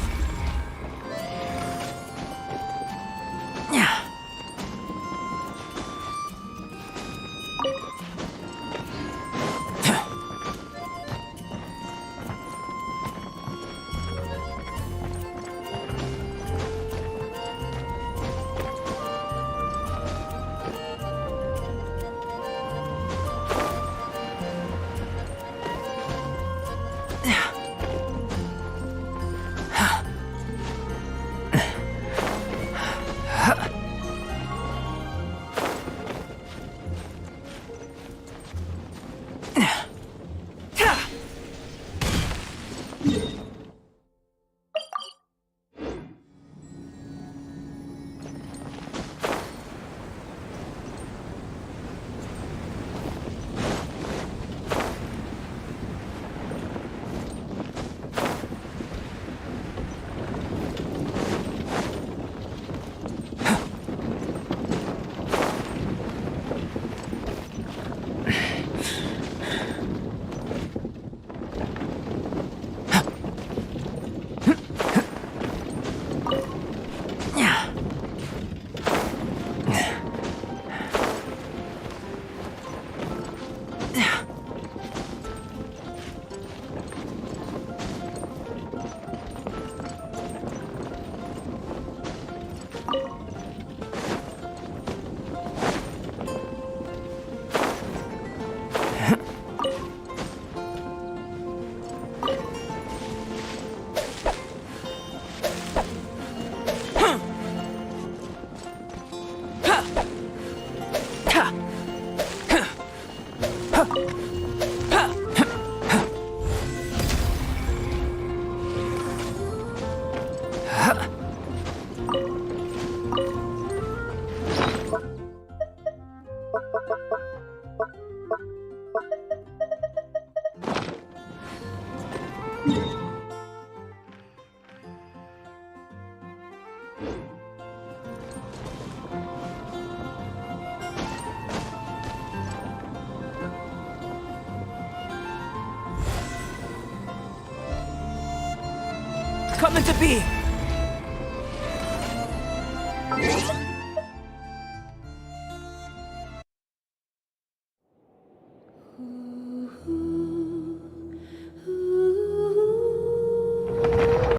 Come into being!